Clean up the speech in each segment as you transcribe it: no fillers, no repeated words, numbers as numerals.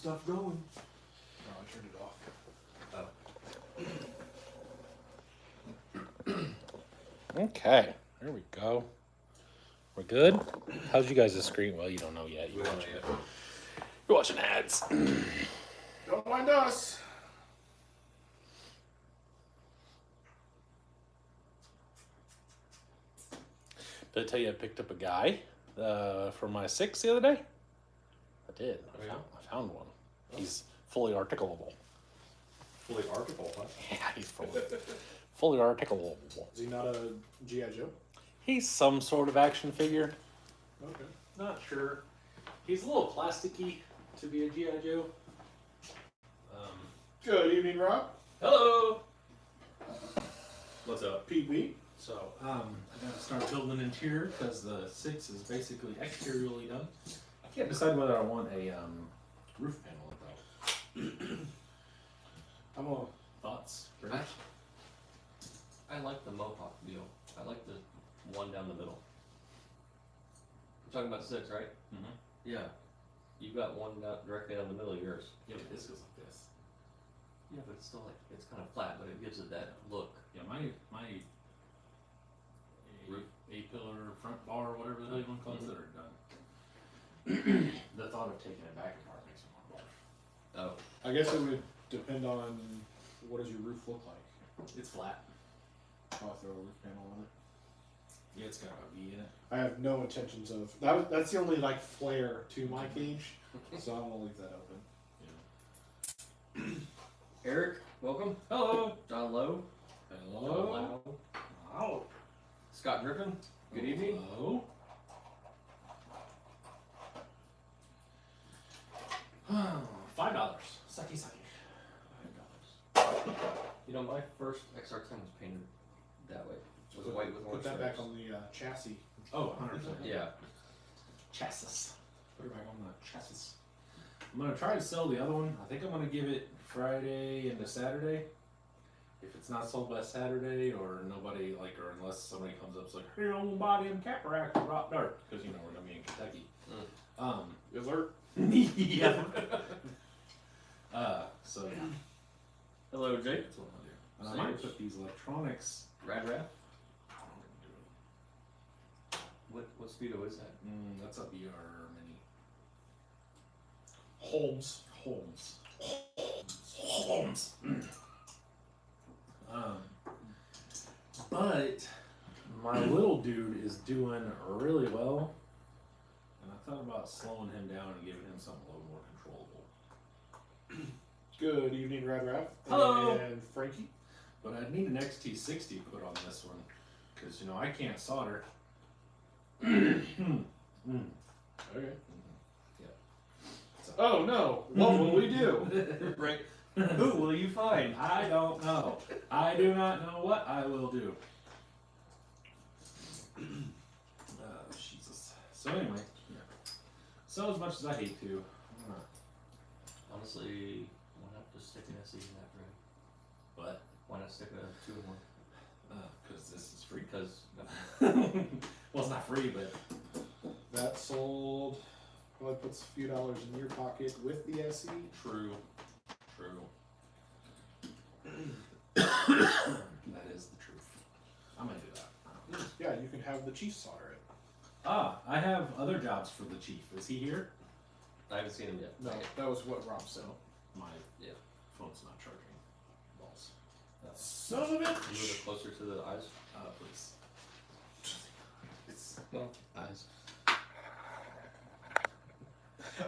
stuff going. Oh, I turned it off. Oh. Okay, there we go. We're good? How's you guys' screen? Well, you don't know yet. You're watching ads. Don't mind us. Did I tell you I picked up a guy for my 6 the other day? I did. I found one. He's fully articulable. Fully article, huh? Yeah, he's fully articulable. Is he not a G.I. Joe? He's some sort of action figure. Okay. Not sure. He's a little plasticky to be a G.I. Joe. Good evening, Rob. Hello! What's up? PB. So, I gotta start building an interior because the 6 is basically exteriorly done. I can't decide whether I want a roof panel though. Thoughts? I like the Mohawk deal. I like the one down the middle. We're talking about 6, right? Mm-hmm. Yeah. You've got one directly down the middle of yours. Yeah, but this goes like this. Yeah, but it's still like, it's kind of flat, but it gives it that look. Yeah, my A-pillar front bar, whatever the hell you want to call it, that are done. The thought of taking it back apart makes me want to barf. Oh. I guess it would depend on what does your roof look like. It's flat. I'll throw a roof panel on it. Yeah, it's got a V in it. I have no intentions of that's the only like flair to my cage, so I'm gonna leave that open. Eric, welcome. Hello. John Lowe. Hello. Wow. Scott Griffin. Good evening. Hello. $5. Sucky. $5. You know, my first XR10 was painted that way. It was white with Put orange that back stripes. on the chassis. Oh, 100%. Yeah. Chassis. Put it back on the chassis. I'm gonna try to sell the other one. I think I'm gonna give it Friday into Saturday. If it's not sold by Saturday, or nobody or unless somebody comes up and is like, "Hey, I'm gonna buy them cat racks at Rock Dark," because we're gonna be in Kentucky. Alert. Yeah. So yeah, Hello, Jake. that's what I'm gonna do. And I might put these electronics. Rad Raf. I don't know what What speedo is that? to do. That's a BR Mini. Holmes. But my little dude is doing really well, and I thought about slowing him down and giving him something a little more controllable. Good evening, Rad Raf. Hello. And Frankie. But I'd need an XT60 put on this one, because I can't solder. Okay. Yeah. Oh no! What will we do? Right. Who will you find? I don't know. I do not know what I will do. Oh, Jesus. So anyway, yeah. So as much as I hate to, I'm not. Honestly, why not just stick an SE in that frame? But Why not stick a 2-in-1? because this is free. Because Well, it's not free, but That sold. Probably puts a few dollars in your pocket with the SE. true. That is the truth. I'm gonna do that. Yeah, you can have the chief solder it. I have other jobs for the chief. Is he here? I haven't seen him yet. No, that was what Rob said. My Yeah. phone's not charging. Balls. Son of a A little bitch! bit closer to the eyes. Please. Well, eyes.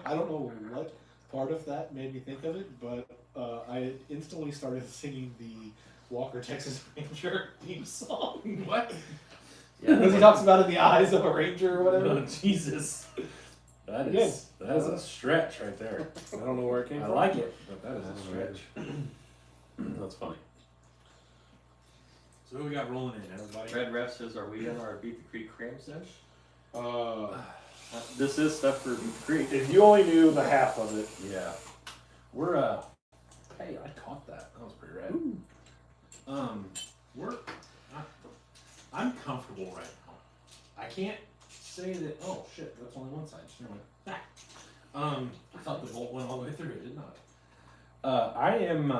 I don't know what part of that made me think of it, but I instantly started singing the Walker Texas Ranger theme song. What? Because he talks about in the eyes of a ranger or whatever. Oh, Jesus. That is a stretch right there. I don't know where it came I from. like it, but that is a stretch. That's funny. So who we got rolling in, everybody? Red Ref says, are we on our Beat the Creek cram sesh? This is stuff for Beat the Creek. If you only knew the half of it. Yeah. We're hey, I caught that. That was pretty rad. I'm comfortable right now. I can't say that. Oh shit, that's only one side. Never mind. I thought the bolt went all the way through. It didn't. I am.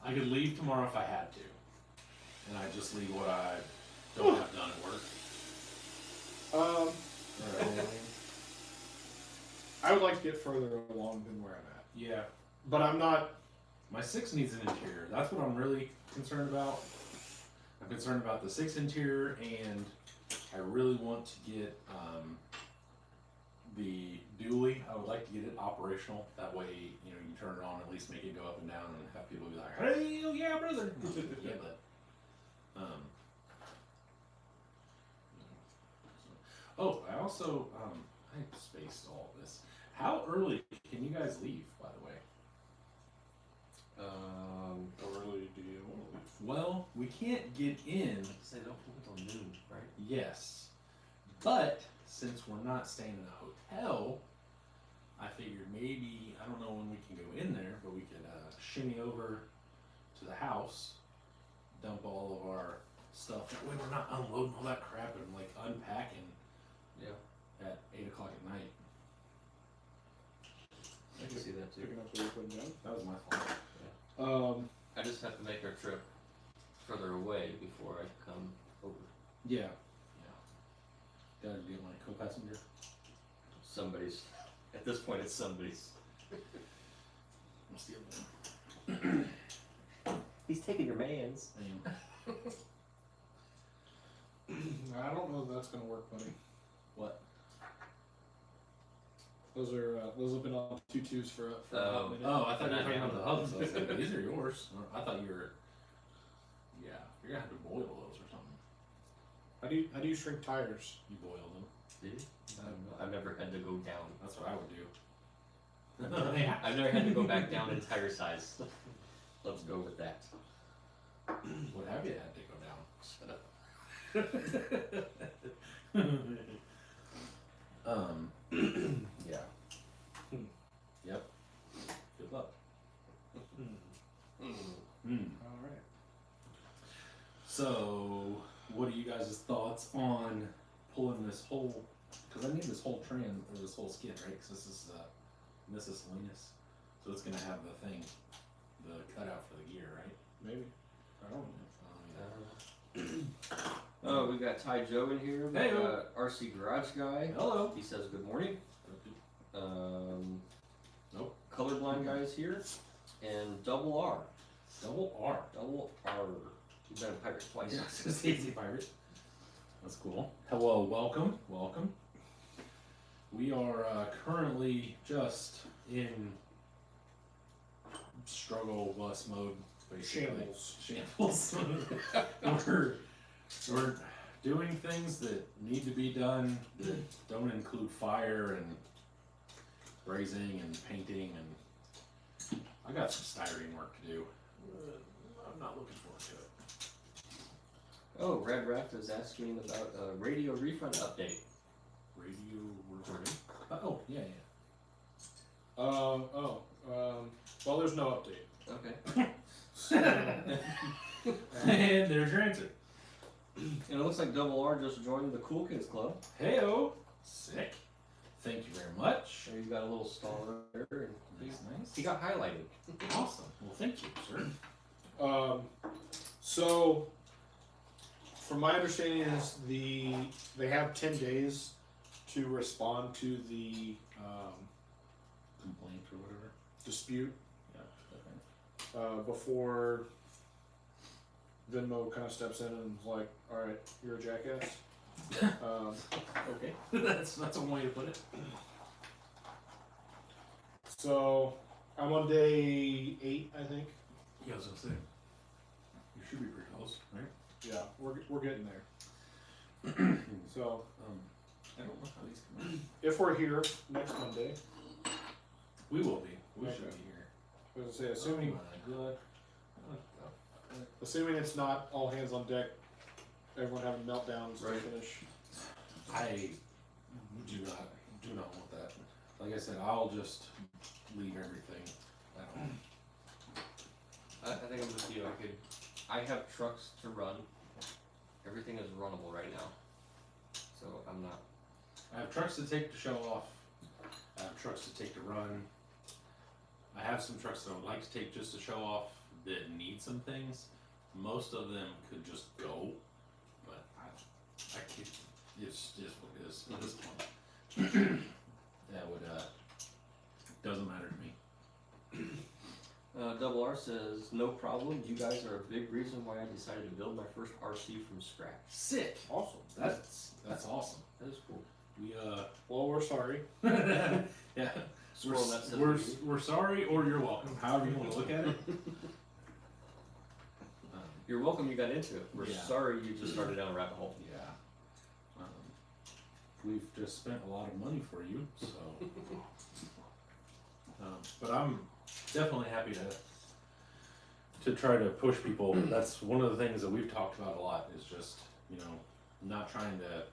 I could leave tomorrow if I had to, and I just leave what I don't have done at work. Um, Or- I would like to get further along than where I'm at, yeah, but I'm not. my 6 needs an interior. That's what I'm really concerned about. I'm concerned about the 6 interior, and I really want to get the dually. I would like to get it operational. That way, you know, you turn it on, at least make it go up and down, and have people be like, "Hey, yeah, brother." Yeah, but oh, I also I spaced all of this. How early can you guys leave, by the way? How early do you want to leave? Well, we can't get in. Say don't leave until noon, right? Yes, but since we're not staying in a hotel, I figured maybe, I don't know when we can go in there, but we could shimmy over to the house, dump all of our stuff. That way we're not unloading all that crap and like unpacking Yeah, at 8 o'clock at night. I can see that too. Picking up where you're putting down. That was my fault. I just have to make our trip further away before I come over. Yeah. Gotta get my co-passenger. Somebody's. At this point, it's somebody's. I'll steal one. He's taking your man's. I don't know if that's gonna work, buddy. What? Those have been on 2.2s for a hot minute. Oh, I thought you were Not talking about now. the hubs. I was like, these are yours. I thought you were. Yeah, you're gonna have to boil those or something. How do you shrink tires? You boil them. Did you? I've never had to go down. That's what I would do. I've never had to go back down in tire size. Let's go with that. What have you had to Shut up. go down? Yeah. Yep. Good luck. All right. So, what are you guys' thoughts on pulling this whole? Because I need this whole trim or this whole skid, right? Because this is miscellaneous, so it's gonna have the thing, the cutout for the gear, right? Maybe. I don't know. Oh, we got Ty Joe in here. We Hey-o. got RC Garage Guy. Hello. He says good morning. Nope. Colorblind guy is here. And Double R. Double R. Double R. You've been a pirate twice. Yeah, it's Easy Pirate. That's cool. Hello, welcome, welcome. We are currently just in struggle bus mode, basically. Shambles. we're doing things that need to be done that don't include fire and brazing and painting, and I got some styrene work to do. I'm not looking forward to it. Oh, Red Raft is asking about a radio refund update. Radio recording. Oh, yeah. Well, there's no update. Okay. And there's your answer. And it looks like Double R just joined the Cool Kids Club. Heyo. Sick. Thank you very much. There he's got a little star there. And Nice, nice. he got highlighted. Awesome. Well, thank you, sir. So, from my understanding is they have 10 days to respond to the Complaint or whatever. dispute Yeah. Okay. before Venmo kind of steps in and is like, all right, you're a jackass. Okay. that's a one way to put it. So, I'm on day 8, I think. Yeah, I was gonna say. You should be pretty close, right? Yeah, we're getting there. So, I don't know how these come out. if we're here next Monday, We will be. We Okay. should be here. I was gonna say, assuming Oh my god. assuming it's not all hands on deck, everyone having meltdowns Right. to finish. I do not want that. Like I said, I'll just leave everything at home. I think I'm with you. I have trucks to run. Everything is runnable right now. So I'm not. I have trucks to take to show off I have trucks to take to run. I have some trucks that I would like to take just to show off that need some things. Most of them could just go, but I can't. It's just what it is at this point. That would doesn't matter to me. Double R says, no problem. You guys are a big reason why I decided to build my first RC from scratch. Sick. Awesome. That's awesome. That is cool. We Well, we're sorry. yeah. Squirrel nut says We're sorry, or you're welcome. However you want to look at it. You're welcome you got into it. We're Yeah. sorry you just started down a rabbit hole. Yeah. We've just spent a lot of money for you, so. But I'm definitely happy to try to push people. That's one of the things that we've talked about a lot is just, not trying to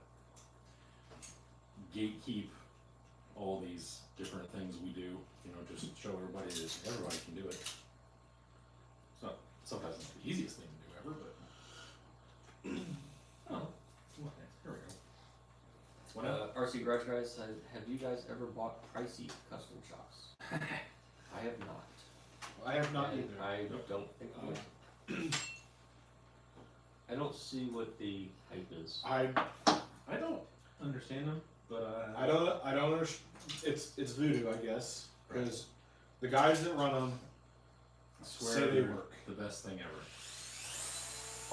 gatekeep all these different things we do, just show everybody that everybody can do it. It's not sometimes not the easiest thing to do ever, but oh, okay, here we go. What up? RC Garage Guys said, have you guys ever bought pricey custom shocks? I have not. I have not And either. I don't think I would. I don't see what the hype is. I don't understand them, but I don't understand. It's voodoo, I guess, because the guys that run them swear say they they're work. the best thing ever.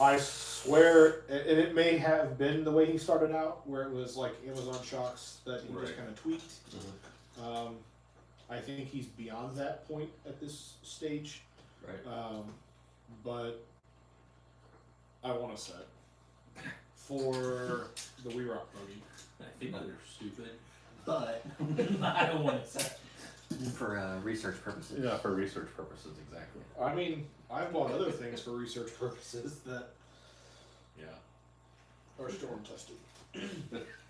I swear, and it may have been the way he started out, where it was like Amazon shocks that he just Right. kind of tweaked. I think he's beyond that point at this stage, Right. but I want to set for the We Rock buggy. I think they're stupid, but I don't want to say. For research purposes. Yeah, for research purposes, exactly. I mean, I've bought other things for research purposes that Yeah. are storm tested.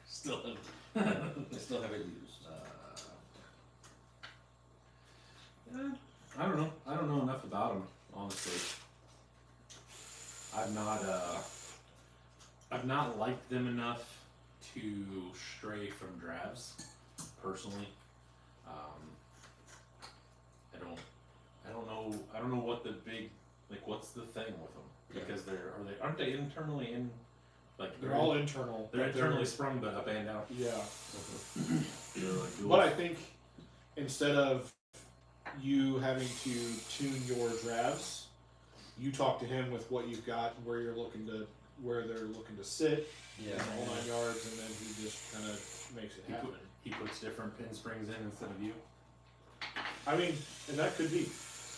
Still. I still haven't used. I don't know. I don't know enough about them, honestly. I've not liked them enough to stray from drabs, personally. I don't know what the big, what's the thing with them? Because aren't they internally in, They're all internal. they're but internally sprung but up and down. Yeah. They're like dual. But I think instead of you having to tune your drabs, you talk to him with what you've got, where they're looking to sit, Yeah. and the whole 9 yards, and then he just kind of makes it happen. He puts different pin springs in instead of you. I mean, and that could be.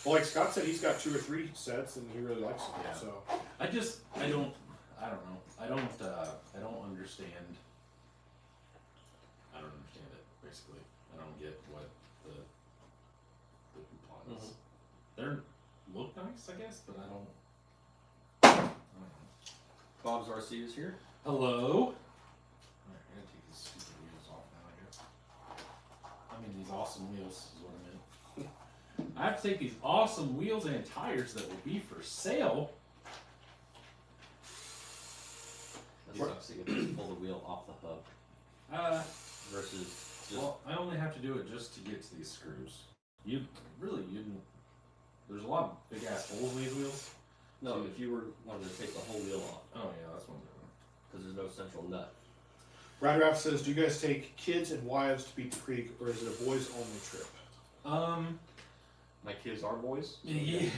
Well, like Scott said, he's got 2 or 3 sets, and he really likes them. Yeah. So I don't know. I don't understand. I don't understand it, basically. I don't get what the hoopla is. They're look nice, I guess, but I don't know. Bob's RC is here. Hello? Alright, I gotta take these stupid wheels off now, I guess. I mean, these awesome wheels is what I meant. I have to take these awesome wheels and tires that will be for sale. That sucks to get to pull the wheel off the hub versus just. Well, I only have to do it just to get to these screws. You didn't. There's a lot of big ass holes in these wheels. No, if you were wanted to take the whole wheel off, Oh yeah, that's what I'm doing. because there's no central nut. Radraff says, "Do you guys take kids and wives to Beat the Creek, or is it a boys only trip?" My kids are boys. Yeah.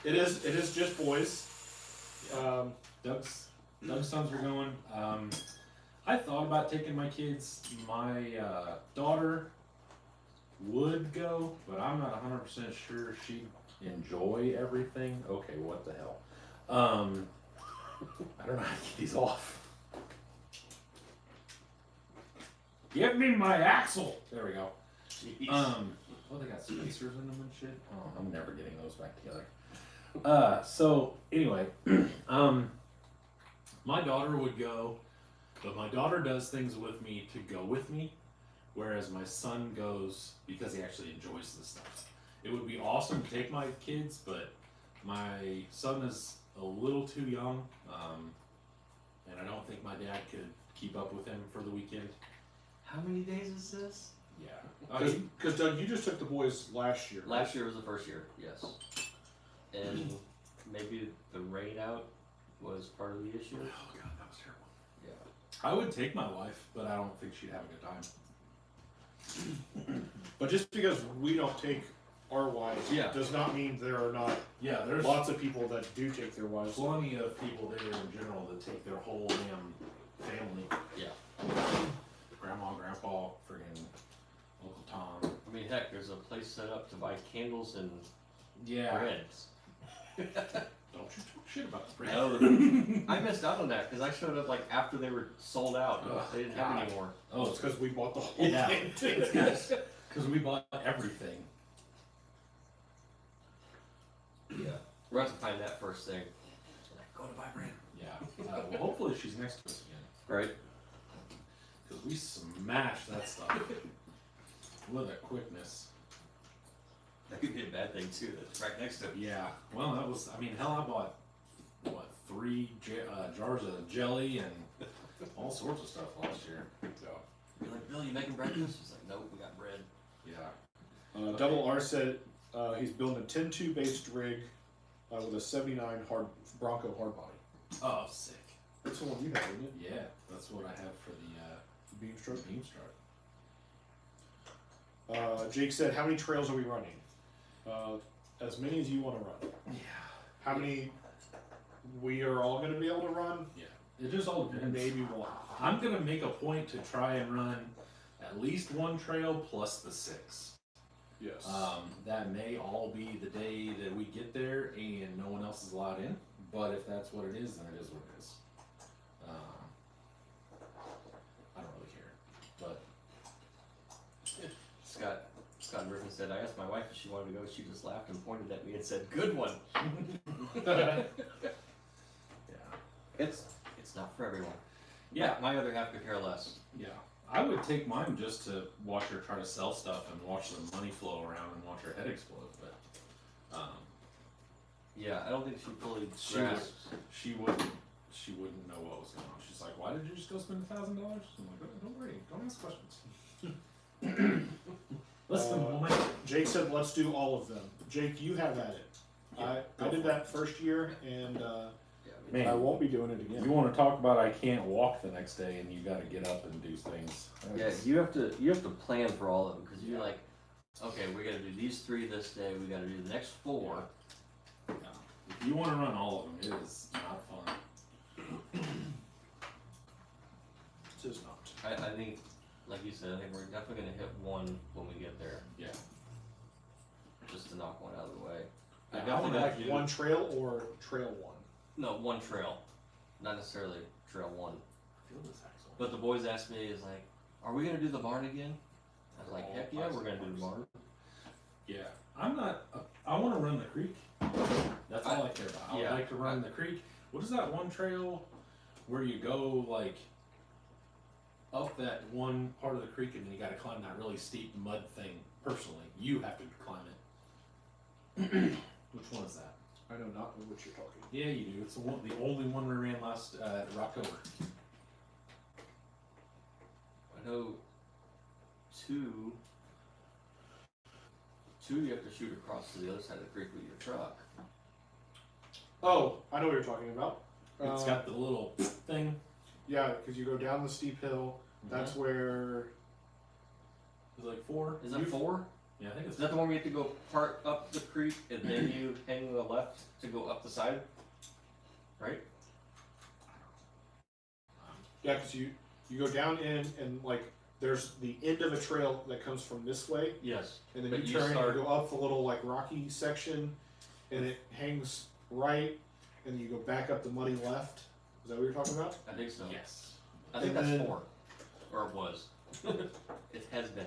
It is just boys. Doug's sons are going. I thought about taking my kids. My daughter would go, but I'm not 100% sure she'd enjoy everything. Okay, what the hell? I don't know how to get these off. Give me my axle. There we go. Jeez. Well, they got spacers in them and shit. Oh, I'm never getting those back together. So anyway, my daughter would go, but my daughter does things with me to go with me, whereas my son goes because he actually enjoys this stuff. It would be awesome to take my kids, but my son is a little too young, and I don't think my dad could keep up with him for the weekend. How many days is this? Yeah. Because Doug, you just took the boys last year. right? Last year was the first year, yes. And maybe the rain out was part of the issue. Oh god, that was terrible. Yeah. I would take my wife, but I don't think she'd have a good time. But just because we don't take our wives, Yeah. does not mean there are not Yeah, there's lots of people that do take their wives. plenty of people there in general that take their whole damn family. Yeah. Grandma, grandpa, friggin' Uncle Tom. I mean, heck, there's a place set up to buy candles and Yeah. breads. Don't you talk shit about the bread. No, I missed out on that because I showed up like after they were sold out. Ugh, They didn't have God. any more. Oh, It's because we bought the whole Yeah. thing. because we bought everything. Yeah. We're going to find that first thing. Go to buy bread. Yeah. Well, hopefully she's next to us again. Right? Because we smashed that stuff with a quickness. That could be a bad thing too. That's right next to it. Yeah. Well, that was, I mean, hell, I bought, what, 3 jars of jelly and all sorts of stuff last year. So, You're like, Bill, you making breakfast? He's like, nope, we got bread. yeah. Double R said he's building a 10-2 based rig with a 79 Bronco hardbody. Oh, sick. That's the one you have, isn't it? Yeah, that's what I have for the Beam stroke. beam stroke. Jake said, "How many trails are we running? As many as you want to run. Yeah. How many we are all going to be able to run? Yeah. It just all depends. Maybe one. I'm going to make a point to try and run at least one trail plus the 6. Yes. That may all be the day that we get there and no one else is allowed in, but if that's what it is, then it is what it is. I don't really care, but Scott Griffin said, I asked my wife if she wanted to go. She just laughed and pointed at me and said, good one. yeah, It's not for everyone. yeah, My other half could care less. yeah. I would take mine just to watch her try to sell stuff and watch the money flow around and watch her head explode, but Yeah, I don't think she fully She grasped. she wouldn't know what was going on. She's like, "Why did you just go spend $1,000?" I'm like, "Don't worry, don't ask questions." Listen, woman. Jake said, "Let's do all of them." Jake, you have at it. Yeah, I did that first year, and Yeah, Man, I won't be doing it again. you want to talk about I can't walk the next day and you got to get up and do things. yeah, you have to plan for all of them because you're like, okay, we got to do these 3 this day. We got to do the next 4. Yeah. If you want to run all of them, it is not fun. It is not. I think, like you said, I think we're definitely gonna hit one when we get there, Yeah. just to knock one out of the way. I Yeah, definitely Like gonna do one trail or trail one. no one trail, not necessarily trail 1. Feel this axle. But the boys asked me, is like, are we gonna do the barn again? I was like, All heck yeah, we're gonna do the barn. Yeah, I'm not. I want to run the creek. That's all I care about. I would yeah, like to run the creek. What is that one trail where you go like up that one part of the creek and then you got to climb that really steep mud thing? Personally, you have to climb it. Which one is that? I know not what you're talking. Yeah, you do. It's the only one we ran last Rocktober. I know 2 you have to shoot across to the other side of the creek with your truck. Oh, I know what you're talking about. It's got the little thing. Yeah, because you go down the steep hill. That's where. It's like 4. Is that 4? Yeah, I think it's Is that the one where you have to go part up the creek and then you hang to the left to go up the side? Right? Yeah, because you go down in and like there's the end of a trail that comes from this way, Yes. and then But you you turn start- and go up the little like rocky section, and it hangs right, and then you go back up the muddy left. Is that what you're talking about? I think so. Yes. I think And that's then- 4. Or it was. It has been.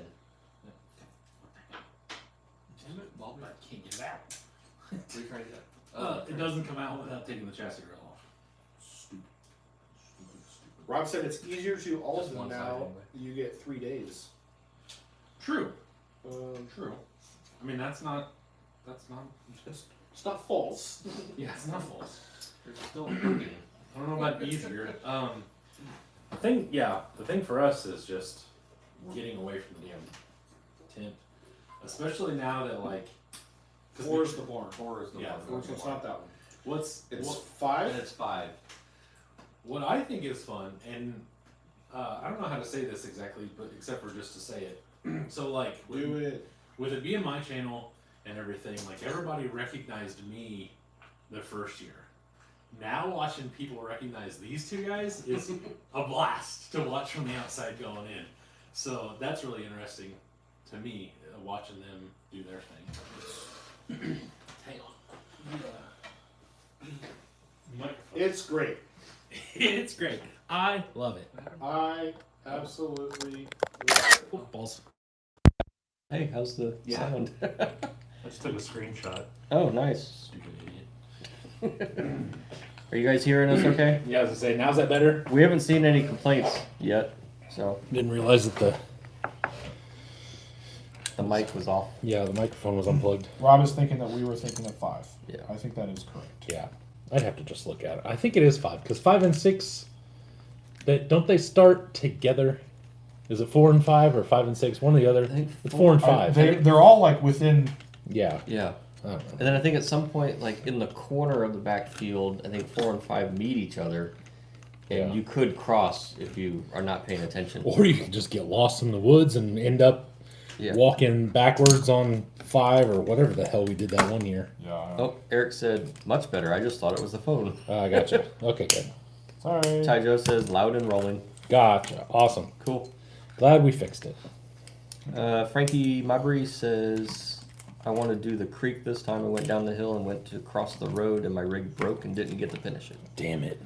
Damn it, well, I can't get it out. What are you trying to do? It doesn't come out without taking the chassis grill off. Stupid. Rob said it's easier to do all Just of them one side now. anyway. You get 3 days. True. Um, True. I mean, that's not. it's not false. Yeah, it's not false. They're still working. I don't know about easier. The thing for us is just getting away from the damn temp, especially now that like. 'Cause 4 is the barn. 4 is the Yeah, one. So it's not that one. It's It's And 5. it's 5. what I think is fun, and I don't know how to say this exactly, but except for just to say it. So like, Do it. with it being my channel and everything, like everybody recognized me the first year. Now watching people recognize these two guys is a blast to watch from the outside going in. So that's really interesting to me, watching them do their thing. Hang on. Microphone. It's great. It's great. I love it. I absolutely. Balls. Hey, how's the Yeah. sound? I just took a screenshot. Oh, nice. Stupid idiot. Are you guys hearing us okay? Yeah, I was gonna say, now's that better? We haven't seen any complaints yet, so Didn't realize that the mic was off. the microphone was unplugged. Rob is thinking that we were thinking of 5. Yeah. I think that is correct. Yeah, I'd have to just look at it. I think it is 5 because 5 and 6, don't they start together? Is it 4 and 5 or 5 and 6? One or the other. I think It's 4 and I- 5. they're all like within. Yeah. Yeah. I don't know. And then I think at some point, like in the corner of the backfield, I think 4 and 5 meet each other, and Yeah. you could cross if you are not paying attention. Or you could just get lost in the woods and end up Yeah. walking backwards on 5 or whatever the hell we did that one year. Yeah. Oh, Eric said much better. I just thought it was the phone. I gotcha. Okay, good. Sorry. Ty Joe says loud and rolling. Gotcha. Awesome. Cool. Glad we fixed it. Frankie Mabry says, I want to do the creek this time. I went down the hill and went to cross the road, and my rig broke and didn't get to finish it. Damn it.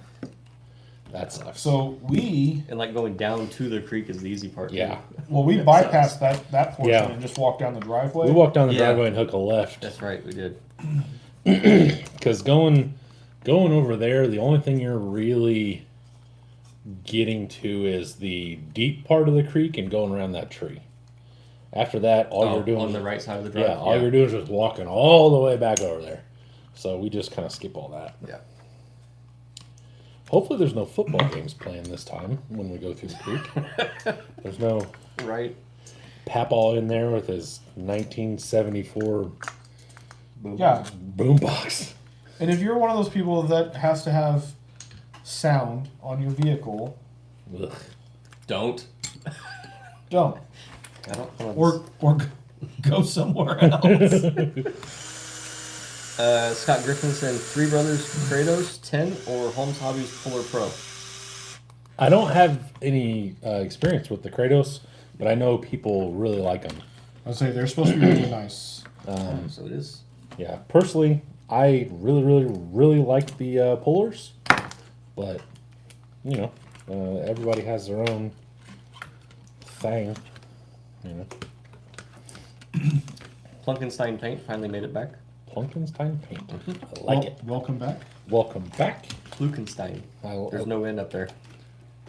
That sucks. So we And like going down to the creek is the easy part. too. Yeah. we bypassed that portion Yeah. and just walked down the driveway. We walked down the Yeah. driveway and hook a left. That's right, we did. Because going over there, the only thing you're really getting to is the deep part of the creek and going around that tree. After that, all you're doing on the right side of the drive. yeah, all you're doing is just walking all the way back over there. So we just kind of skip all that. Yeah. Hopefully, there's no football games playing this time when we go through the creek. There's no Right. Papaw in there with his 1974 Yeah. boombox. And if you're one of those people that has to have sound on your vehicle, Ugh. Don't. don't. I don't wanna- Or go somewhere else. Scott Griffin saying Three Brothers Kratos 10 or Holmes Hobbies Polar Pro. I don't have any experience with the Kratos, but I know people really like them. I'd say they're supposed to be really nice. So it is. Yeah, personally, I really like the Polars, but you know, everybody has their own thing. You know, Plunkenstein Paint finally made it back. Plunkenstein paint. I like it. Welcome back. Welcome back. Plukenstein. There's no end up there.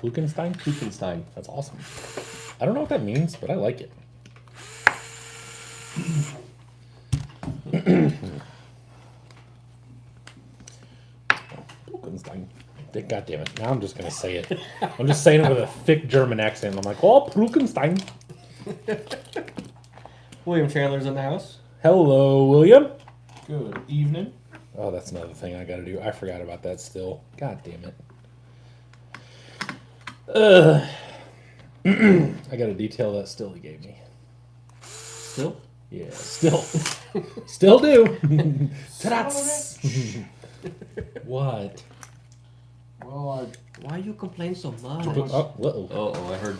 Plukenstein. Plukenstein. That's awesome. I don't know what that means, but I like it. Plukenstein. God damn it. Now I'm just going to say it. I'm just saying it with a thick German accent. I'm like, oh, Plukenstein. William Chandler's in the house. Hello, William. Good evening. Oh, that's another thing I got to do. I forgot about that still. God damn it. I got to detail that still he gave me. Still? Yeah, still. Still do. Ta-da! What? Well, Why you complain so much? Oh, uh-oh. Oh, I heard.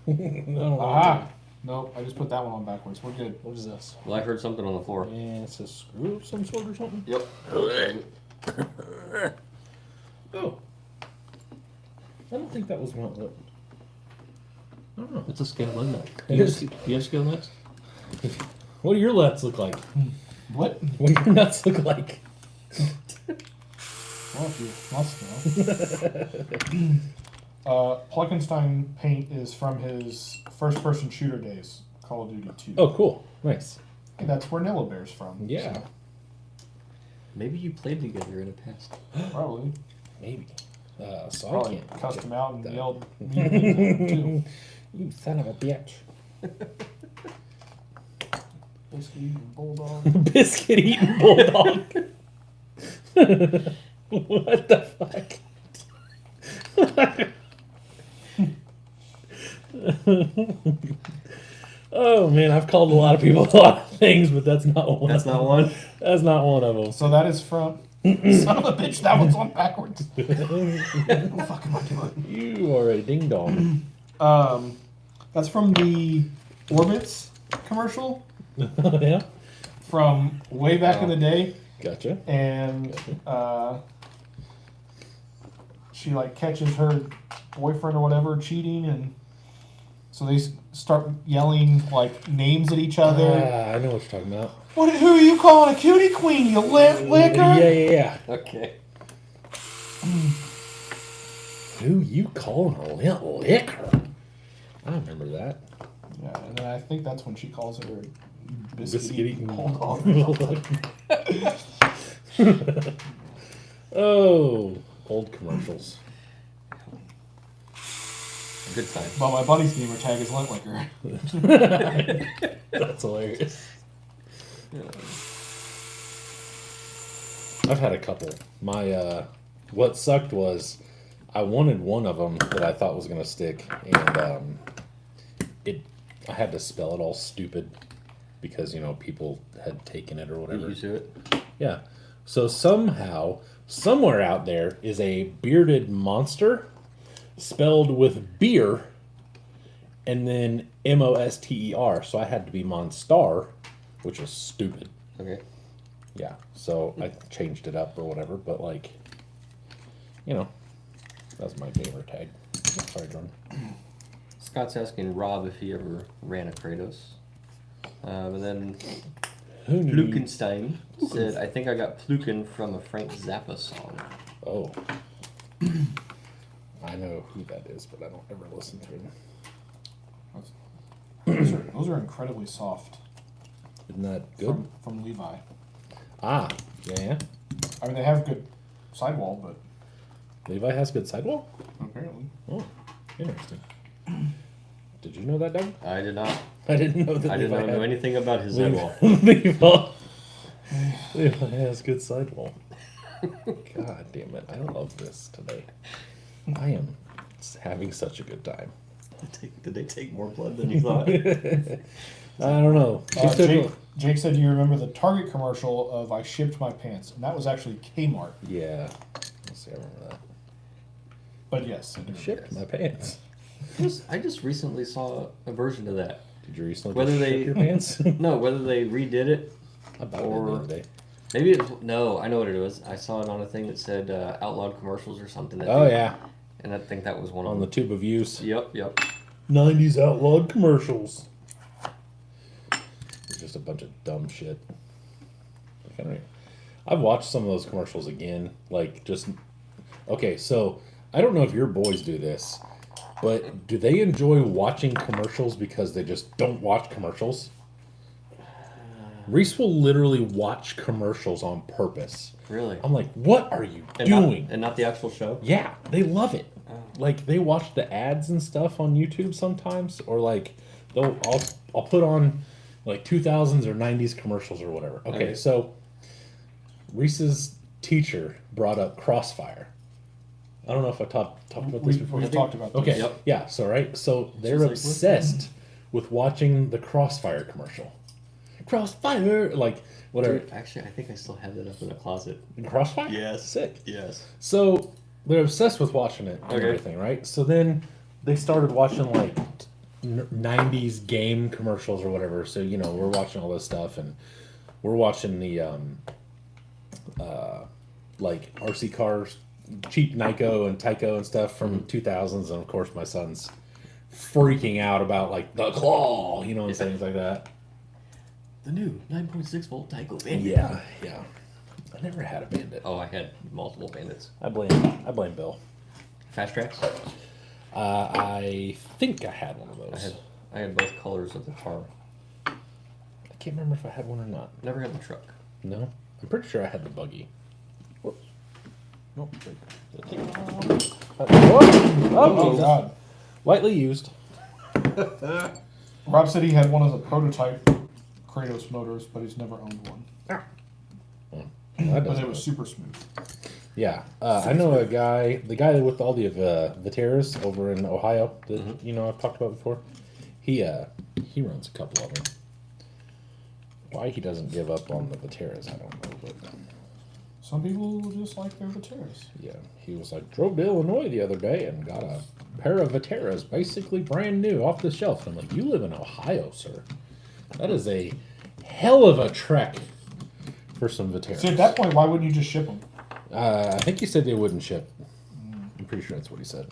No. aha. Nope, I just put that one on backwards. We're good. What is this? Well, I heard something on the floor. Yeah, it's a screw of some sort or something. Yep. Oh. I don't think that was one. I don't know. It's a scale nut. It is. Do you have scale nuts? What do your nuts look like? What? What do your nuts look like? Well, if you must know. Plunkenstein Paint is from his first-person shooter days, Call of Duty 2. Oh, cool. Nice. And that's where Nilla Bear's from. Yeah. so, Maybe you played together in the past. probably. Maybe. So I Probably can't. cussed him out and that. yelled mean things at him, too. You son of a bitch. eating bulldog. Biscuit eating bulldog. What the fuck? Oh man, I've called a lot of people a lot of things, but that's not one. That's not one. That's not one of them. So that is from. Son of a bitch, that one's on backwards. What the fuck am I doing? You are a ding dong. That's from the Orbitz commercial Yeah, from way back in the day, gotcha. and she like catches her boyfriend or whatever cheating, and so they start yelling like names at each other. I know what you're talking about. What? Who are you calling a cutie queen? You licker? Yeah. Okay. Who you calling a liquor? I remember that. Yeah, and then I think that's when she calls her Biscuit eating bulldog. Oh, old commercials. Good time. But my buddy's gamer tag is Lint Licker. That's hilarious. I've had a couple. My what sucked was I wanted one of them that I thought was gonna stick, and I had to spell it all stupid because people had taken it or whatever. You do it. Yeah. So somehow, somewhere out there is a bearded monster spelled with beer and then Moster. So I had to be Monstar, which is stupid. Okay. Yeah. So I changed it up or whatever, but that's my gamer tag. Sorry, Jordan. Scott's asking Rob if he ever ran a Kratos. And then Who knew? Plukenstein said, I think I got Pluken from a Frank Zappa song. Oh. I know who that is, but I don't ever listen to him. Those are incredibly soft. Isn't that good? From Levi. Ah, yeah. I mean, they have good sidewall, but Levi has good sidewall? apparently. Oh, interesting. Did you know that, Doug? I did not. I didn't know that. I did not know anything about his sidewall. Levi has good sidewall. God damn it! I love this today. I am having such a good time. Did they take more blood than you thought? I don't know. Jake said, "Do you remember the Target commercial of I shipped my pants?" And that was actually Kmart. Yeah. Let's see. I remember that. But yes, I do. Shipped my pants. I just recently saw a version of that. Did you recently Whether just they- ship your pants? No, whether they redid it. I bought it the Or- other day. Maybe it, no, I know what it was. I saw it on a thing that said Outlawed commercials or something. That Oh they- yeah, And I think that was one on of the them. tube of use. Yep. 90s outlawed commercials. It's just a bunch of dumb shit. I've watched some of those commercials again. Okay, so I don't know if your boys do this, but do they enjoy watching commercials because they just don't watch commercials? Reese will literally watch commercials on purpose. Really. I'm like, what are you And doing? and not the actual show? Yeah, they love it. Oh. Like they watch the ads and stuff on YouTube sometimes, or I'll put on like 2000s or 90s commercials or whatever. Okay, Okay. so Reese's teacher brought up Crossfire. I don't know if I talked about this before. We've talked about this. Okay, Yep. yeah. So they're She's like, obsessed with watching the Crossfire commercial. Crossfire, like whatever. Dude, actually, I think I still have that up in the closet. Crossfire. Yes. Sick. Yes. So they're obsessed with watching it and Okay. everything, right? So then they started watching like 90s game commercials or whatever. So we're watching all this stuff, and we're watching the like RC cars, cheap Nyko and Tyco and stuff from 2000s, and of course my son's freaking out about like the claw, and things like that. The new 9.6 volt Tyco Bandit. Yeah. I never had a Bandit. Oh, I had multiple Bandits. I blame Bill. Fast Tracks? I think I had one of those. I had both colors of the car. I can't remember if I had one or not. Never had the truck. No, I'm pretty sure I had the buggy. Whoops. Nope. Oh God. Lightly used. Rob said he had one of the prototype Kratos motors, but he's never owned one. That But doesn't it was super smooth. Yeah, I know a guy, the guy with all the Viteras over in Ohio that you know I've talked about before. He runs a couple of them. Why he doesn't give up on the Viteras, I don't know. But Some people just like their Viteras. yeah, he was like drove to Illinois the other day and got a pair of Viteras, basically brand new, off the shelf. And I'm like, you live in Ohio, sir. That is a hell of a trek for some Viteras. See, at that point, why wouldn't you just ship them? I think he said they wouldn't ship. I'm pretty sure that's what he said.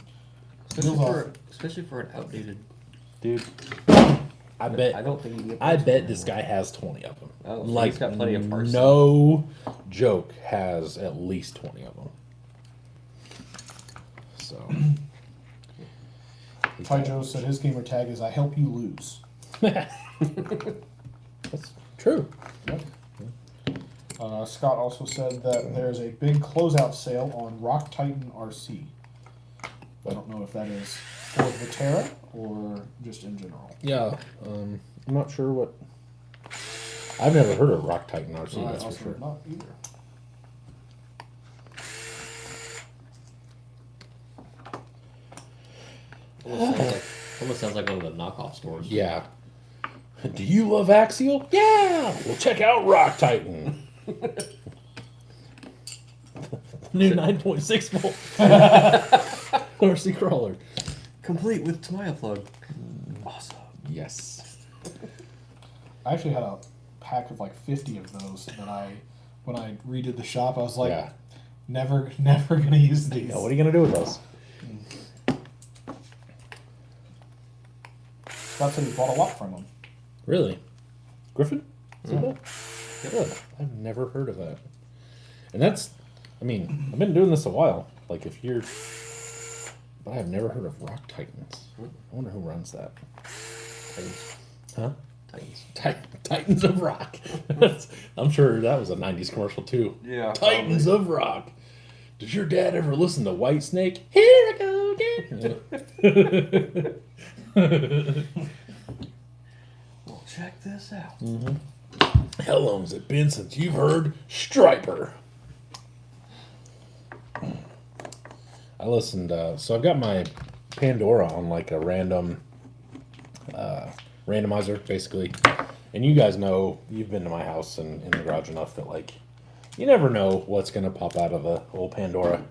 Especially for an outdated. Dude, I I bet don't think you can get. I those bet anymore. this guy has 20 of them. Oh, so like he's got plenty of parts. no joke, has at least 20 of them. So Ty Joe said his gamer tag is "I help you lose." that's true. Yep. Scott also said that there's a big closeout sale on Rock Titan RC. I don't know if that is for Viterra or just in general. Yeah, I'm not sure what. I've never heard of Rock Titan RC. I That's for also sure. not either. Almost sounds like one of the knockoff stores. Yeah. Do you love Axial? Yeah. Well, check out Rock Titan. New 9.6 volt RC crawler. Complete with Tamaya plug. Awesome. Yes. I actually had a pack of like 50 of those that when I redid the shop, I was like, Yeah. never gonna use these. Yeah, what are you gonna do with those? Scott said he bought a lot from them. Really? Griffin? Is that that? Really? I've never heard of that. And that's, I mean, I've been doing this a while. Like if you're, but I've never heard of Rock Titans. I wonder who runs that. Titans. Huh? Titans. Titans of Rock. I'm sure that was a 90s commercial too. Yeah. Titans of Rock. Did your dad ever listen to Whitesnake? Here I go again. Well, check this out. How long's it been since you've heard Striper? I listened, so I've got my Pandora on like a random randomizer, basically. And you guys know, you've been to my house and in the garage enough that like, you never know what's going to pop out of the old Pandora.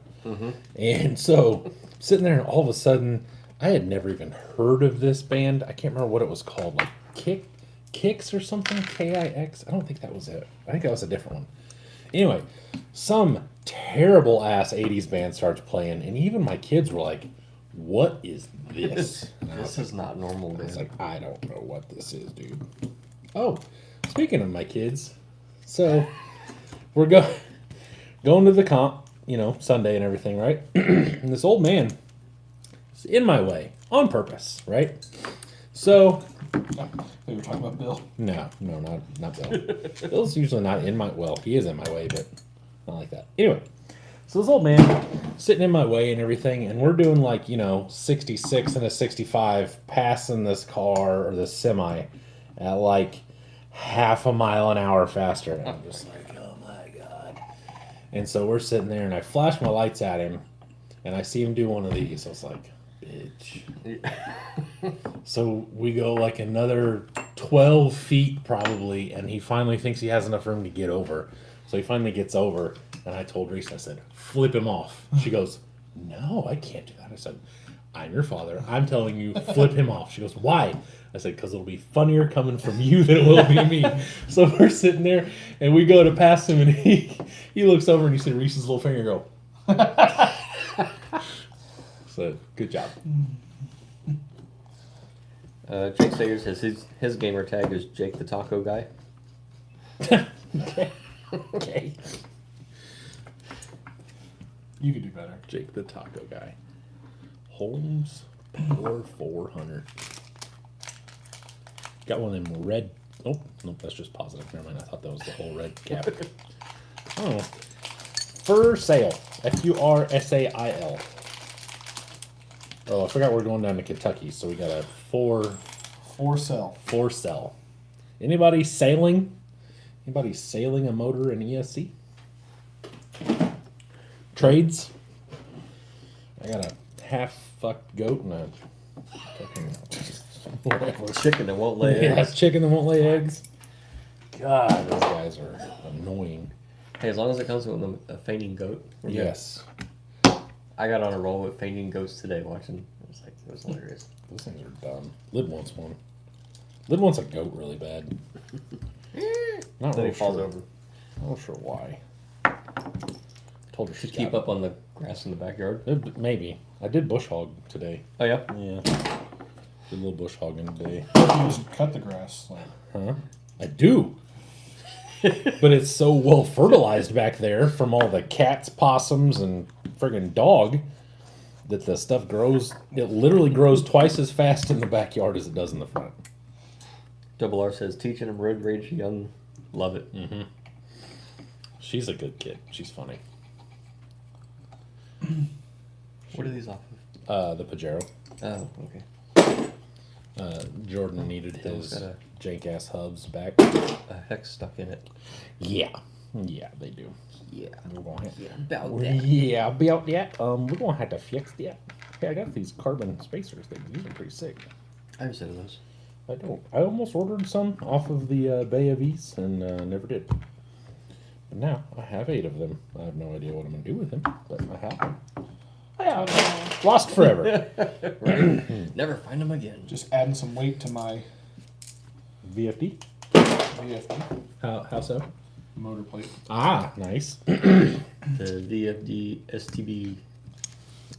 And so, sitting there and all of a sudden, I had never even heard of this band. I can't remember what it was called, like Kix or something, Kix. I don't think that was it. I think that was a different one. Anyway, some terrible ass 80s band starts playing, and even my kids were like, "What is this?" And I This was, is not normal, I was man. like, "I don't know what this is, dude." Oh, speaking of my kids, so we're going to the comp, you know, Sunday and everything, right? And this old man is in my way on purpose, right? So We were talking about Bill. no, not Bill. Bill's usually not in my, well, he is in my way, but not like that. Anyway, so this old man sitting in my way and everything, and we're doing like, you know, 66 and a 65 passing this car or this semi at like half a mile an hour faster. And I'm just like, oh my God. And so we're sitting there and I flash my lights at him and I see him do one of these. I was like, bitch. So we go like another 12 feet probably, and he finally thinks he has enough room to get over. So he finally gets over, and I told Reese, I said, flip him off. She goes, no, I can't do that. I said, I'm your father. I'm telling you, flip him off. She goes, why? I said, because it'll be funnier coming from you than it will be me. So we're sitting there, and we go to pass him, and he looks over, and you see Reese's little finger go. So, good job. Jake Sager says his gamer tag is Jake the Taco Guy. Okay. You could do better. Jake the Taco Guy. Holmes or 400. Got one in red. Oh, nope, that's just positive. Never mind. I thought that was the whole red cap. Oh. For sale. FURSAIL. Oh, I forgot we're going down to Kentucky, so we got a For sale. for sell. Anybody sailing? Anybody sailing a motor in ESC? Trades? I got a half fucked goat and a fucking whatever. Chicken that won't lay Yeah, eggs. chicken that won't lay eggs. God, those guys are annoying. Hey, as long as it comes with a fainting goat. we're good. Yes. I got on a roll with fainting goats today watching. It was hilarious. Those things are dumb. Lid wants one. Lid wants a goat really bad. Not Then really he falls sure. over Not sure why. Told her to she's keep got up on the grass in the backyard. it. Maybe. I did bush hog today. Oh yeah. Yeah. Did a little bush hogging today. You just cut the grass. Like, Huh? I do. But it's so well fertilized back there from all the cats, possums, and friggin' dog that the stuff grows. It literally grows twice as fast in the backyard as it does in the front. Double R says teaching him road rage young. Love it. She's a good kid. She's funny. What are these off The Pajero. of? Oh, okay. Jordan needed Those his got a- jank ass hubs back. A hex stuck in it. Yeah. Yeah, they do. Yeah. We're gonna have, About yeah, about that. We're gonna have to fix that. Hey, I got these carbon spacers things. These are pretty sick. I have a set of those. I don't. I almost ordered some off of the Bay of East and never did. But now I have 8 of them. I have no idea what I'm gonna do with them, but I have them. I have them. Lost forever. Right? Never find them again. just adding some weight to my VFD. VFD How so? motor plate. Ah, nice. The VFD STB.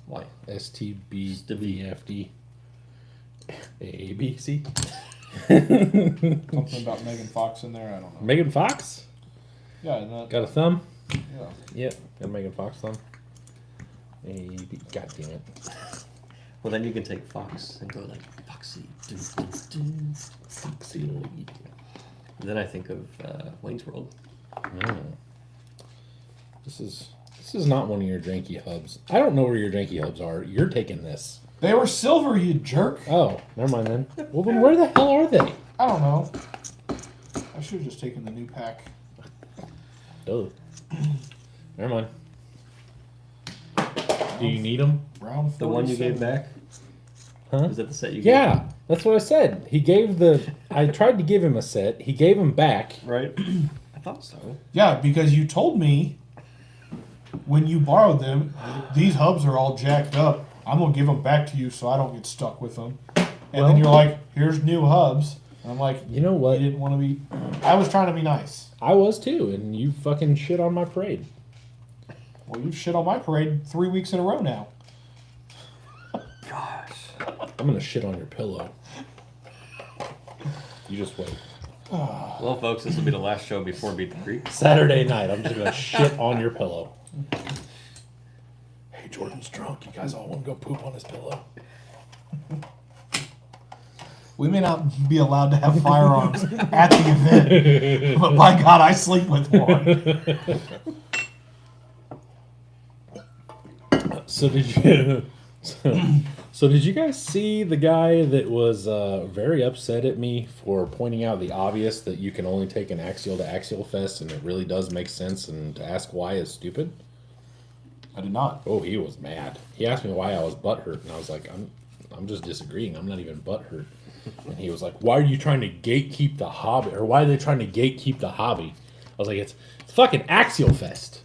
Why? STB VFD. ABC. Something about Megan Fox in there. I don't know. Megan Fox Yeah, and that, got a thumb. yeah. Yep, got a Megan Fox thumb. AB. God damn it. Well, then you can take Fox and go like Foxy. Doo, doo, doo. Foxy lead. Then I think of Wayne's World. Mm. This is not one of your janky hubs. I don't know where your janky hubs are. You're taking this. They were silver, you jerk. Oh, never mind then. Well, then where the hell are they? I don't know. I should have just taken the new pack. Duh. Never mind. Do you need them? Round 47. The one you gave back? Huh? Is that the set you gave? Yeah, that's what I said. He gave the. I tried to give him a set. He gave him back. Right? I thought so. Yeah, because you told me when you borrowed them, these hubs are all jacked up. I'm gonna give them back to you so I don't get stuck with them. And Well- then you're like, "Here's new hubs." And I'm like, You know "You what? didn't want to be." I was trying to be nice. I was too, and you fucking shit on my parade. Well, you've shit on my parade 3 weeks in a row now. Gosh. I'm gonna shit on your pillow. You just wait. Well, folks, this will be the last show before Beat the Creek. Saturday night, I'm just gonna shit on your pillow. Hey, Jordan's drunk. You guys all want to go poop on his pillow? We may not be allowed to have firearms at the event, but by God, I sleep with one. So did you? So did you guys see the guy that was very upset at me for pointing out the obvious that you can only take an axial to axial fest and it really does make sense, and to ask why is stupid? I did not. Oh, he was mad. He asked me why I was butthurt, and I was like, I'm just disagreeing. I'm not even butthurt. And he was like, why are you trying to gatekeep the hobby? Or why are they trying to gatekeep the hobby? I was like, it's fucking Axial Fest.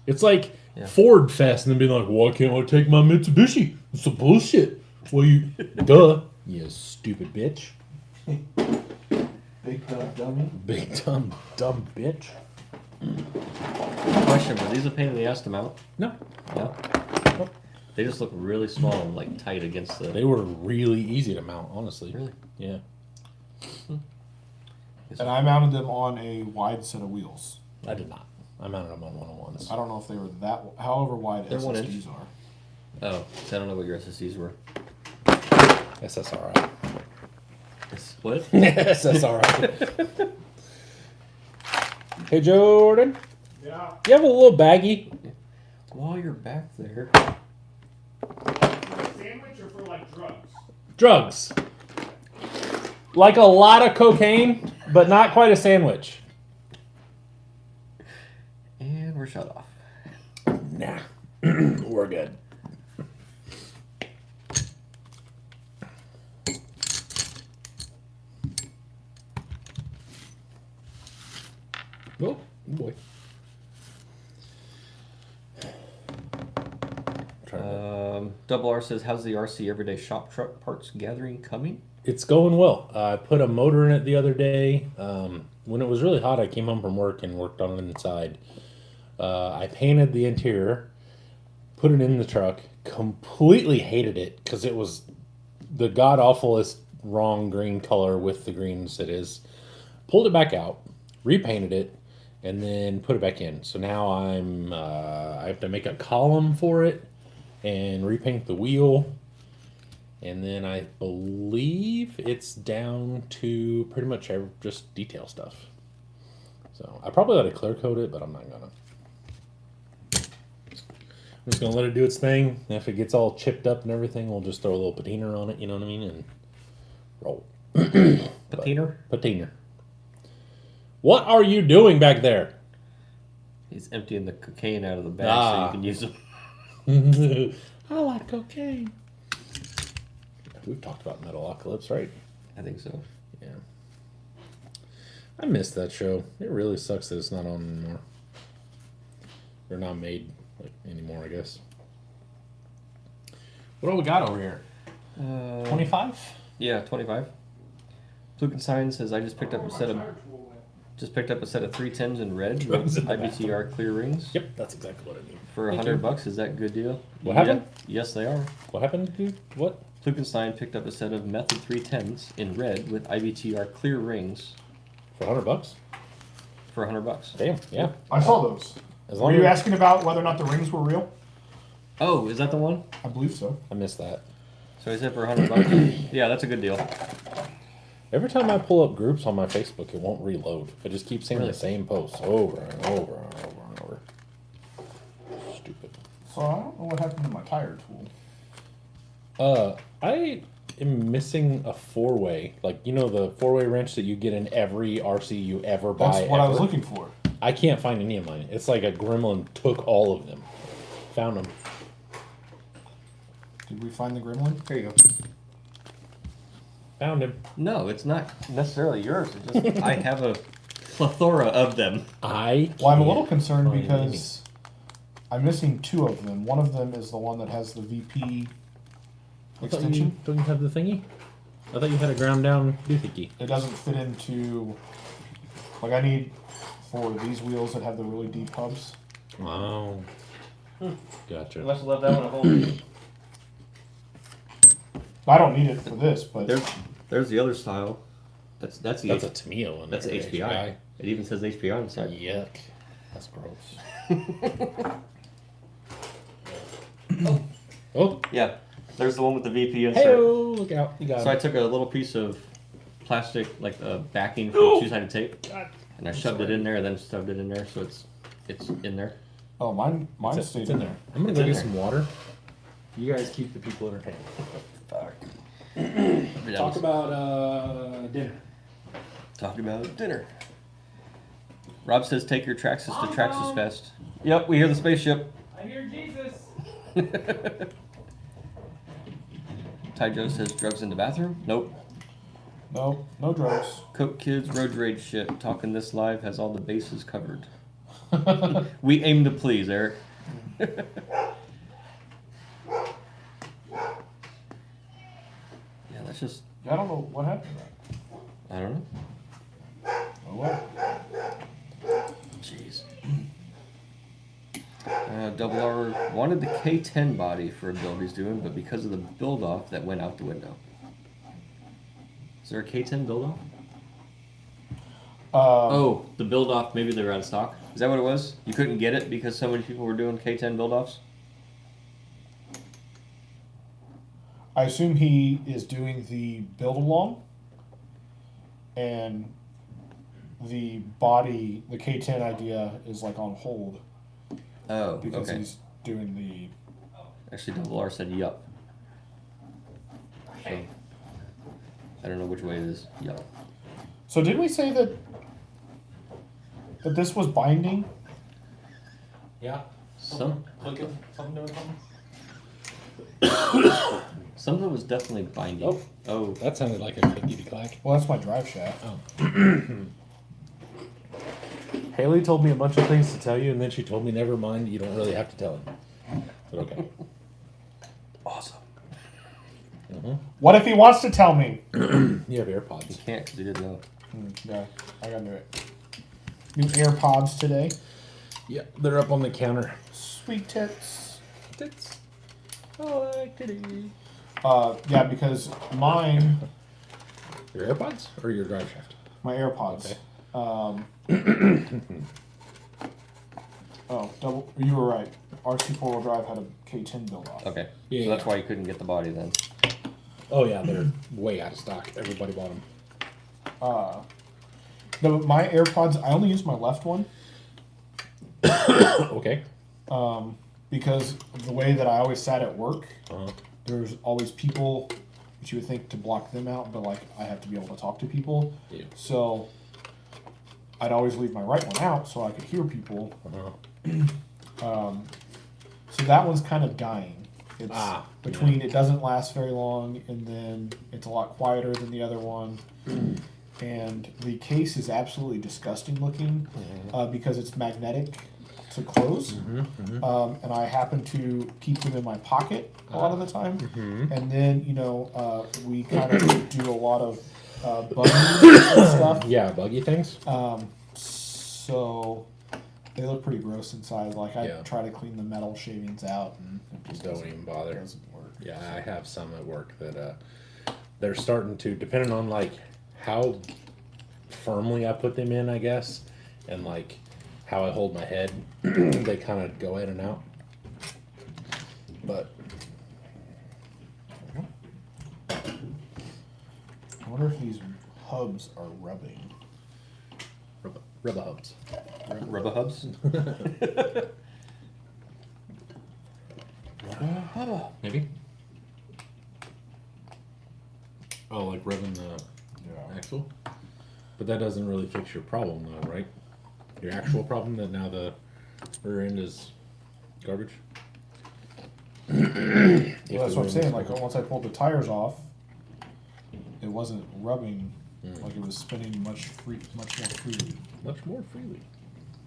It's like Ford Fest, and then being like, why can't I take my Mitsubishi? It's some bullshit. Well, you, duh, you stupid bitch. Big dummy. Big dumb bitch. Question, were these a pain in the ass to mount? No, No? They just look really small and like tight against the... they were really easy to mount, honestly. Really? Yeah. And I mounted them on a wide set of wheels. I did not. I mounted them on 101s. I don't know if they were that, however wide They're 1 SSDs inch. are. Oh, so I don't know what your SSDs were. SSRI. What? SSRI. Hey, Jordan. Yeah. You have a little baggie? While you're back there... Sandwich or for like drugs? Drugs. Like a lot of cocaine? but not quite a sandwich. And we're shut off. Nah, we're good. Oh boy. Double R says, "How's the RC Everyday Shop Truck Parts Gathering coming?" It's going well. I put a motor in it the other day. When it was really hot, I came home from work and worked on it inside. I painted the interior, put it in the truck. Completely hated it because it was the god awfulest wrong green color with the greens it is. Pulled it back out, repainted it, and then put it back in. So now I have to make a column for it and repaint the wheel. And then I believe it's down to pretty much just detail stuff. So I probably ought to clear coat it, but I'm not gonna. I'm just gonna let it do its thing. And if it gets all chipped up and everything, we'll just throw a little patina on it. You know what I mean? And roll. Patina? Patina. What are you doing back there? He's emptying the cocaine out of the bag so you can use it. I like cocaine. We've talked about Metalocalypse, right? I think so. Yeah. I missed that show. It really sucks that it's not on anymore. They're not made anymore, I guess. What do we got over here? 25? Yeah, 25. Flukenstein says, "I just picked up a set of 310s in red Drugs with in the IBTR clear rings Yep, that's exactly what I need. for Thank $100. Is that a good deal?" What happened? Yes, they are. What happened, dude? What? Flukenstein picked up a set of Method 310s in red with IBTR clear rings For $100? for $100. Damn, yeah. I saw those. As Were long you as asking about whether or not the rings were real? Oh, is that the one? I believe so. I missed that. So he said for $100. Yeah, that's a good deal. Every time I pull up groups on my Facebook, it won't reload. I just keep seeing Really? the same posts over and over and over and over. Stupid. So I don't know what happened to my tire tool. I am missing a four-way. Like, you know the four-way wrench that you get in every RC you ever buy. That's what I was ever? looking for. I can't find any of mine. It's like a gremlin took all of them. Found them. Did we find the gremlin? Here you go. Found him. No, it's not necessarily yours. It's just I have a plethora of them. Well, Well, I'm a little concerned find because I'm missing two of them. One of them is the one that has the VP extension. Don't you have the thingy? I thought you had a ground down doohickey. It doesn't fit into, like, I need for these wheels that have the really deep hubs. Oh. Gotcha. must have left that one at home. I don't need it for this, but There's the other style. That's the That's a Tamiya one. that's there, HPI. It even says HPI on the side. Yuck. That's gross. Oh. Yeah, there's the one with the VP insert. Hey, look out. You got So I him. took a little piece of plastic, like the backing for two-sided tape, and I shoved it in there, and then stuffed it in there, so it's in there. oh, mine It's stayed in there. I'm gonna It's go in get there. some water. You guys keep the people entertained. Fuck. Talk about dinner. Talk about dinner. Rob says, "Take your Traxxas to Traxxas Fest." Yep, we hear the spaceship. I hear Jesus. Ty Joe says, "Drugs in the bathroom?" Nope. No drugs. Coke Kids road rage shit. Talking this live has all the bases covered. We aim to please, Eric. Yeah, that's just. I don't know what happened to that. I don't know. Oh well. Jeez. Double R wanted the K10 body for a build he's doing, but because of the build off, that went out the window. Is there a K10 build off? Oh, the build off. Maybe they were out of stock. Is that what it was? You couldn't get it because so many people were doing K10 build offs. I assume he is doing the build along, and the body, the K10 idea is like on hold Oh, because okay. he's doing the. Actually, Double R said yup. So, I don't know which way it is. Yup. So did we say that this was binding? Yeah. Some Clicking. Something doing something. something was definitely binding. Oh, That sounded like a clickety clack. Well, that's my drive shaft. Haley told me a bunch of things to tell you, and then she told me, never mind, you don't really have to tell him. But okay. awesome. What if he wants to tell me? You have You AirPods. can't because you didn't know. Yeah, I gotta do it. New AirPods today. Yeah, they're up on the counter. Sweet tits. Tits. Oh, I like titties. Yeah, because mine, Your AirPods or your drive shaft? my AirPods. Okay. Oh, double. You were right. RC 4-wheel drive had a K10 build off. Okay. Yeah, So that's yeah. why you couldn't get the body then. Oh yeah, they're way out of stock. Everybody bought them. No, but my AirPods, I only use my left one Okay. because of the way that I always sat at work. Uh-huh. There's always people that you would think to block them out, but like I have to be able to talk to people. Yeah. So I'd always leave my right one out so I could hear people. Uh-huh. So that one's kind of dying. It's Ah, between it doesn't last very long and then it's a lot quieter than the other one. And the case is absolutely disgusting looking because it's magnetic to close. And I happen to keep them in my pocket a lot of the time. And then, we kind of do a lot of buggy and stuff. Yeah, buggy things. So they look pretty gross inside. Like I Yeah. try to clean the metal shavings out and it just Don't even bother. doesn't work. Yeah, I have some at work that they're starting to, depending on like how firmly I put them in, I guess, and like how I hold my head, they kind of go in and out. But I wonder if these hubs are rubbing. rubber hubs. Rubber hubs? Maybe. Oh, like rubbing the Yeah. axle? But that doesn't really fix your problem though, right? Your actual problem that now the rear end is garbage? Well, that's what I'm saying. Like once I pulled the tires off, it wasn't rubbing. Like it was spinning much more freely. Much more freely.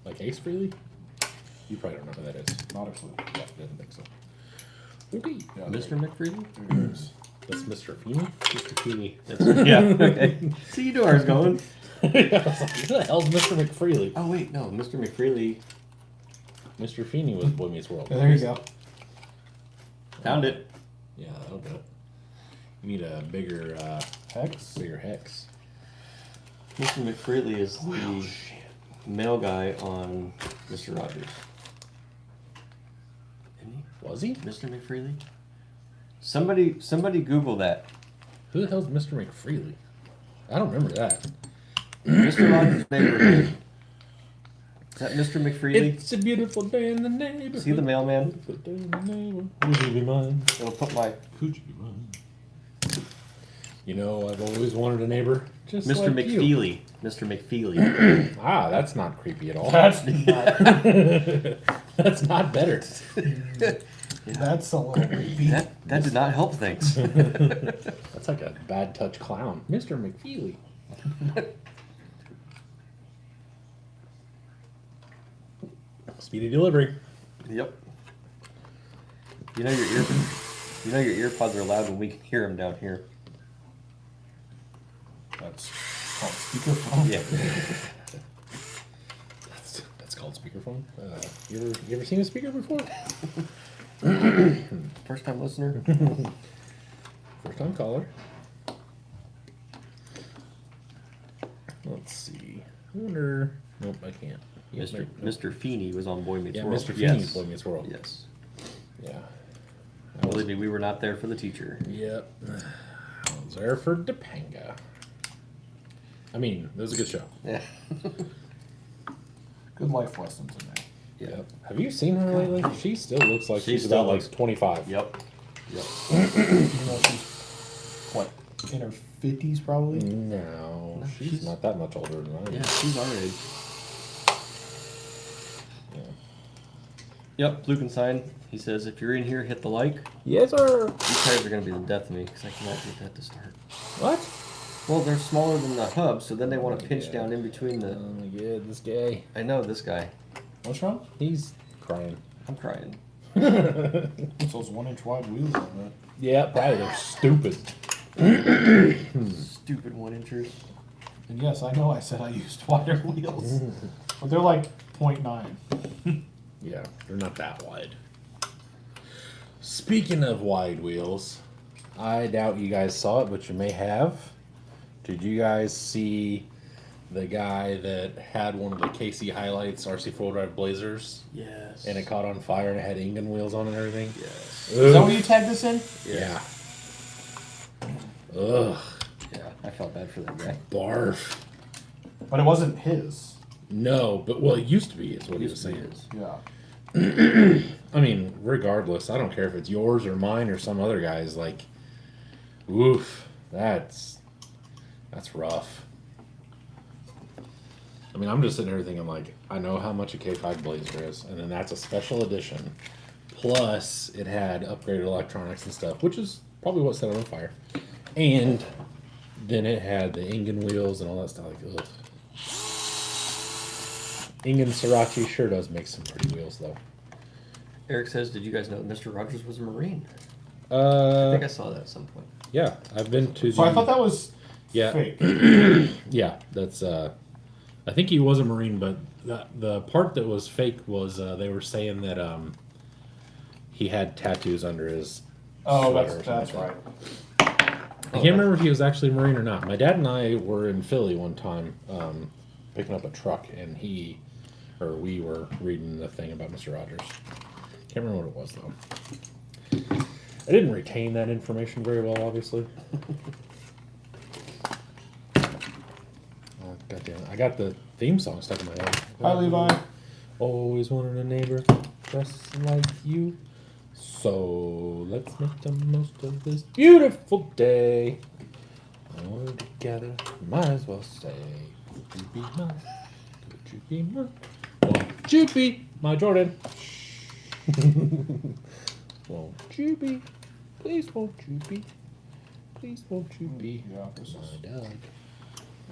Like Ace Freely? You probably don't know who that is. Not a clue. Yeah, didn't think so. Okay. Yeah, Mr. McFreely? there it is. That's Mr. Feeney? Mr. Feeney. Yeah. Okay. See, you knew I was going. I was like, who the hell's Mr. McFreely? Oh, wait, no. Mr. McFreely. Mr. Feeney was Boy Meets World. Yeah, there you go. Found it. Yeah, that'll do it. You need a bigger Hex. hex. Mr. McFreely is the male guy on Mr. Rogers. Isn't he? Was he? Mr. McFreely? Somebody Google that. Who the hell's Mr. McFreely? I don't remember that. Mr. Rogers' neighborhood. Is that Mr. McFreely? It's a beautiful day in the neighborhood. Is he the mailman? Beautiful day in the neighborhood. Would you be mine? It'll put my Could you be mine? You know, I've always wanted a neighbor just Mr. like you. McFeely. Mr. McFeely. Ah, that's not creepy at all. That's not. That's not better. That's a little creepy. that did not help things. That's like a bad touch clown. Mr. McFeely. Speedy delivery. Yep. You know your earpods are loud when we can hear them down here. That's called speakerphone. Yeah. That's called speakerphone. You ever seen a speaker before? First time listener. First time caller. Let's see. I wonder. Nope, I can't. Mr. Feeney was on Boy Meets Yeah, World. Mr. Feeney, Yes. Boy Meets World. Yes. Yeah. Believe me, we were not there for the teacher. Yep. I was there for Topanga. I mean, it was a good show. Yeah. Good life lessons in there. Yep. Have you seen her lately? She still looks like She she's still about looks- like 25. Yep. You know, she's what, in her 50s probably. No. she's not that much older than I am. Yeah, she's our age. Yeah. Yep, Luke and Sign. He says, if you're in here, hit the like. Yes, sir. These tires are going to be the death of me because I cannot get that to start. What? Well, they're smaller than the hub, so then they want to pinch Yeah. down in between the. Oh my god, this guy. I know this guy. What's wrong? He's crying. I'm crying. It's those 1-inch wide wheels on that. Yeah, probably they're stupid. Stupid 1-inchers. And yes, I know I said I used wider wheels, but they're like 0.9. Yeah, they're not that wide. Speaking of wide wheels, I doubt you guys saw it, but you may have. Did you guys see the guy that had one of the KC Highlights RC 4-drive Blazers Yes. and it caught on fire and it had Ingen wheels on and everything? Yes. Is that what you tagged this in? Yeah. Ugh. Yeah, I felt bad for that guy. Barf. But it wasn't his. No, but well, it used to be, is what he was Used to be saying. his. Yeah. I mean, regardless, I don't care if it's yours or mine or some other guy's. Like, oof, that's rough. I mean, I'm just sitting there thinking, like, I know how much a K5 Blazer is, and then that's a special edition. Plus, it had upgraded electronics and stuff, which is probably what set it on fire. And then it had the Ingen wheels and all that stuff. Like, ugh. Ingen Sriracha sure does make some pretty wheels, though. Eric says, did you guys know that Mr. Rogers was a Marine? I Uh, think I saw that at some point. yeah, I've been to. So I thought that was Yeah. fake. Yeah, that's. I think he was a Marine, but the part that was fake was they were saying that he had tattoos under his. Oh, sweater or that's something right. like that. I can't remember if he was actually a Marine or not. My dad and I were in Philly one time picking up a truck, and we were reading the thing about Mr. Rogers. Can't remember what it was though. I didn't retain that information very well, obviously. Goddamn, I got the theme song stuck in my head. Hi, Levi. Always wanted a neighbor just like you. So let's make the most of this beautiful day. When we're together, might as well say, would you be mine? Would you be mine? Won't you be my Jordan? Won't you be? Please won't you be? Please won't you be Yeah, this is my dog?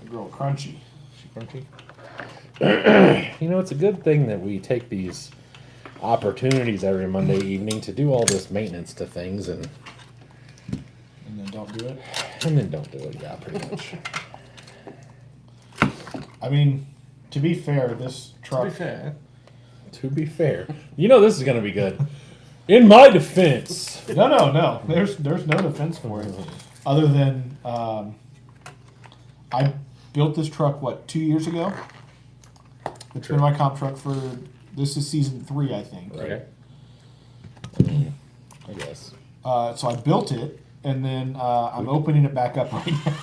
a girl crunchy. She crunchy? You know, it's a good thing that we take these opportunities every Monday evening to do all this maintenance to things and And then don't do it. then don't do it. Yeah, pretty much. I mean, to be fair, this To truck. be fair. To be fair, you know this is gonna be good. In my defense, No. There's no defense for it, other than I built this truck 2 years ago. It's been my comp truck for this is season 3, I think. right? I guess. So I built it, and then I'm opening it back up right now.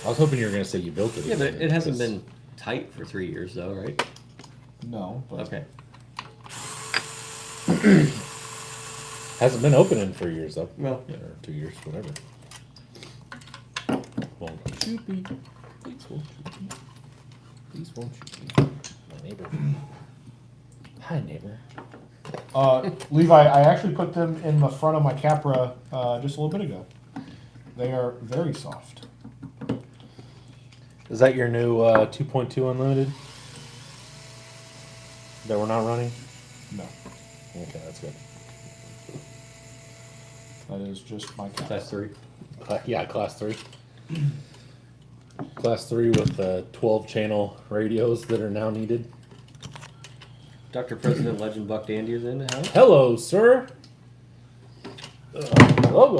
I was hoping you were gonna say you built it. Yeah, but again, it hasn't 'cause- been tight for 3 years, though, right? No, but Okay. hasn't been opening for years though. Well, Or 2 years, whatever. Won't you be? Please won't you be? Please won't you be my neighbor? Hi, neighbor. Levi, I actually put them in the front of my Capra just a little bit ago. They are very soft. Is that your new 2.2 Unlimited that we're not running? No, Okay, that's good. that is just my Capra. class 3. Yeah, class 3. Class 3 with 12 channel radios that are now needed. Dr. President Legend Buck Dandy is in the house. Hello, sir. Hello.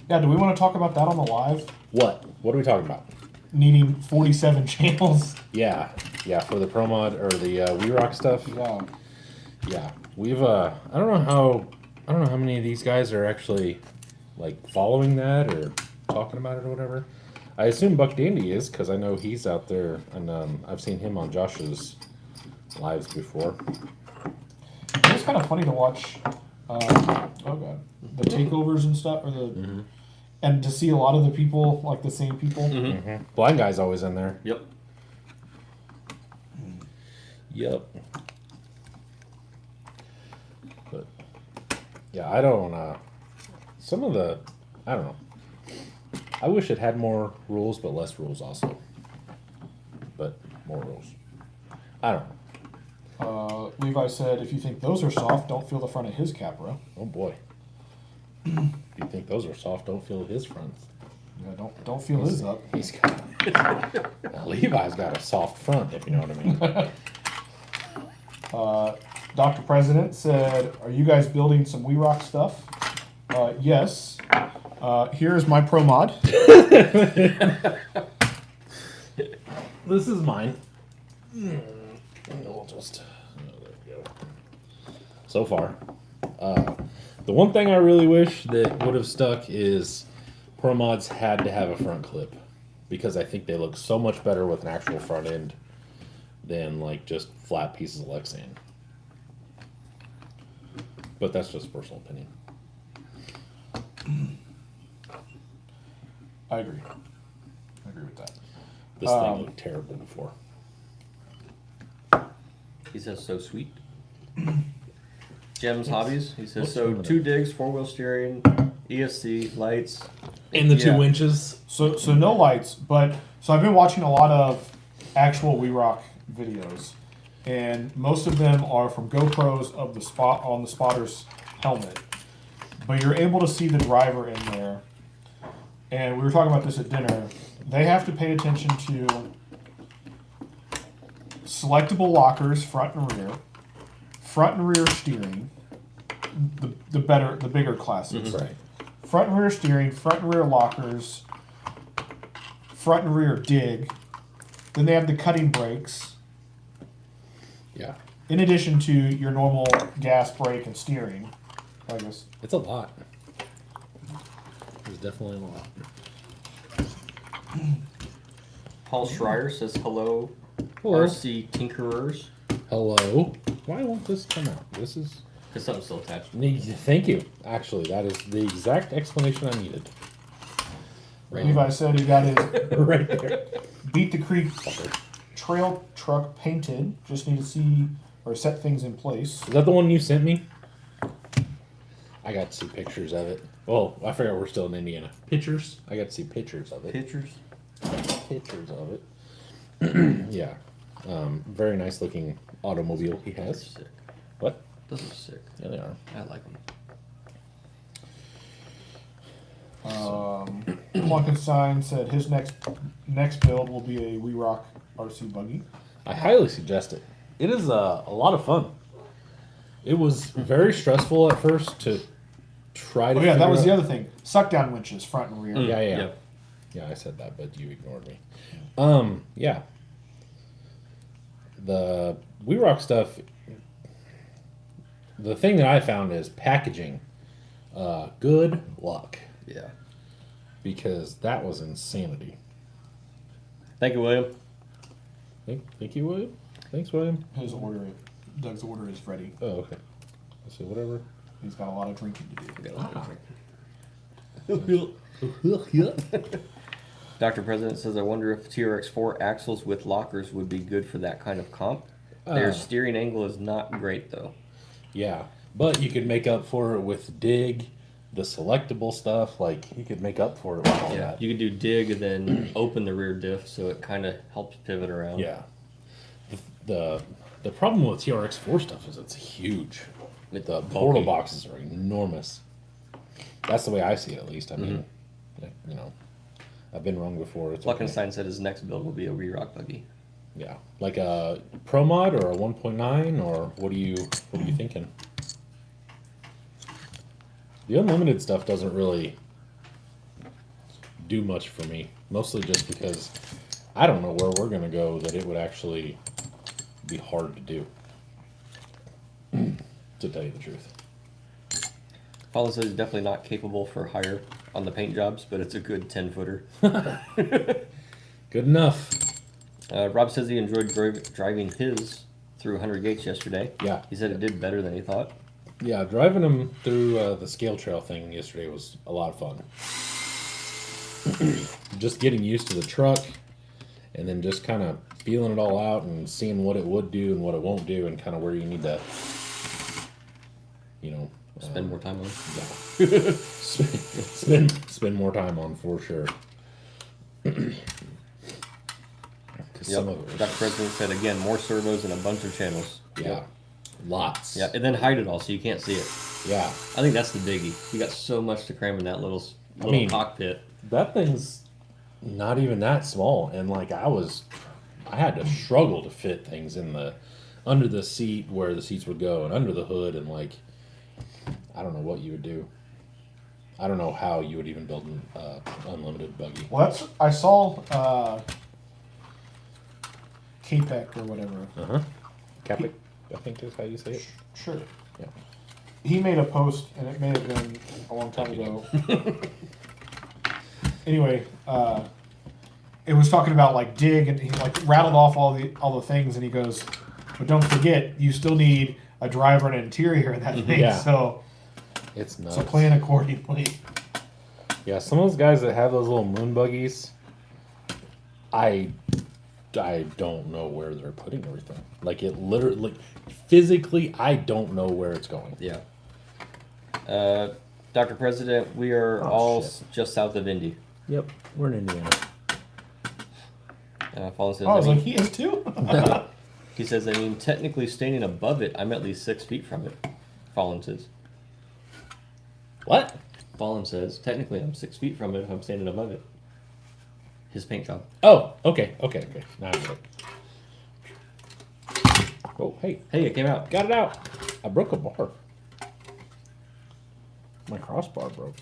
Yeah, do we want to talk about that on the live? What? What are we talking about? Needing 47 channels. Yeah, for the Pro Mod or the We Rock stuff. Yeah. Yeah, we've I don't know how many of these guys are actually like following that or talking about it or whatever. I assume Buck Dandy is because I know he's out there and I've seen him on Josh's lives before. It's kind of funny to watch. Oh god, the takeovers and stuff, or the and to see a lot of the people, like the same people. Mm-hmm. Blind guy's always in there. Yep. Yep. But yeah, I don't. Some of the, I don't know. I wish it had more rules, but less rules also. But more rules. I don't know. Levi said, if you think those are soft, don't feel the front of his Capra. Oh boy. If you think those are soft, don't feel his fronts. Yeah, don't feel his up. He's got. Levi's got a soft front, if you know what I mean. Dr. President said, are you guys building some We Rock stuff? Yes. Here's my Pro Mod. This is mine. We'll just. There we go. So far, the one thing I really wish that would have stuck is Pro Mods had to have a front clip, because I think they look so much better with an actual front end than like just flat pieces of Lexan. But that's just personal opinion. I agree. I agree with that. This thing looked terrible before. He says so sweet. Jem's hobbies. He says What's so wrong with 2 digs, 4-wheel steering, ESC, lights. And the Yeah. 2 inches. So no lights, but so I've been watching a lot of actual We Rock videos, and most of them are from GoPros of the spot on the spotter's helmet. But you're able to see the driver in there. And we were talking about this at dinner. They have to pay attention to selectable lockers, front and rear steering, the bigger classes. Right. Front and rear steering, front and rear lockers, front and rear dig. Then they have the cutting brakes, Yeah. in addition to your normal gas, brake, and steering. I guess. It's a lot. There's definitely a lot. Paul Schreier says hello, Hello. RC Tinkerers. Hello. Why won't this come out? This is. Because something's still attached. Thank you. Actually, that is the exact explanation I needed. Levi said he got his Right there. Beat the Creek trail truck painted. Just need to see or set things in place. Is that the one you sent me? I got to see pictures of it. Oh, I forgot we're still in Indiana. Pictures? I got to see pictures of it. Pictures. Pictures of it. Yeah. Very nice looking automobile he Those are has. sick. What? Those are sick. Yeah, they are. I like them. Monkenstein said his next build will be a We Rock RC buggy. I highly suggest it. It is a lot of fun. It was very stressful at first to try to. Oh yeah, that figure was the out- other thing. Suck down winches, front and rear. Yeah. Yep. Yeah, I said that, but you ignored me. Yeah. The We Rock stuff. The thing that I found is packaging. Good luck, Yeah. because that was insanity. Thank you, William. Thank you, William. Thanks, William. Doug's order is ready. Oh, okay. Let's see, whatever. He's got a lot of drinking to do. We got a lot of drink. Dr. President says, I wonder if TRX4 axles with lockers would be good for that kind of comp. Their steering angle is not great, though. Yeah, but you could make up for it with dig, the selectable stuff. Like you could make up for it with all that. You could do dig and then open the rear diff, so it kind of helps pivot around. Yeah. The problem with TRX4 stuff is it's huge. The portal boxes are enormous. That's the way I see it, at least. I mean, you know, I've been wrong before. It's okay. Fleckenstein said his next build will be a re-rock buggy. Yeah, like a Pro Mod or a 1.9, or what are you thinking? The unlimited stuff doesn't really do much for me. Mostly just because I don't know where we're gonna go that it would actually be hard to do. To tell you the truth. Paulo says he's definitely not capable for hire on the paint jobs, but it's a good 10-footer. Good enough. Rob says he enjoyed driving his through 100 gates yesterday. Yeah. He said it did better than he thought. Yeah, driving them through the scale trail thing yesterday was a lot of fun. just getting used to the truck, and then just kind of feeling it all out and seeing what it would do and what it won't do, and kind of where you need to, you know, Spend more time on it. spend more time on for sure. 'Cause some of it Dr. President said again, more servos and a bunch of channels. yeah, lots. Yeah, and then hide it all so you can't see it. Yeah. I think that's the biggie. You got so much to cram in that little mean- cockpit. That thing's not even that small, and like I had to struggle to fit things in the under the seat where the seats would go, and under the hood, and like I don't know what you would do. I don't know how you would even build an unlimited buggy. Well, I saw Capec or whatever. Capic, I think is how you say it. Sure. Yeah. He made a post, and it may have been a long time ago. Anyway, it was talking about like dig, and he like rattled off all the things, and he goes, "But don't forget, you still need a driver and an interior in that thing. Yeah. So It's plan accordingly." Yeah, some of those guys that have those little moon buggies, I don't know where they're putting everything. Like it literally, physically, I don't know where it's going. Yeah. Dr. President, we are Oh, all shit. just south of Indy. Yep, we're in Indiana. Fallon says, I was I mean, like, he is too. he says, I mean, technically standing above it, I'm at least 6 feet from it. Fallon says. What? Fallon says, technically I'm 6 feet from it if I'm standing above it. His paint job. Oh, okay. Now I get it. Oh, hey, Hey, it came out. got it out. I broke a bar. My crossbar broke.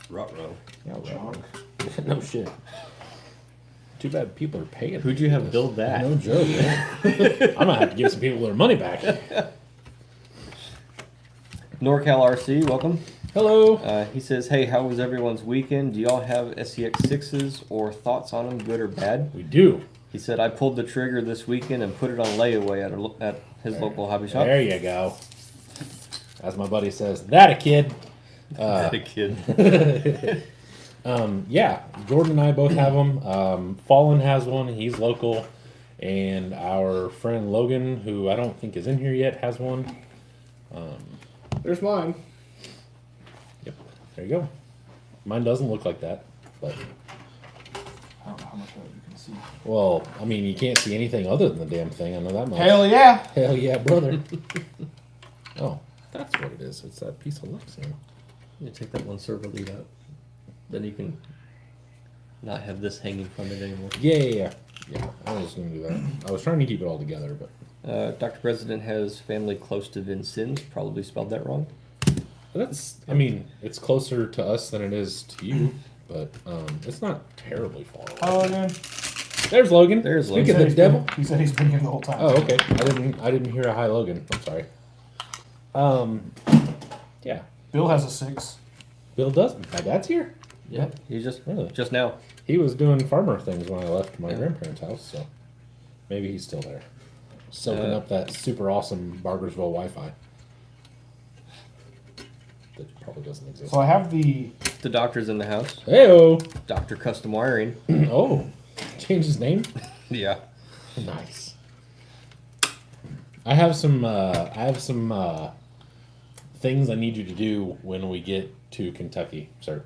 Ruh-roh. Yeah, right. No shit. Too bad people are paying. Who'd you have build that? No joke, man. I'm gonna have to give some people their money back. NorCal RC, welcome. Hello. He says, hey, how was everyone's weekend? Do y'all have SEX 6s or thoughts on them, good or bad? We do. He said, I pulled the trigger this weekend and put it on layaway at his local hobby shop. There you go. As my buddy says, that a kid. That a kid. Yeah, Jordan and I both have them. Fallen has one. He's local. And our friend Logan, who I don't think is in here yet, has one. There's mine. Yep. There you go. Mine doesn't look like that. But, I don't know how much of it you can see. well, I mean, you can't see anything other than the damn thing. I know that much. Hell yeah! Hell yeah, brother. Oh, that's what it is. It's that piece of Lexington. You take that one servo lead out. Then you can not have this hanging from it anymore. Yeah, I was going to do that. I was trying to keep it all together, but Dr. President has family close to Vincennes. Probably spelled that wrong. that's. I mean, it's closer to us than it is to you, but it's not terribly far away. Oh, again. There's Logan. There's Speaking Logan. of the devil. He said he's been here the whole time. Oh, okay. I didn't hear a hi, Logan. I'm sorry. Yeah. Bill has a 6. Bill does. My dad's here. Yeah, he just Really? now. He was doing farmer things when I left my Yeah. grandparents' house, so maybe he's still there, soaking Uh, up that super awesome Bargersville Wi-Fi that probably doesn't exist. So I have the. The doctor's in the house. Heyo! Dr. Custom Wiring. Oh, change his name. Yeah. Nice. I have some things I need you to do when we get to Kentucky, sir.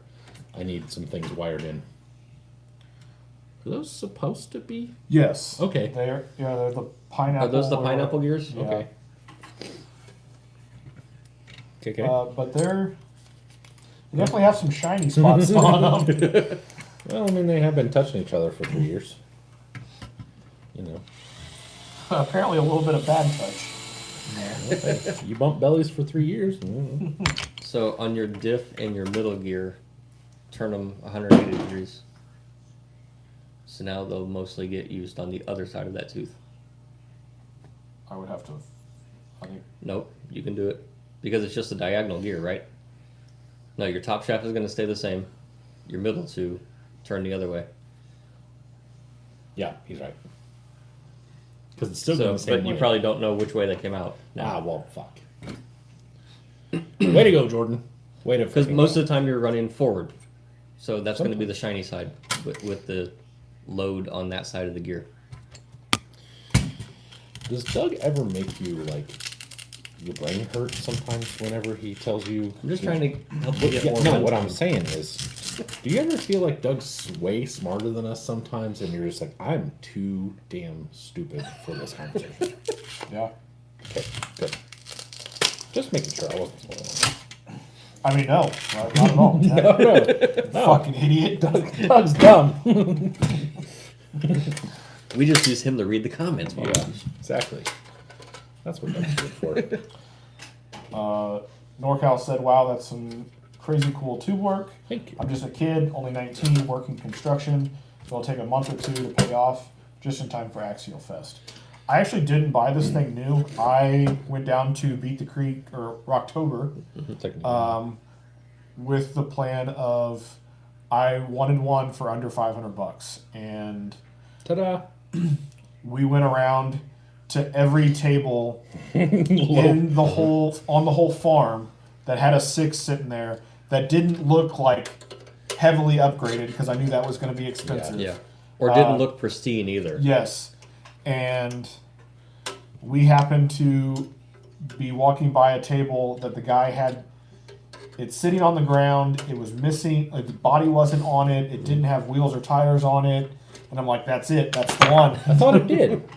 I need some things wired in. Are those supposed to be? Yes. Okay. They're the pineapple. Are those the or- pineapple gears? Yeah. Okay. Okay. But they definitely have some shiny spots on them. Well, I mean, they have been touching each other for 3 years. You know. Apparently a little bit of bad touch. Okay. You bump bellies for 3 years. So on your diff and your middle gear, turn them 180 degrees. So now they'll mostly get used on the other side of that tooth. I would have to. I think. Nope, you can do it. Because it's just a diagonal gear, right? No, your top shaft is going to stay the same. Your middle two turn the other way. Yeah, he's right. Because it's still going the same but way. you probably don't know which way they came out. Ah, well, fuck. Way to go, Jordan. Way to. Because freaking most go. of the time you're running forward. So that's going to be the shiny side with the load on that side of the gear. Does Doug ever make you like your brain hurt sometimes whenever he tells you? I'm just trying to help you get more. No, fun what time. I'm saying is, do you ever feel like Doug's way smarter than us sometimes, and you're just like, I'm too damn stupid for this conversation? Yeah. Okay, good. Just making sure I wasn't spoiling. I mean, no, not at all. No. Fucking idiot. Doug's dumb. We just use him to read the comments. While Yeah, exactly. That's what Doug's good for. NorCal said, wow, that's some crazy cool tube work. Thank you. I'm just a kid, only 19, working construction. It'll take a month or two to pay off, just in time for Axial Fest. I actually didn't buy this thing new. I went down to Beat the Creek, or Rocktober, with the plan of I wanted one for under $500. And Ta-da! we went around to every table in the on the whole farm that had a 6 sitting there that didn't look like heavily upgraded, because I knew that was going to be expensive. Yeah. Or didn't look pristine either. Yes. And we happened to be walking by a table that the guy had it sitting on the ground. It was missing, like the body wasn't on it. It didn't have wheels or tires on it. And I'm like, that's it. That's the one. I thought it did.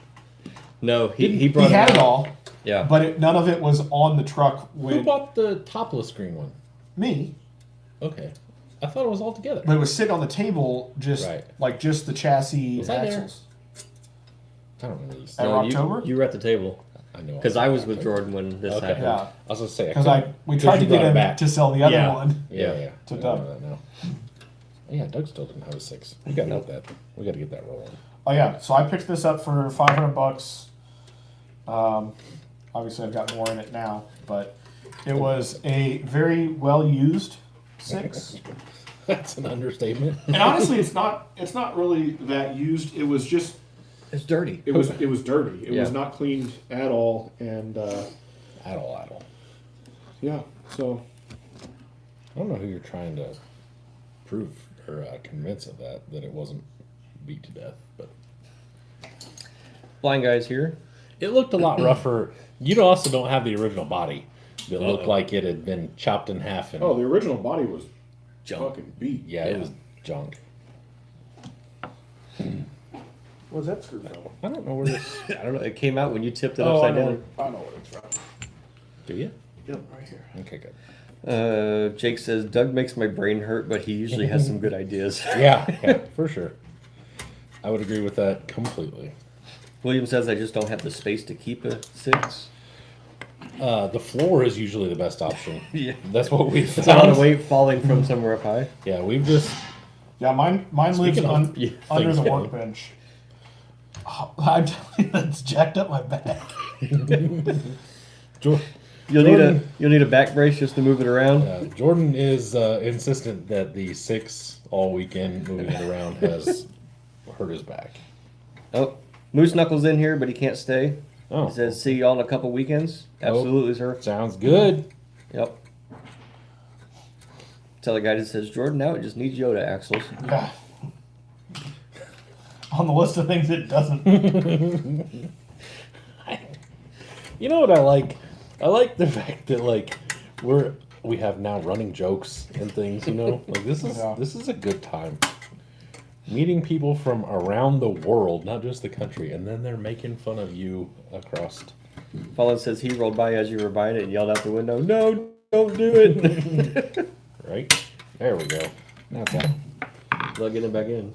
No, he brought He had out. it all, Yeah. but none of it was on the truck Who with bought the topless green one? me. Okay. I thought it was all together. But it was sitting on the table, just Right. like just the chassis Was I there? axles. I don't remember these. At No, Rocktober? you were at the table. I know. Because I was with Jordan when this Okay. happened. Yeah, I was gonna say because we tried to you get brought it him back. to sell the other Yeah. one. Yeah. To I Doug. remember that now. Yeah, Doug still didn't have a 6. We got to get that. We got to get that rolling. Oh yeah, so I picked this up for $500. Obviously, I've got more in it now, but it was a very well used 6. That's an understatement. And honestly, it's not really that used. It was just It's dirty. it was dirty. It Yeah. was not cleaned at all, and Addle. yeah. So I don't know who you're trying to prove or convince of that it wasn't beat to death, but Blind guy's here. it looked a lot rougher. You also don't have the original body. It looked like it had been chopped in half. And, the original body was Junk. fucking beat. yeah, it was junk. Where's that screw from? I don't know where this. I don't know. It came out when you tipped it I upside know, down. I know what it's from. Do you? Yep, right here. Okay, good. Jake says Doug makes my brain hurt, but he usually has some good ideas. Yeah, for sure. I would agree with that completely. William says I just don't have the space to keep a 6. The floor is usually the best option. Yeah. That's what we've It's a lot of found. weight falling from somewhere up high. Yeah, we've just Yeah, mine lives Speaking of- Yeah, under the thanks, Kevin. workbench. Oh, I'm telling you, that's jacked up my back. Jo- You'll need Jordan- you'll need a back brace just to move it around. Jordan is insistent that the 6 all weekend moving it around has hurt his back. Oh, Moose Knuckles in here, but he can't stay. Oh, He says see y'all in a couple weekends. Absolutely, sir. sounds good. Yep. Tell the guy that says Jordan now it just needs Yoda axles. Yeah. On the list of things it doesn't. You know what I like? I like the fact that like we have now running jokes and things. You know, like this is a good time. Meeting people from around the world, not just the country, and then they're making fun of you across. Fallen says he rolled by as you were buying it and yelled out the window, "No, don't do it!" Right? There we go. Now it's on. Plugging it back in.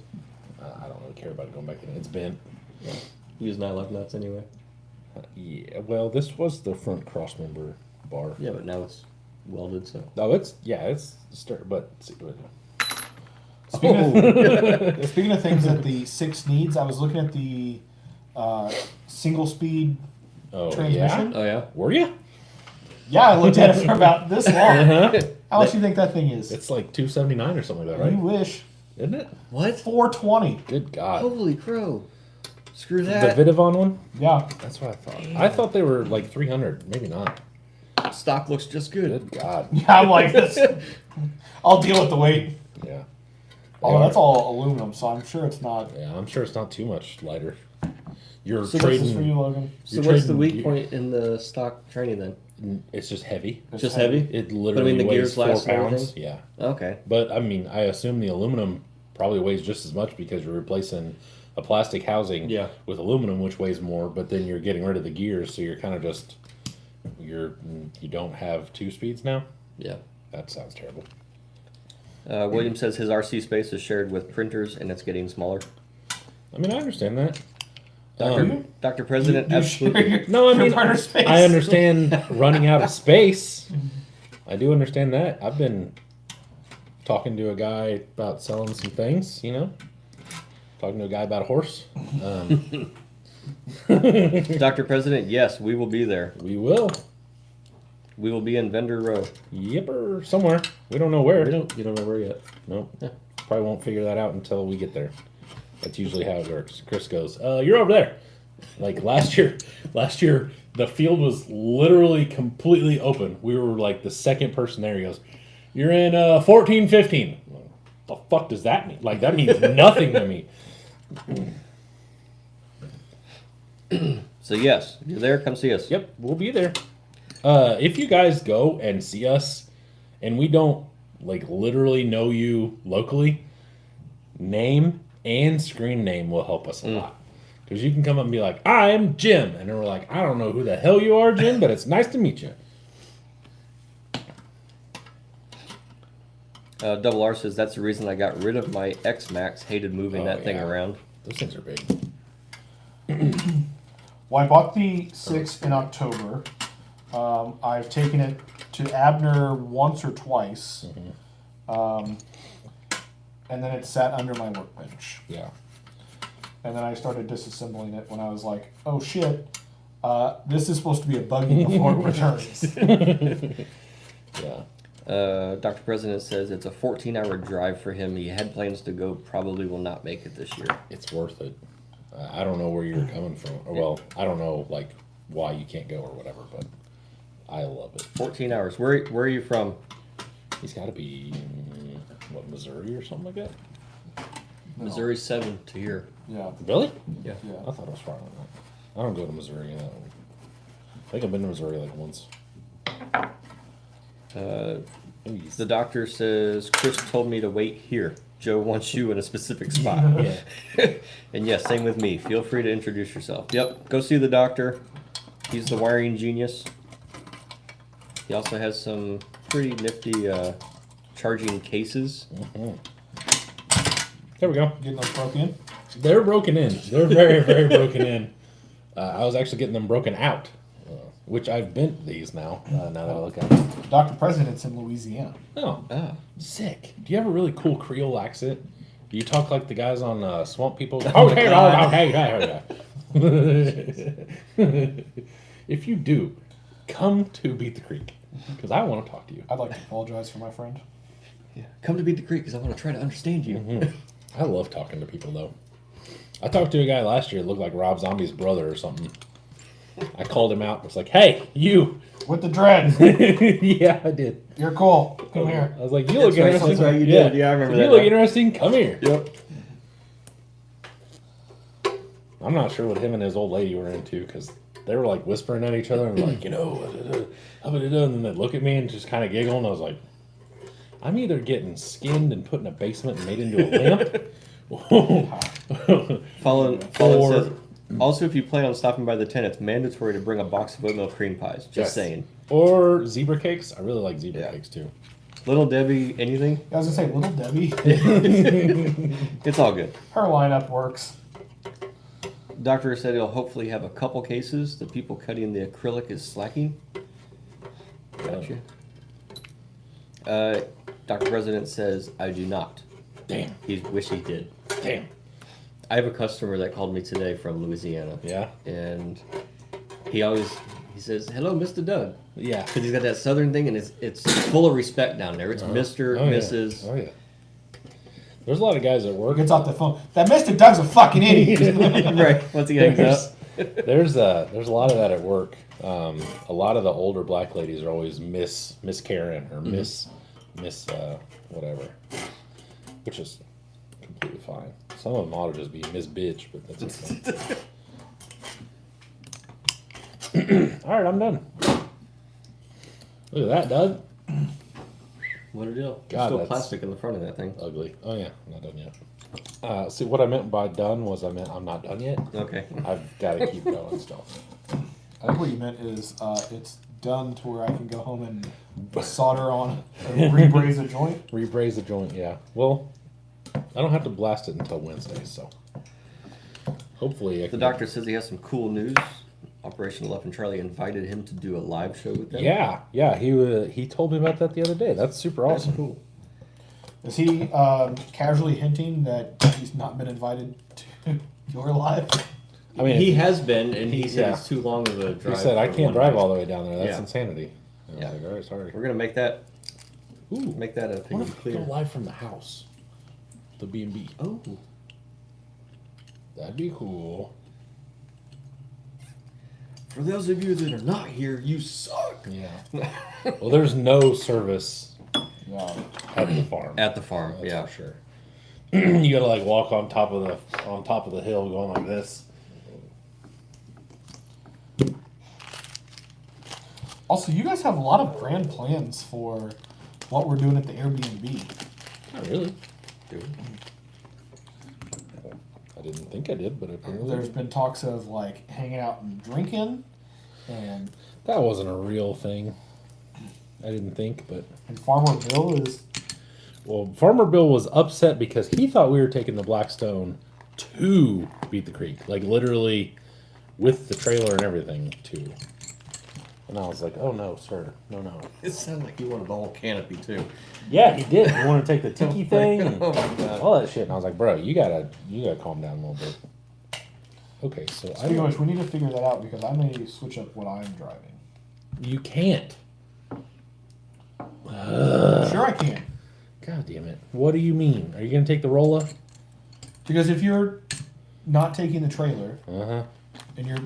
I don't really care about it going back in. It's bent. Use nylon nuts anyway. Yeah, well, this was the front crossmember bar. Yeah, but now it's welded, so. Oh, it's but Speaking of things that the 6 needs, I was looking at the single speed oh transmission. Oh yeah. Were you? Yeah, I looked at it for about this long. How much do you think that thing is? It's like $279 or something like that, You right? wish. Isn't it? What? $420. Good God. Holy crow! Screw The that. Vidavon one? Yeah. That's what I thought. I thought they were like 300. Maybe not. Stock looks just good. Good God. Yeah, I'm like this. I'll deal with the weight. Yeah. Although that's all aluminum, so I'm sure it's not. Yeah, I'm sure it's not too much lighter. You're So what's trading. this for you, Logan? So You're what's the trading weak gear- point in the stock training then? It's just heavy. It's Just heavy? It literally the weighs gears 4 last and pounds. everything? Yeah, Okay. but I mean, I assume the aluminum probably weighs just as much because you're replacing a plastic housing Yeah. with aluminum, which weighs more. But then you're getting rid of the gears, so you're kind of just you don't have 2 speeds now. Yeah. That sounds terrible. William says his RC space is shared with printers and it's getting smaller. I mean, I understand that. Dr. President, You absolutely. share your- No, I your mean, printer space. I understand running out of space. I do understand that. I've been talking to a guy about selling some things, you know? Talking to a guy about a horse. Dr. President, yes, we will be there. We will. We will be in Vendor Row. Yipper. Somewhere. We don't know where. You don't know where yet. Nope. Probably won't figure that out until we get there. That's usually how it works. Chris goes, you're over there. Like last year, the field was literally completely open. We were like the second person there. He goes, you're in 14-15. The fuck does that mean? Like, that means nothing to me. So yes, if you're there, come see us. Yep, we'll be there. If you guys go and see us and we don't like literally know you locally, name and screen name will help us a lot. Because you can come up and be like, I'm Jim. And then we're like, I don't know who the hell you are, Jim, but it's nice to meet you. Double R says that's the reason I got rid of my X-Max. Hated moving Oh, that thing yeah. around. Those things are big. Well, I bought the 6 in October. I've taken it to Abner once or twice. And then it sat under my workbench. Yeah. And then I started disassembling it when I was like, oh shit, this is supposed to be a buggy before it returns. Yeah. Dr. President says it's a 14-hour drive for him. He had plans to go, probably will not make it this year. It's worth it. I don't know where you're coming from. Or, well, I don't know like why you can't go or whatever, but I love it. 14 hours. Where are you from? He's got to be, what, Missouri or something like that? No. Missouri 7 to here. Yeah. Really? Yeah. Yeah. I thought it was farther than that. I don't go to Missouri. I think I've been to Missouri like once. Maybe The doctor says Chris told me to wait here. Joe wants you in a specific spot. Yeah. And yes, same with me. Feel free to introduce yourself. Yep, go see the doctor. He's the wiring genius. He also has some pretty nifty charging cases. There we go. Getting those broken in. They're broken in. They're very, very broken in. I was actually getting them broken out, which I've bent these now. Now that I look at them. Dr. President's in Louisiana. Oh, Ah, sick. Do you have a really cool Creole accent? Do you talk like the guys on Swamp People? Okay. If you do, come to Beat the Creek, because I want to talk to you. I'd like to apologize for my friend. yeah. Come to Beat the Creek because I want to try to understand you. I love talking to people, though. I talked to a guy last year that looked like Rob Zombie's brother or something. I called him out. I was like, hey, you. With the dreads. Yeah, I did. You're cool. Come here. I was like, you look That's right, interesting. that's right, you did. Yeah, I remember You that look now. interesting. Come here. Yep. I'm not sure what him and his old lady were into because they were like whispering at each other and like, you know, and then they'd look at me and just kind of giggle. And I was like, I'm either getting skinned and put in a basement and made into a lamp. Fallon Or- says, also, if you plan on stopping by the tent, it's mandatory to bring a box of oatmeal cream pies. Just Yes. saying. Or zebra cakes. I really like zebra Yeah. cakes too. Little Debbie, anything? I was gonna say, Little Debbie. It's all good. Her lineup works. Doctor said he'll hopefully have a couple cases. The people cutting the acrylic is slacking. Gotcha. Dr. President says, I do not. Damn. He wish he did. Damn. I have a customer that called me today from Louisiana. Yeah. And he says, hello, Mr. Doug. Yeah. Because he's got that southern thing and it's full of respect down there. It's Mr., Oh, yeah. Mrs. Oh yeah. There's a lot of guys at work. Gets off the phone. That Mr. Doug's a fucking idiot. Right. Once he hangs up. There's a lot of that at work. A lot of the older black ladies are always Miss Karen or Miss whatever, which is completely fine. Some of them ought to just be Miss Bitch, but that's okay. All right, I'm done. Look at that, Doug. What a deal. There's God, still that's- plastic in the front of that thing. Ugly. Oh yeah, not done yet. See, what I meant by done was I meant I'm not done yet. Okay. I've got to keep going still. I think what you meant is it's done to where I can go home and solder on and rebraze a joint. Rebraze the joint, yeah. Well, I don't have to blast it until Wednesday, so hopefully I The can. doctor says he has some cool news. Operation Left and Charlie invited him to do a live show with them. Yeah, he told me about that the other day. That's super awesome. Cool. Is he casually hinting that he's not been invited to your live? I mean, He has been, and he said Yeah. it's too long of a he drive. said I for can't one drive night." all the way down there. That's Yeah. insanity. And I Yeah. was like, all right, sorry. We're gonna make that Ooh, make that a what thing if we go clear. live from the house? The B&B. Oh, That'd be cool. for those of you that are not here, you suck. Yeah. Well, there's no service Yeah. at the farm. At the farm, That's yeah. for sure. You gotta like walk on top of the hill, going like this. Also, you guys have a lot of grand plans for what we're doing at the Airbnb. Not really. Dude. I didn't think I did, but apparently There's been talks of like hanging out and drinking, and that wasn't a real thing. I didn't think, but Farmer Bill is well, Farmer Bill was upset because he thought we were taking the Blackstone to Beat the Creek, like literally with the trailer and everything too. And I was like, "Oh no, sir, no." It sounded like you wanted the whole canopy too. Yeah, he did. He wanted to take the tiki thing and Oh my god. all that shit. And I was like, "Bro, you gotta calm down a little bit." Okay, so Speaking of which, we need to figure that out because I may switch up what I'm driving. you can't. Sure, I can. God damn it! What do you mean? Are you gonna take the Rolla? Because if you're not taking the trailer Uh huh. and you're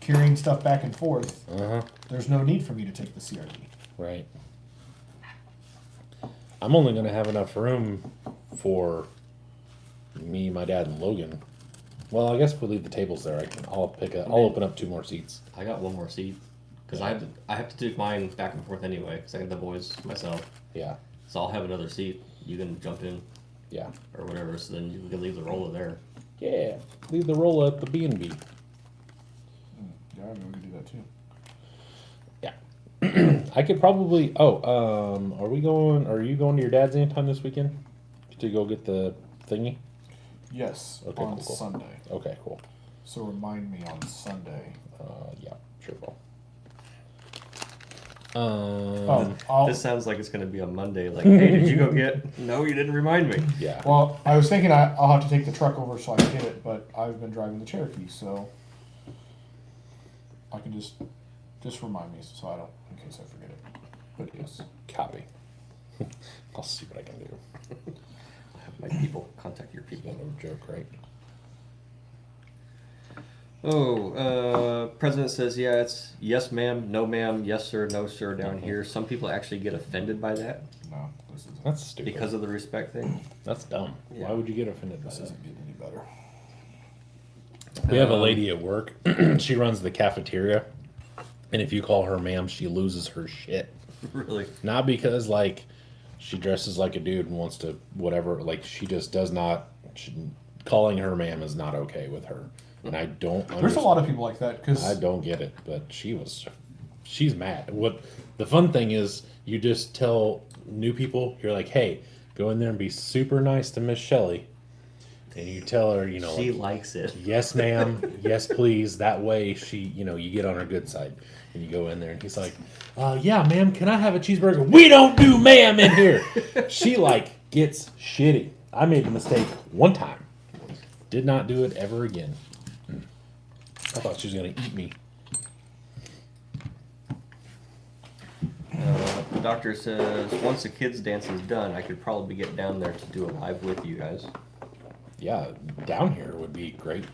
carrying stuff back and forth, Uh huh. there's no need for me to take the CRV. Right. I'm only gonna have enough room for me, my dad, and Logan. Well, I guess if we leave the tables there, I'll open up 2 more seats. I got one more seat because I have to take mine back and forth anyway because I got the boys myself. Yeah. So I'll have another seat. You can jump in Yeah. or whatever. So then you can leave the roller there. Yeah. Leave the Rolla at the B&B. Yeah, I mean, we could do that too. I could probably. Oh, are you going to your dad's anytime this weekend to go get the thingy? Yes, Okay, on cool. Sunday. Okay, cool. So remind me on Sunday. Yeah, sure will. This sounds like it's going to be a Monday. Like, hey, did you go get? No, you didn't remind me. Yeah. Well, I was thinking I'll have to take the truck over so I can get it, but I've been driving the Cherokee, so I can just remind me so I don't, in case I forget it. But yes. Copy. I'll see what I can do. My people, contact your people. No joke, right? Oh, president says, yeah, it's yes, ma'am, no, ma'am, yes, sir, no, sir, down here. Some people actually get offended by that No, this isn't. That's stupid. because of the respect thing. That's dumb. Yeah. Why would you get offended by This that? isn't getting any better. We have a lady at work. She runs the cafeteria, and if you call her ma'am, she loses her shit. Really? Not because like she dresses like a dude and wants to whatever. Like she just does not. Calling her ma'am is not okay with her, and I don't. There's a lot of people like that because I don't get it, but she's mad. What the fun thing is, you just tell new people, you're like, hey, go in there and be super nice to Miss Shelley, and you tell her, you know, She like, likes it. yes, ma'am, yes, please. That way, she, you know, you get on her good side, and you go in there, and he's like, yeah, ma'am, can I have a cheeseburger? We don't do ma'am in here. She like gets shitty. I made the mistake one time. Did not do it ever again. I thought she was gonna eat me. The doctor says once the kids' dance is done, I could probably get down there to do a live with you guys. Yeah, down here would be great.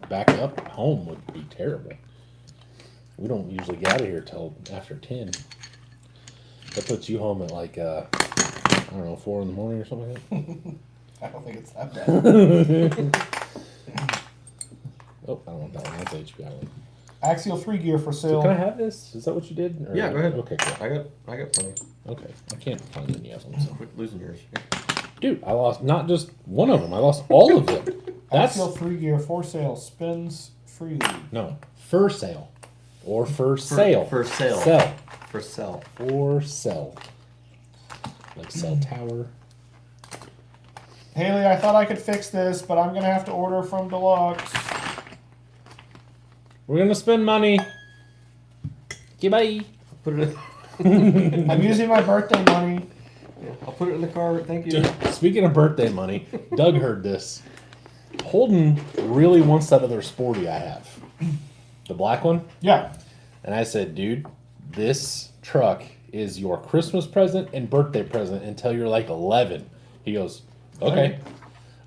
Back up home would be terrible. We don't usually get out of here till after 10. That puts you home at like I don't know, 4 in the morning or something like that. I don't think it's that bad. Oh, I don't want that one. That's HPI one. Axial 3 gear for So sale. can I have this? Is that what you did? Or- Yeah, go ahead. Okay, cool. I got plenty. Okay, I can't find any of them. So. Quit losing yours. Dude, I lost not just one of them. I lost all of them. That's Axial 3 gear for sale. Spins freely. no for sale or for sale. For sale. Sell. For sale. For sell. Like cell tower. Haley, I thought I could fix this, but I'm gonna have to order from Deluxe. We're gonna spend money. Okay, bye. Put it in. I'm using my birthday money. I'll put it in the car. Thank you. Dude, speaking of birthday money, Doug heard this. Holden really wants that other Sporty I have. The black one. Yeah. And I said, dude, this truck is your Christmas present and birthday present until you're like 11. He goes, okay.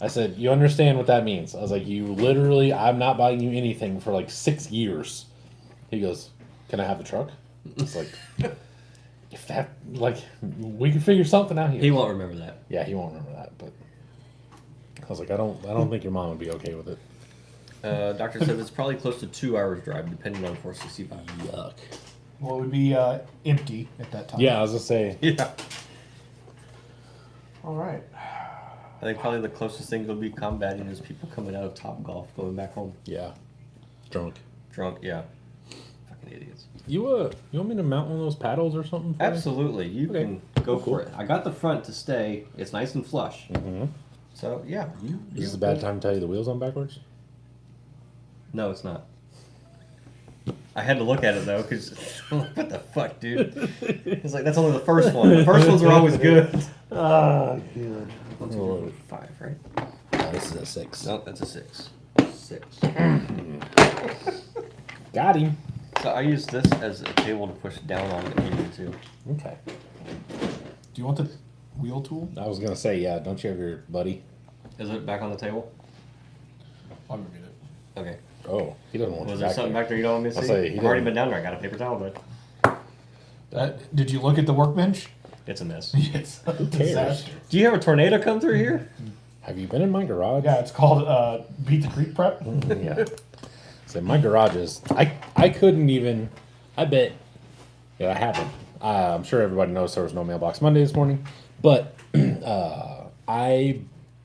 I said, you understand what that means? I was like, you literally, I'm not buying you anything for like 6 years. He goes, can I have the truck? It's like, if that, like, we can figure something out here. He won't remember that. Yeah, he won't remember that, but I was like, I don't think your mom would be okay with it. Doctor said it's probably close to 2 hours drive, depending on 465. Yuck. Well, it would be empty at that time. Yeah, I was gonna say, Yeah. All right. I think probably the closest thing it'll be combating is people coming out of Top Golf going back home yeah, drunk. drunk. Yeah. Fucking idiots. You want me to mount one of those paddles or something? For you? Absolutely. You Okay. can go Cool. for it. I got the front to stay. It's nice and flush. Mhm. So yeah. Is this a bad time to tell you the wheels on backwards? No, it's not. I had to look at it though, because what the fuck, dude? It's like that's only the first one. The first ones are always good. Ah, good. 1, 2, 3, 4, 5, right? This is a 6. No, that's a 6. 6. Got him. So I use this as a table to push down on if you need to. Okay. Do you want the wheel tool? I was gonna say, yeah. Don't you have your buddy? Is it back on the table? I'll go get it. Okay. Oh, he doesn't want Was you there back something there. back there you don't want me to I'll see? say he I've already didn't- been down there. I got a paper towel, but Did you look at the workbench? it's a mess. Yes. Who cares? Do you have a tornado come through here? Have you been in my garage? Yeah, it's called Beat the Creek Prep. Yeah. So my garage is. I couldn't even. I bet. Yeah, I haven't. I'm sure everybody knows there was no mailbox Monday this morning, but I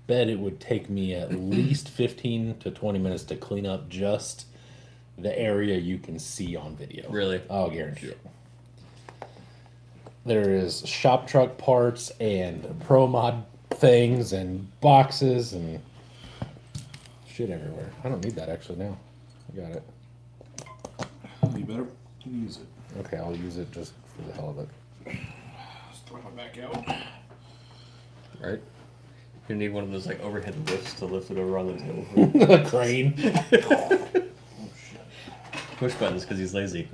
bet it would take me at least 15 to 20 minutes to clean up just the area you can see on video. Really? I'll guarantee it. There is shop truck parts and pro mod things and boxes and shit everywhere. I don't need that actually now. I got it. You better use it. Okay, I'll use it just for the hell of it. Just throw my back out. Right? You need one of those like overhead lifts to lift it over on the table. A crane. Push buttons because he's lazy.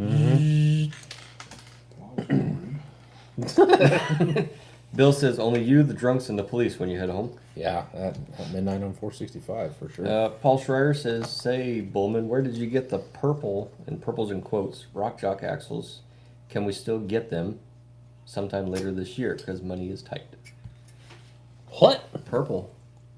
Bill says only you, the drunks, and the police when you head home. Yeah, at midnight on 465 for sure. Paul Schreier says, "Say Bullman, where did you get the purple and purples in quotes Rock Jock axles? Can we still get them sometime later this year? Because money is tight." What? Purple.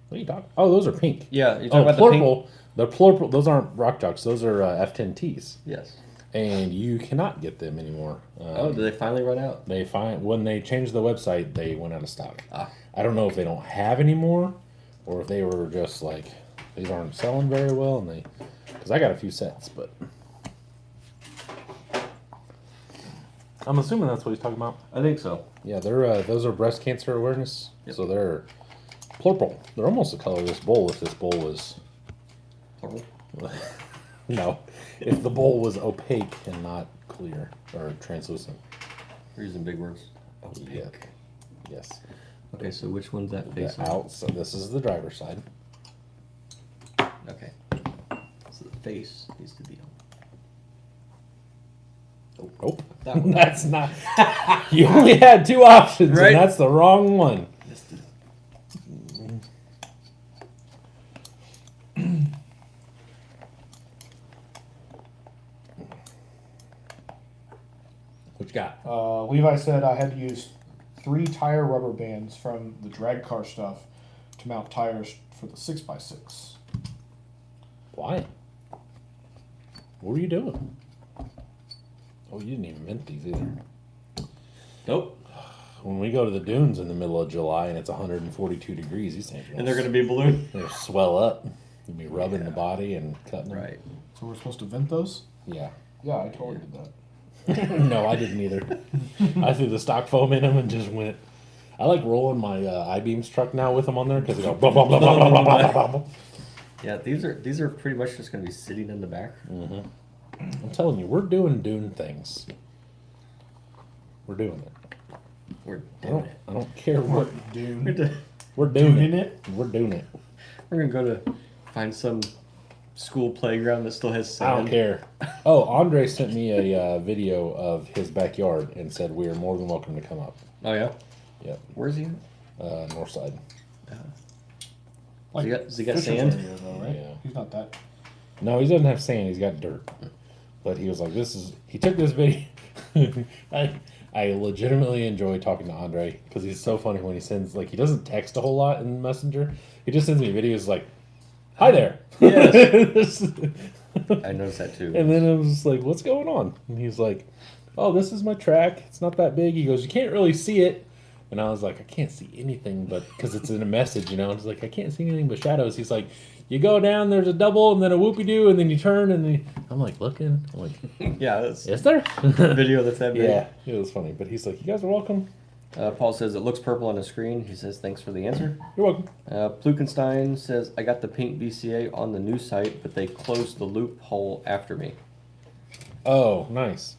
What are you talking? Oh, those are pink. Yeah, you Oh, talking about the pink? purple. The purple. Those aren't rock jocks. Those are F10Ts, Yes. and you cannot get them anymore. Oh, did they finally run out? They find when they changed the website, they went out of stock. Ah. I don't know if they don't have any more, or if they were just like these aren't selling very well, and they because I got a few sets, but I'm assuming that's what he's talking about. I think so. Yeah, they're those are breast cancer awareness, Yep. so they're purple. They're almost the color of this bowl. If this bowl was Purple. no, if the bowl was opaque and not clear or translucent. We're using big words. Oh, pink. Yeah. Yes. Okay, so which one's that face The on? out. So this is the driver's side. Okay. So the face needs to be on. Nope. That one. That's not. You only had two options, Right. and that's the wrong one. What you got? Levi said I had to use 3 tire rubber bands from the drag car stuff to to mount tires for the 6x6. Why? What were you doing? Oh, you didn't even mint these either. Nope. When we go to the dunes in the middle of July and it's 142 degrees, these things And they're gonna be balloon. they'll swell up. You'll be rubbing the body and cutting them. Right. So we're supposed to vent those? Yeah. Yeah, I totally did that. No, I didn't either. I threw the stock foam in them and just went. I like rolling my I-beams truck now with them on there because they go blah, blah, blah, blah, blah, blah, blah, blah, blah. Yeah, these are pretty much just gonna be sitting in the back. I'm telling you, we're doing dune things. We're doing it. We're I doing don't, it. I don't care what Dune. we're doing. Dune It. We're doing it. We're gonna go to find some school playground that still has sand. I don't care. Oh, Andre sent me a video of his backyard and said we are more than welcome to come up. Oh yeah. Yep, Where's he? north side. Has he got Fisher's sand? area though, right? Yeah. He's not that. No, he doesn't have sand. He's got dirt. But he was like, "This is." He took this video. I legitimately enjoy talking to Andre because he's so funny when he sends like he doesn't text a whole lot in Messenger. He just sends me videos like, "Hi there." Yes. I noticed that too. And then I was just like, "What's going on?" And he's like, "Oh, this is my track. It's not that big." He goes, "You can't really see it." And I was like, "I can't see anything, but because it's in a message, you know." It's like I can't see anything but shadows. He's like, "You go down, there's a double, and then a whoopie doo, and then you turn, and then I'm like looking. I'm like, Yeah, that's is there? a video that's that big. Yeah, it was funny. But he's like, "You guys are welcome. Paul says it looks purple on the screen. He says thanks for the answer. You're welcome." Plukenstein says I got the pink VCA on the new site, but they closed the loophole after me. Oh, nice.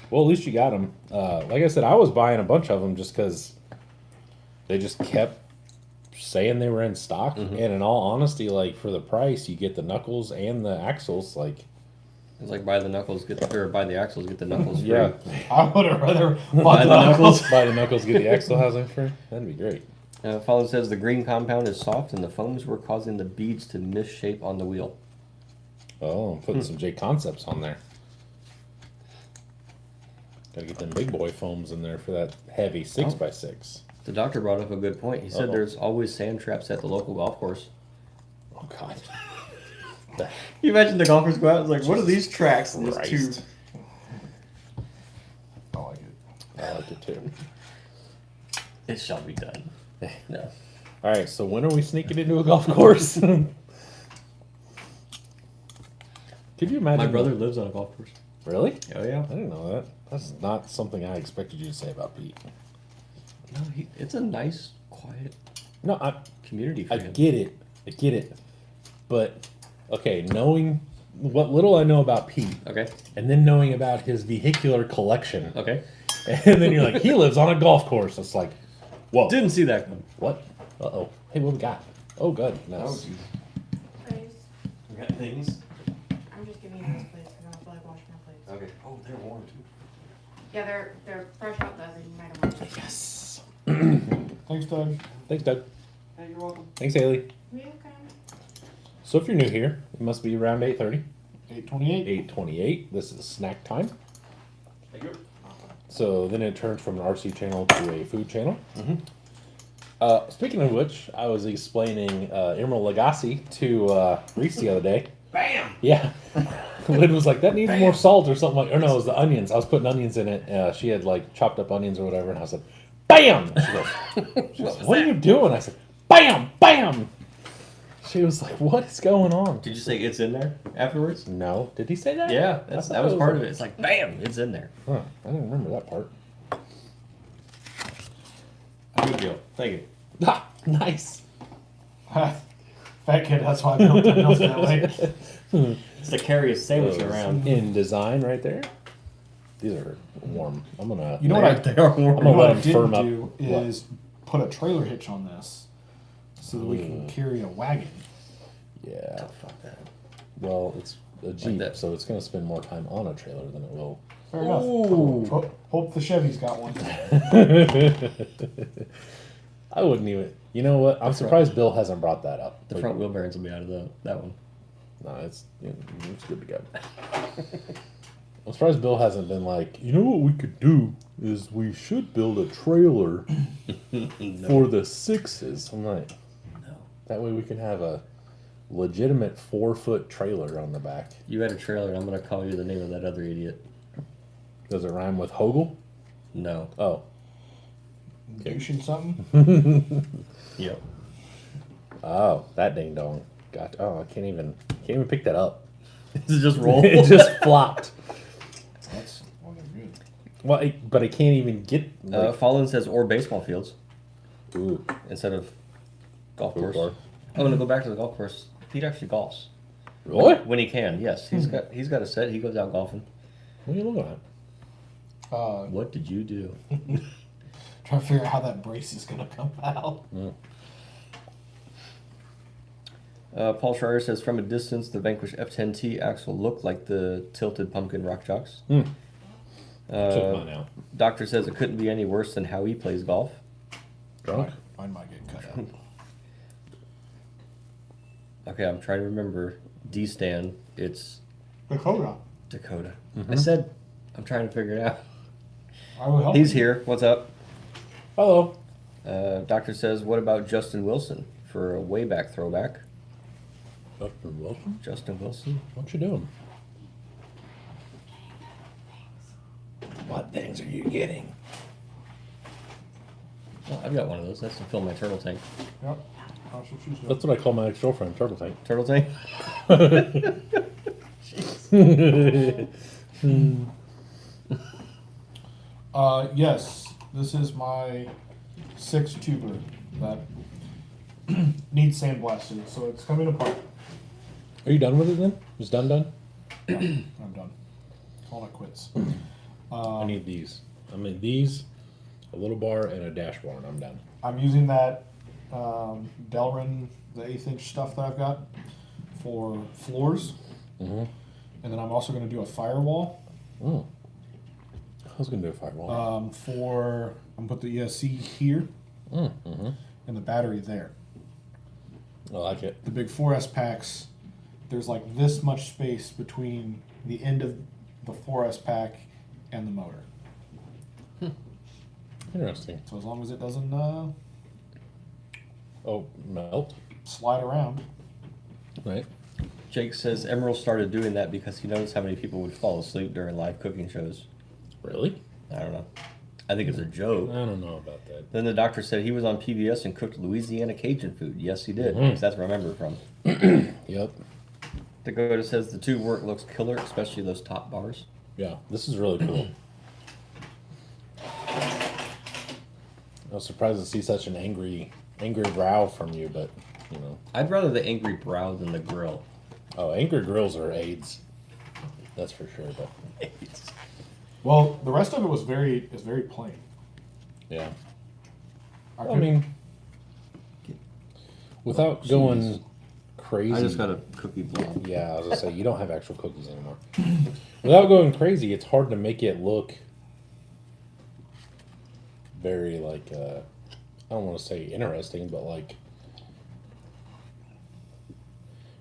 Well, at least you got them. Like I said, I was buying a bunch of them just because they just kept saying they were in stock. And in all honesty, like for the price, you get the knuckles and the axles. Like, It's like buy the knuckles, buy the axles, get the knuckles free. yeah, I would have rather Buy bought the the knuckles. buy the knuckles, get the axle housing free. That'd be great. Follow says the green compound is soft and the foams were causing the beads to misshape on the wheel. Oh, I'm putting some J Concepts on there. Gotta get them big boy foams in there for that heavy 6x6. The doctor brought up a good point. He said Uh-oh. there's always sand traps at the local golf course. Oh God. Can you imagine the golfers go out and like, what are these tracks? And there's two. Christ. I like it. I like it too. It shall be done. No. All right, so when are we sneaking into a golf course? Could you imagine? My brother lives on a golf course. Really? Oh yeah. I didn't know that. That's not something I expected you to say about Pete. No, it's a nice, quiet No, community for I him. get it. I get it. But okay, knowing what little I know about Pete, Okay. and then knowing about his vehicular collection, Okay. and then you're like, he lives on a golf course. It's like, whoa, Didn't see that coming. what? Uh oh. Hey, what we got? Oh, good. Nice. geez. Please. We got things. I'm just giving you those plates because I don't feel like washing my plates. Okay. Oh, they're warm too. Yeah, they're fresh out the oven. You might have watched. Yes. Thanks, Doug. Thanks, Doug. Hey, you're welcome. Thanks, Haley. Okay. So if you're new here, it must be around 8:30. 828. 8:28. This is snack time. Thank you. So then it turns from an RC channel to a food channel. Speaking of which, I was explaining Emerald Lagasse to Reese the other day. Bam! Yeah. Lynn was like, that needs more salt or something like, or no, it was the onions. I was putting onions in it. She had like chopped up onions or whatever, and I said, BAM! She goes, what are you doing? I said, BAM! BAM! She was like, what is going on? Did you say it's in there afterwards? No. Did he say that? Yeah, I thought that was it part of it. It's like, bam! It's in there. Huh, I didn't remember that part. Good deal. Thank you. Ah, nice. Fat kid, that's why I built it that way. It's to carry a sandwich Those around. in design right there. These are warm. I'm gonna. You know what I They are warm. I'm gonna what let I them firm didn't up. do is put a trailer hitch on this so that we can carry a wagon. Yeah. Fuck that. Well, it's a Jeep, that. so it's gonna spend more time on a trailer than it will. Fair enough. Ooh. Hope the Chevy's got one. I wouldn't even. You know what? I'm surprised Bill hasn't brought that up. The Like, front wheel bearings will be out of that one. No, it's good to go. I'm surprised Bill hasn't been like, you know what we could do is we should build a trailer for the sixes. I'm like, That way we can have a legitimate 4-foot trailer on the back. You had a trailer, and I'm gonna call you the name of that other idiot. Does it rhyme with Hogel? No. Oh. Douching something? Yep. Oh, that ding dong. God. Oh, I can't even pick that up. This is just roll. It just flopped. That's well, they're good. Well, but I can't even get. Like, Fallen says or baseball fields ooh, instead of golf Go course. for it. I'm gonna go back to the golf course. Pete actually golfs really? when he can. Yes, he's got a set. He goes out golfing. What are you looking at? What did you do? Trying to figure out how that brace is gonna come out. Paul Schreier says from a distance, the Vanquish F10T axle looked like the tilted pumpkin rock jocks. Check mine out. Doctor says it couldn't be any worse than how he plays golf. Drunk? Mine might get cut out. Okay, I'm trying to remember. D-Stan, it's Dakota. Dakota. I said I'm trying to figure it out. I will help. He's here. What's up? Hello. Doctor says, what about Justin Wilson for a way back throwback? Justin Wilson? Justin Wilson? What you doing? What things are you getting? Oh, I've got one of those. That's to fill my turtle tank. Yep. That's what she's doing. That's what I call my ex-girlfriend, Turtle Tank. Turtle tank? Yes, this is my 6-tuber that needs sandblasted, so it's coming apart. Are you done with it then? It's done? I'm done. Calling it quits. I need these. I mean these, a little bar, and a dash bar, and I'm done. I'm using that Delrin, the 1/8 inch stuff that I've got for floors, and then I'm also going to do a firewall. I was gonna do a firewall. I'm put the ESC here and the battery there. I like it. The big 4S packs, there's like this much space between the end of the 4S pack and the motor. Interesting. So as long as it doesn't Oh, melt. slide around. Right. Jake says Emerald started doing that because he noticed how many people would fall asleep during live cooking shows. Really? I don't know. I think it's a joke. I don't know about that. Then the doctor said he was on PBS and cooked Louisiana Cajun food. Yes, he did. 'Cause that's where I remember it from. Yep. Dakota says the tube work looks killer, especially those top bars. Yeah, this is really cool. I was surprised to see such an angry brow from you, but you know. I'd rather the angry brow than the grill. Oh, angry grills are AIDS. That's for sure. But Well, the rest of it is very plain. yeah, I I mean, without going crazy. I just got a cookie blob. Yeah, I was gonna say you don't have actual cookies anymore. Without going crazy, it's hard to make it look very like I don't want to say interesting, but like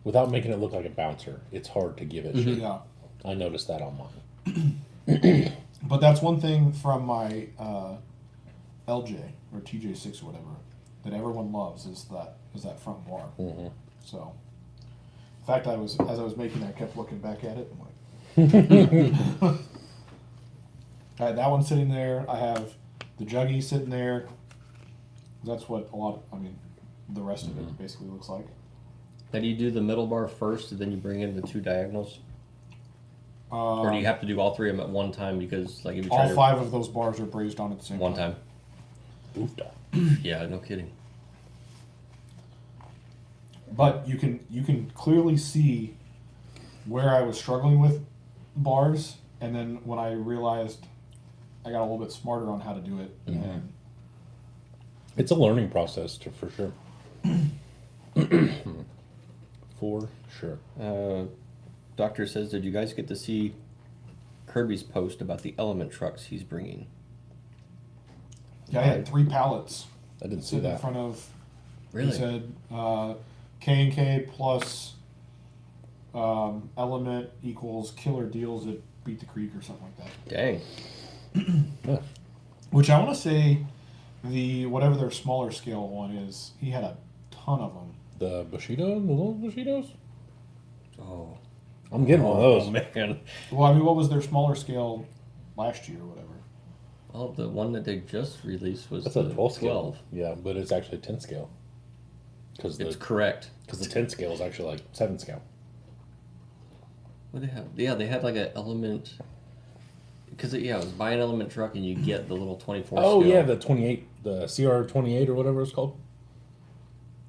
without making it look like a bouncer, it's hard to give it shape. yeah. I noticed that on mine. But that's one thing from my LJ or TJ6 or whatever that everyone loves is that front bar. Mm-hmm. So, in fact, as I was making that, I kept looking back at it. I'm like, I had that one sitting there. I have the juggy sitting there. That's what the rest of it basically looks like. Now, do you do the middle bar first, and then you bring in the two diagonals? Or do you have to do all three of them at one time? Because, like, if you try All to 5 of those bars are brazed on at the same one time. Oofda. Yeah, no kidding. But you can clearly see where I was struggling with bars, and then when I realized I got a little bit smarter on how to do it. And It's a learning process, for sure. For sure. Doctor says, did you guys get to see Kirby's post about the element trucks he's bringing? yeah, I had 3 pallets I didn't see sitting in that. front of. Really? He said K&K plus element equals killer deals at Beat the Creek or something like that. Dang. Yeah. Which I want to say the whatever their smaller scale one is, he had a ton of them. The Bushido, the little Bushidos. Oh, I'm getting one of those. man. Well, I mean, what was their smaller scale last year or whatever? Well, the one that they just released was That's a the 12 scale. Yeah, but it's actually 10 scale. Because It's the correct. 10 scale is actually like 7 scale. What do they have? Yeah, they had like an element. Because it was buy an element truck and you get the little 24 Oh scale. yeah, the 28, the CR28 or whatever it's called.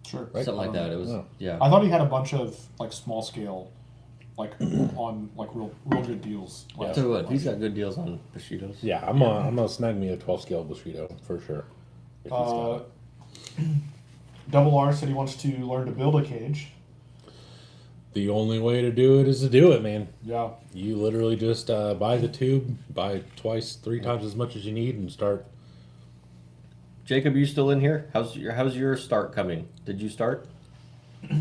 Sure. Right. Something like that. It was, Oh. yeah. I thought he had a bunch of like small scale, like on like real good deals. Yeah. Tell you what, he's got good deals on Bushidos. Yeah, I'm gonna snag me a 12 scale Bushido for sure. If he's got it. Double R said he wants to learn to build a cage. The only way to do it is to do it, man. Yeah. You literally just buy the tube, buy twice, 3 times as much as you need, and start. Jacob, you still in here? How's your start coming? Did you start? Are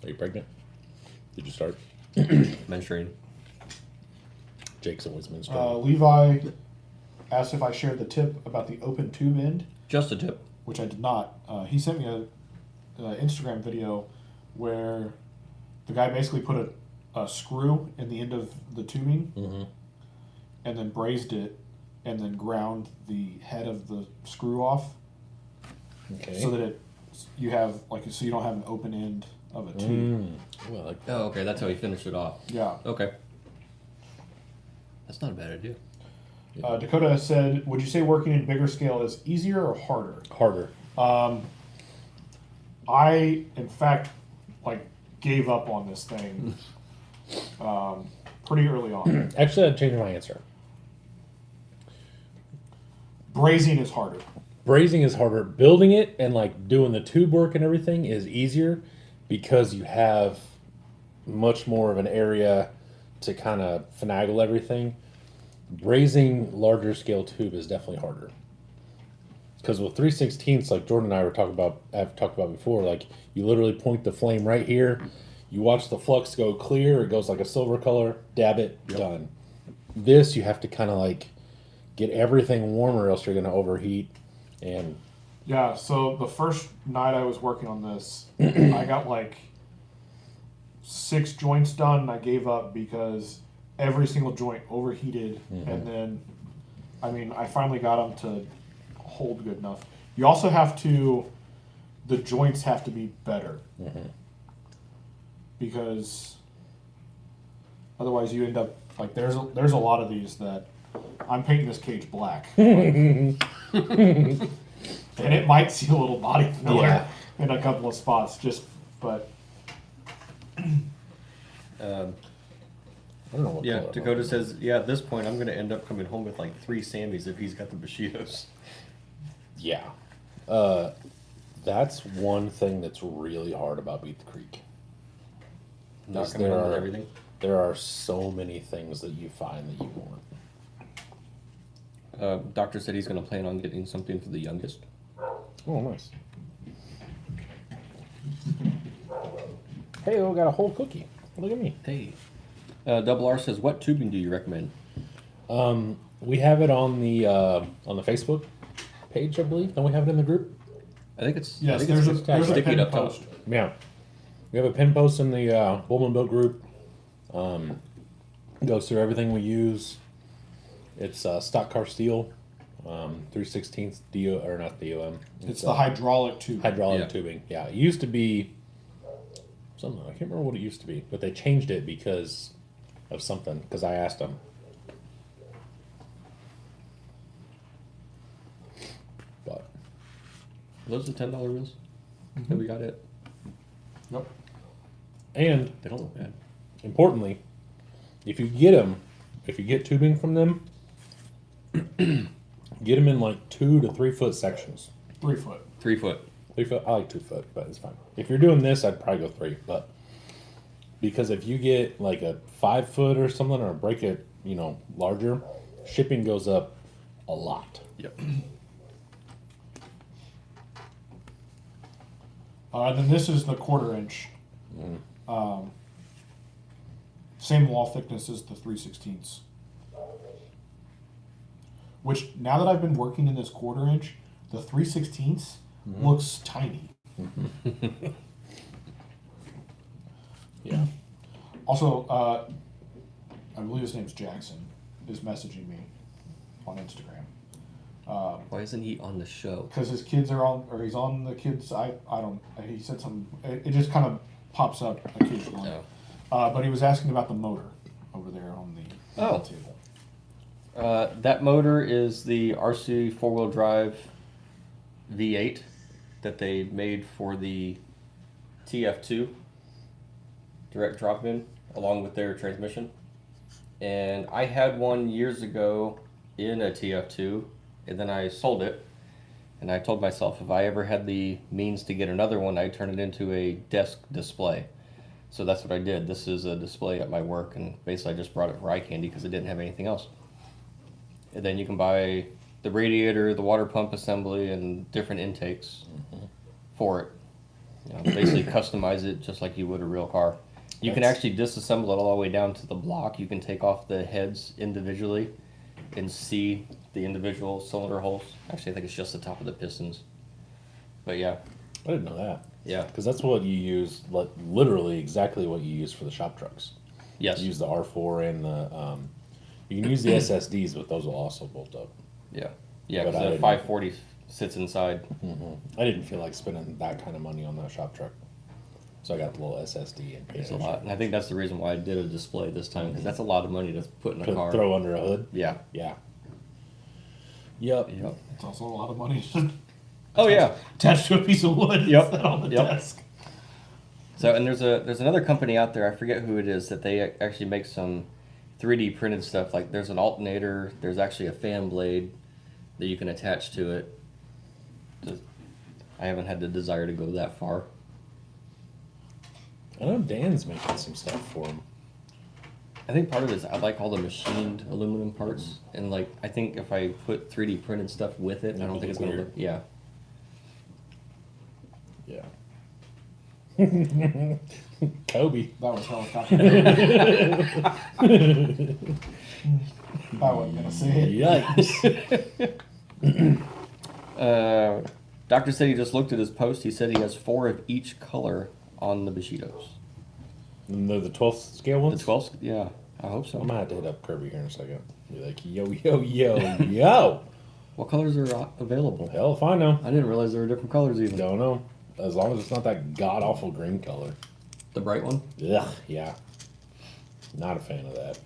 you pregnant? Did you start? Menstruating. Jake's always been strong. Levi asked if I shared the tip about the open tube end, Just a tip. which I did not. He sent me a Instagram video where the guy basically put a screw in the end of the tubing Mm-hmm. and then brazed it and then ground the head of the screw off Okay. so that you have like so you don't have an open end of a tube. Ooh, I like Oh, okay. That's how he finished it off. Yeah. Okay. That's not a bad idea. Dakota said, "Would you say working in bigger scale is easier or harder?" harder. I, in fact, like gave up on this thing pretty early on. Actually, I'd change my answer. Brazing is harder. Brazing is harder. Building it and like doing the tube work and everything is easier because you have much more of an area to kind of finagle everything. Brazing larger scale tube is definitely harder. Because with 3/16, like Jordan and I have talked about before, like you literally point the flame right here, you watch the flux go clear, it goes like a silver color, dab it, done. This you have to kind of like get everything warm or else you're going to overheat. And Yeah, so the first night I was working on this, I got like 6 joints done and I gave up because every single joint overheated. And then, I mean, I finally got them to hold good enough. You also have to, the joints have to be better. Because otherwise you end up, like there's a lot of these that I'm painting this cage black. And it might see a little body filler Yeah. in a couple of spots, but I don't know what Yeah, color. Dakota says, yeah, at this point, I'm going to end up coming home with like 3 Sammys if he's got the Bushidos. Yeah. That's one thing that's really hard about Beat the Creek. Not Is coming there home with are- everything. There are so many things that you find that you want. Doctor said he's going to plan on getting something for the youngest. Oh, nice. Hey, I got a whole cookie. Look at me. Hey. Double R says, what tubing do you recommend? We have it on the Facebook page, I believe. Don't we have it in the group? I think it's yes, I think there's it's a there's a sticky pin up top. post. Yeah. We have a pin post in the Woolman Boat group. Goes through everything we use. It's stock car steel, 3/16 DO or not DOM. It's the hydraulic tube. hydraulic Yeah. tubing. Yeah, it used to be something. I can't remember what it used to be, but they changed it because of something. Because I asked them. But Those are $10 wheels that we got it. Yep. and They don't look bad. importantly, if you get tubing from them, get them in like 2 to 3 foot sections. 3 foot. 3 foot. 3 foot. I like 2 foot, but it's fine. If you're doing this, I'd probably go 3. But because if you get like a 5 foot or something, or break it, larger, shipping goes up a lot. Yep. Then this is the 1/4 inch. Same wall thickness as the 3/16. Which now that I've been working in this 1/4 inch, the 3/16 looks tiny. Yeah. Also, I believe his name's Jackson, is messaging me on Instagram. Why isn't he on the show? Because his kids are on, or he's on the kids. I don't. He said something. It just kind of pops up occasionally. No. But he was asking about the motor over there on the Oh. table. That motor is the RC 4-wheel drive V8 that they made for the TF2 direct drop-in along with their transmission. And I had one years ago in a TF2, and then I sold it. And I told myself if I ever had the means to get another one, I'd turn it into a desk display. So that's what I did. This is a display at my work, and basically I just brought it for eye candy because I didn't have anything else. And then you can buy the radiator, the water pump assembly, and different intakes for it. You know, basically customize it just like you would a real car. You can actually disassemble it all the way down to the block. You can take off the heads individually and see the individual cylinder holes. Actually, I think it's just the top of the pistons. But yeah, I didn't know that. yeah, Because that's what you use, like, literally exactly what you use for the shop trucks. yes, You use the R4 and the, you can use the SSDs, but those will also bolt up. yeah, yeah. But I Because the didn't- 540 sits inside. I didn't feel like spending that kind of money on that shop truck. So I got the little SSD and paid It's a lot, and I think that's the reason why I did a display this time because that's a lot of money to put in a car. Throw under a hood. Yeah, Yeah. Yep. yep. It's also a lot of money Oh yeah. attached to a piece of wood Yep. instead on the Yep. desk. So and there's another company out there, I forget who it is, that they actually make some 3D printed stuff. Like there's an alternator, there's actually a fan blade that you can attach to it. I haven't had the desire to go that far. I know Dan's making some stuff for him. I think part of it is I like all the machined aluminum parts, and like I think if I put 3D printed stuff with it, I don't think it's gonna look. Yeah. Yeah. Kobe. That was helicopter. I wasn't gonna say it. Yikes. Doctor said he just looked at his post. He said he has 4 of each color on the Bushidos. And the 12th scale The ones? 12th, yeah, I hope so. I'm gonna have to hit up Kirby here in a second. Be like, yo, yo, yo, yo. What colors are available? Hell if I know. I didn't realize there were different colors even. Don't know. As long as it's not that god awful green color. The bright one? Ugh, yeah. Not a fan of that.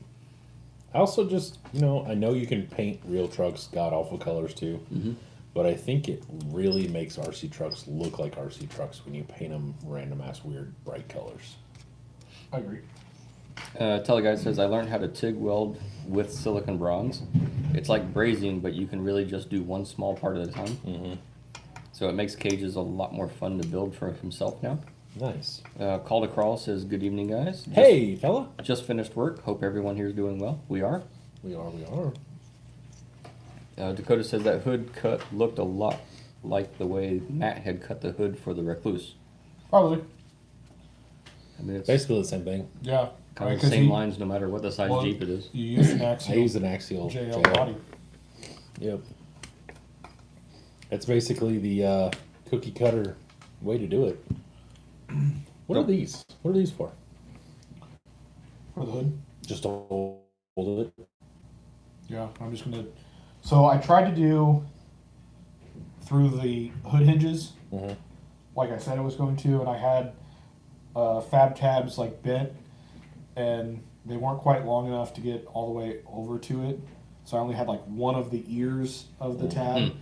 I also just, I know you can paint real trucks god awful colors too. Mm-hmm. But I think it really makes RC trucks look like RC trucks when you paint them random ass weird bright colors. I agree. Teleguide says, I learned how to TIG weld with silicon bronze. It's like brazing, but you can really just do one small part at a time. Mm-hmm. So it makes cages a lot more fun to build for himself now. Nice. Call to Crawl says, good evening, guys. Hey, fella. Just finished work. Hope everyone here is doing well. We are. We are. Dakota says that hood cut looked a lot like the way Matt had cut the hood for the Recluse. Probably. I mean, it's Basically the same thing. Yeah. kind of the 'Cause same you- lines no matter what the size well, Jeep it is. You use an I axial use an axial JL JL. body. Yep. It's basically the cookie cutter way to do it. What are Nope. these? What are these for? For the hood. Just to hold it. Yeah, I'm just gonna. So I tried to do through the hood hinges, Mm-hmm. like I said I was going to, and I had fab tabs like bent, and they weren't quite long enough to get all the way over to it. So I only had like one of the ears of the tab,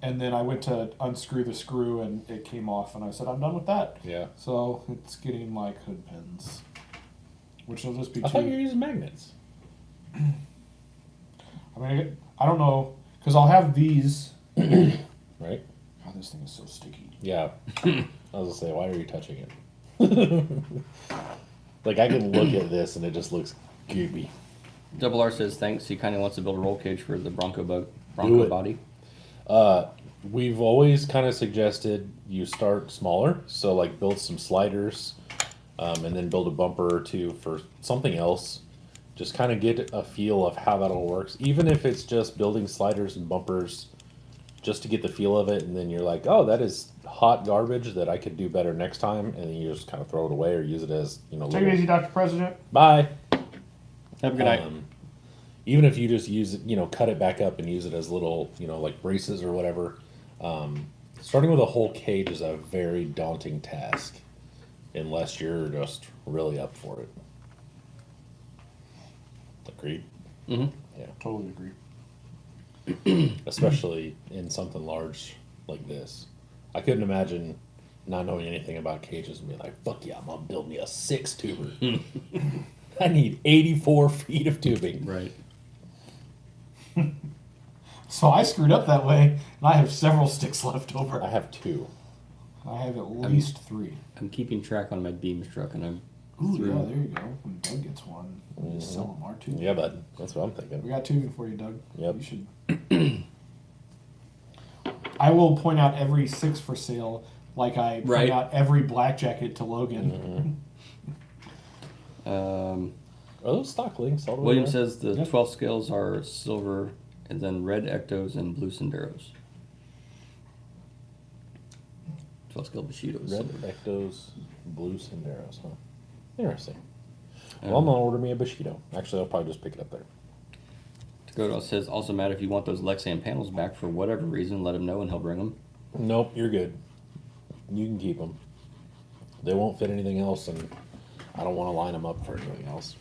and then I went to unscrew the screw, and it came off, and I said I'm done with that. Yeah. So it's getting like hood pins, which will just be I thought you two. were using magnets. I mean, I don't know, because I'll have these. Right? God, this thing is so sticky. Yeah. I was gonna say, why are you touching it? Like I can look at this and it just looks goopy. Double R says thanks. He kind of wants to build a roll cage for the Bronco Do Bronco it. body. We've always kind of suggested you start smaller, so like build some sliders, and then build a bumper or two for something else. Just kind of get a feel of how that all works. Even if it's just building sliders and bumpers just to get the feel of it, and then you're like, oh, that is hot garbage that I could do better next time, and then you just kind of throw it away or use it as, you know, Take it easy, Dr. President. bye. Have a good night. Even if you just use it, you know, cut it back up and use it as little, you know, like braces or whatever. Starting with a whole cage is a very daunting task, unless you're just really up for it. Agreed? Mm-hmm. Yeah. Totally agree. Especially in something large like this. I couldn't imagine not knowing anything about cages and being like, fuck yeah, I'm gonna build me a 6-tuber. I need 84 feet of tubing. Right. So I screwed up that way, and I have several sticks left I over. have 2. I have at least 3. I'm keeping track on my beams truck, and I'm Ooh, through. yeah, there you go. When Doug gets one, we'll just sell them our 2. Yeah, bud. That's what I'm We thinking. got tubing for you, Doug. Yep. You should. I will point out every 6 for sale, like I point Right. out every black jacket to Logan. Are those stock links all the way William there? says the Yep. 12 scales are silver, and then red ectos and blue Senderos. 12 scale Bushidos. Red Ectos, blue Senderos, huh? Interesting. Um, Well, I'm gonna order me a Bushido. Actually, I'll probably just pick it up there. Dakota says, also, Matt, if you want those Lexan panels back for whatever reason, let him know and he'll bring them. Nope, you're good. You can keep them. They won't fit anything else, and I don't want to line them up for anything else.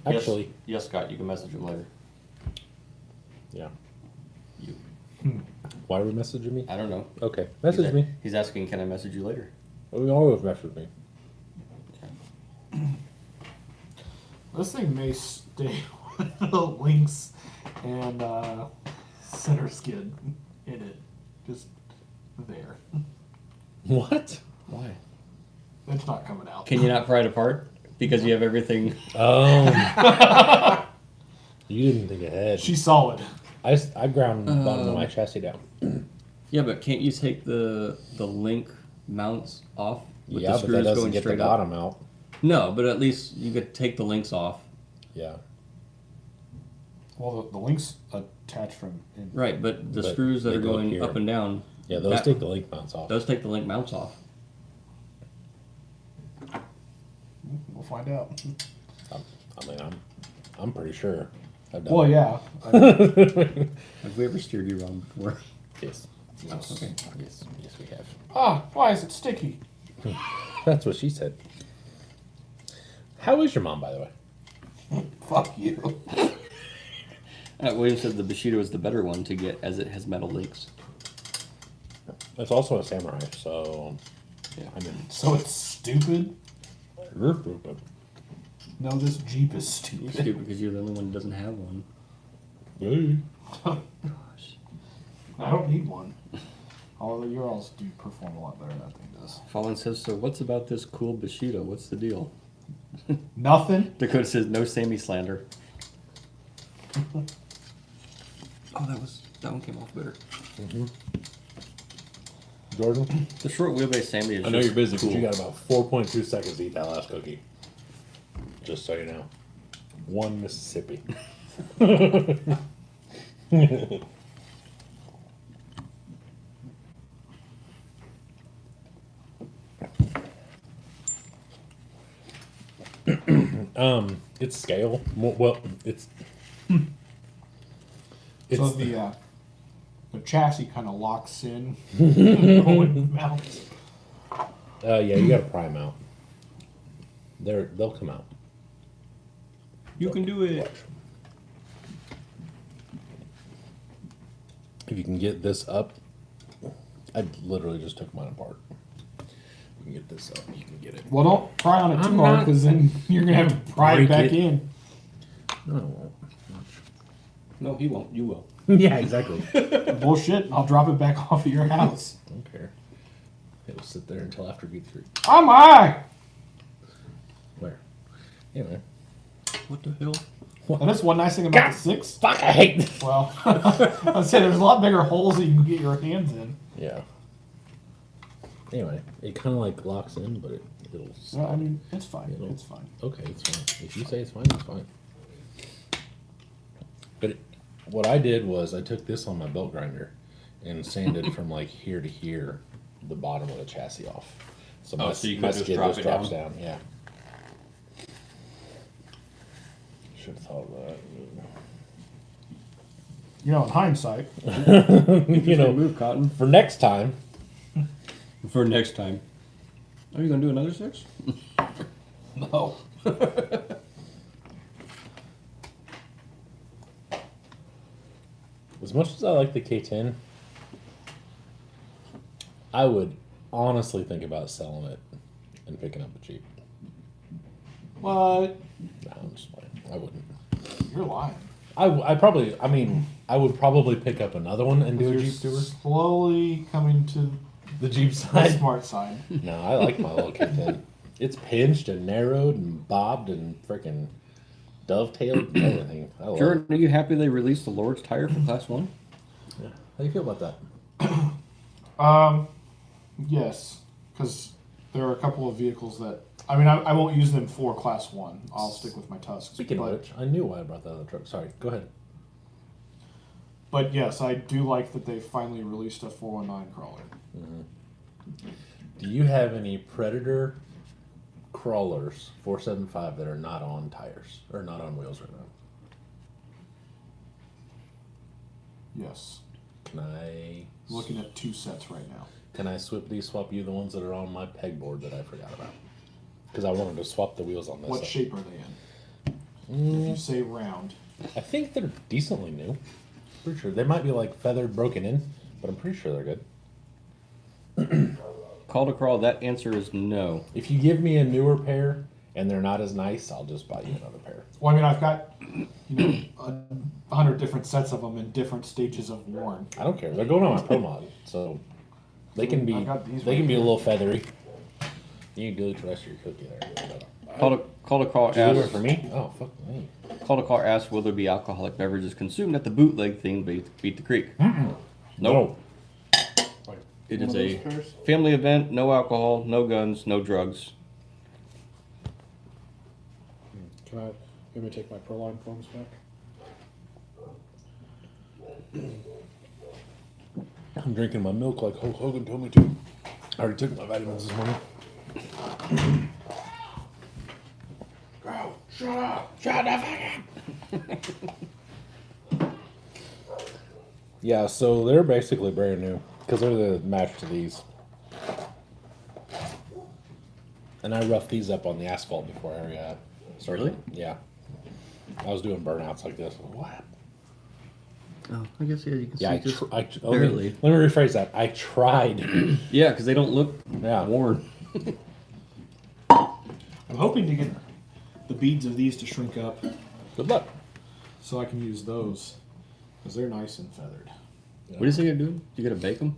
Actually, Yes, Scott, you can message him later. yeah. You. Why are we messaging me? I don't know. Okay, message me. He's asking, can I message you later? We always message me. This thing may stay with the links and center skid in it. Just there. What? Why? It's not coming out. Can you not pry it apart? Because you have everything. Oh. You didn't think ahead. She's solid. I ground the bottom of my chassis down. Yeah, but can't you take the link mounts off with Yeah, the but screws that doesn't going get the straight up? bottom out. No, but at least you could take the links off. Yeah. Well, the links attach from in. Right, but the But screws that they are go going here. up and down, Yeah, those That- take the link mounts off. those take the link mounts off. We'll find out. I mean, I'm pretty sure. I've done Well, it. yeah. Have we ever steered you wrong before? Yes. Oh, okay. Yes, we have. Why is it sticky? That's what she said. How is your mom, by the way? Fuck you. William said the Bushido is the better one to get as it has metal links. It's also a samurai, so Yeah. I mean, So it's stupid? stupid. No, this Jeep is You're stupid. stupid because you're the only one who doesn't have one. Hey. Gosh. I don't need one. Although your alls do perform a lot better than that thing does. Fallen says, so what's about this cool Bushido? What's the deal? Nothing? Dakota says, no Sammy slander. Oh, that one came off better. Jordan, The short wheelbase Sammy is I know just you're busy, cool. but you got about 4.2 seconds to eat that last cookie. Just so you know. One Mississippi. It's scale. Well, it's. It's So the chassis kind of locks in when it mounts. yeah, you got to pry them out. They'll come out. You can do it. If you can get this up, I literally just took mine apart. You can get this up, you can get it. Well, don't pry on it too I'm hard not- because then you're going to have to pry it Break back it. in. No, I won't. No, he won't. You will. Yeah, exactly. Bullshit. I'll drop it back off at your house. I don't care. It'll sit there until after V3. Oh my! Where? Anyway. What the hell? And that's one nice thing about the 6. Fuck, I hate this. Well, I'd say there's a lot bigger holes that you can get your hands in. Yeah. Anyway, it kind of like locks in, but it'll. Well, I mean, it's fine. It'll- It's fine. Okay, it's fine. If you say it's fine, it's fine. But what I did was I took this on my belt grinder, and sanded from like here to here, the bottom of the chassis off. So my, so you my could just skid drop just it drops down? down. Yeah. Should have thought of You know, in hindsight, that. You know, move Cotton for next time. for next time. Are you gonna do another 6? no. As much as I like the K10, I would honestly think about selling it and picking up a Jeep. What? No, I'm just playing. I wouldn't. You're lying. I probably, I mean, I would probably pick up another one and do a You're Jeep tour. slowly coming to The Jeep the side. smart side. No, I like my little K10. It's pinched and narrowed and bobbed and freaking dovetailed and everything. I love it. Jordan, are you happy they released the Lord's tire for Class 1? How do you feel about that? Yes, because there are a couple of vehicles that I won't use them for Class 1. I'll stick with my Tusks. Speaking but, of which, I knew why I brought that other truck. Sorry, go ahead. But yes, I do like that they finally released a 419 crawler. Do you have any Predator crawlers 475 that are not on tires or not on wheels right now? Yes. Can I Looking at 2 sets right now. can I swap you the ones that are on my pegboard that I forgot about? Because I wanted to swap the wheels on this. What side. shape are they in? If you say round. I think they're decently new. Pretty sure they might be like feathered, broken in, but I'm pretty sure they're good. Call to crawl, that answer is no. If you give me a newer pair and they're not as nice, I'll just buy you another pair. Well, I mean, I've got 100 different sets of them in different stages of worn. I don't care. They're going on my pro mod, so they can be I got these they right can be a here. little feathery. You can delete the rest of your cookie there. Call to call Did you do it asks, for me? Oh fuck me. Call to call asks, will there be alcoholic beverages consumed at the bootleg thing beat the creek? Nope. It is a family event, no alcohol, no guns, no drugs. Can I maybe take my Proline foams back? I'm drinking my milk like Hulk Hogan told me to. I already took my vitamins this morning. Bro, shut up! Shut the fuck up! Yeah, so they're basically brand new because they're the match to these. And I roughed these up on the asphalt before I started. Really? Yeah. I was doing burnouts like this. What? Oh, I guess yeah, you can Yeah, see just let barely. me rephrase that. I tried. Yeah, because they don't look Yeah. worn. I'm hoping to get the beads of these to shrink up Good luck. so I can use those because they're nice and feathered. What do you think you're doing? You gotta bake them?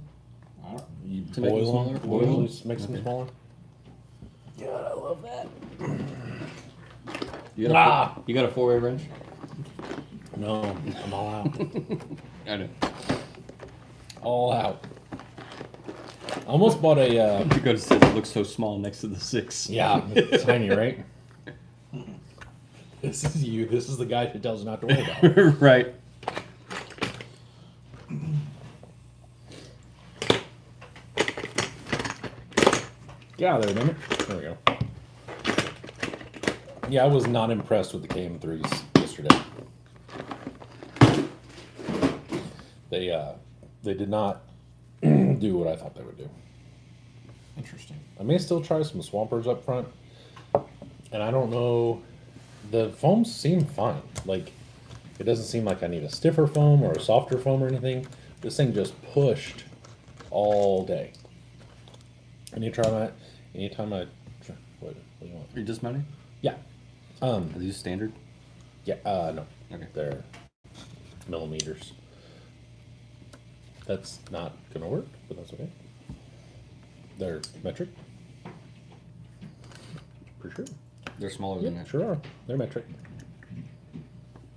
I don't, You To make them boil them, smaller? Boil them? just make them smaller. God, I love that. You got you got a 4-way wrench? No, I'm all out. I know. All out. I almost bought a, Dakota says it looks so small next to the 6. yeah, it's tiny, right? This is you. This is the guy who tells you not to worry about it. Right. Get out of there a minute. There we go. Yeah, I was not impressed with the KM3s yesterday. They did not do what I thought they would do. interesting. I may still try some Swampers up front, and I don't know. The foams seem fine. Like, it doesn't seem like I need a stiffer foam or a softer foam or anything. This thing just pushed all day. Anytime I what do you want? Are you dismounting? Yeah. Are these standard? Yeah. No. Okay. They're millimeters. That's not gonna work, but that's okay. They're metric. For sure. They're smaller Yeah, than that. sure are. They're metric.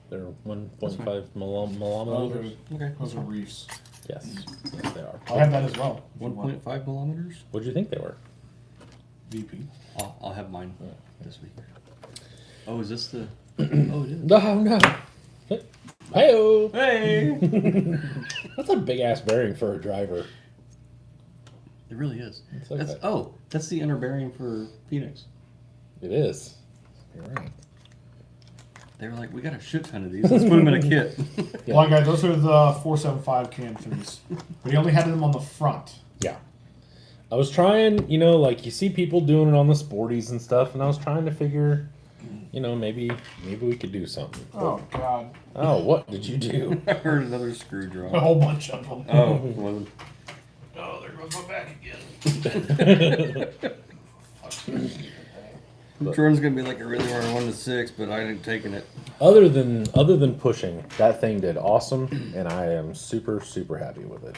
They're 1.5 Oh, millimeters. Okay. those are reefs. Yes, yes, they are. I have that as well. if you want. 1.5 millimeters? What'd you think they were? VP. I'll have mine this week. Oh, is this the... Oh, it is. No, no. Hey-oh. Hey! What's a big ass bearing for a driver. It really is. It's like That's that. that's the inner bearing for Phoenix. It is. You're right. They were like, we got a shit ton of these. Let's put them in a kit. Yeah. Well, guys, those are the 475 Cam 3s. But he only had them on the front. Yeah. I was trying, you know, like you see people doing it on the sporties and stuff, and I was trying to figure, you know, maybe we could do something. Oh, God. Oh, what did you do? I heard another screw drop. A whole bunch of them. Oh, it wasn't. Oh, there goes my back again. Jordan's gonna be like, I really wanted 1 to 6, but I ain't taking it. Other than pushing, that thing did awesome, and I am super happy with it.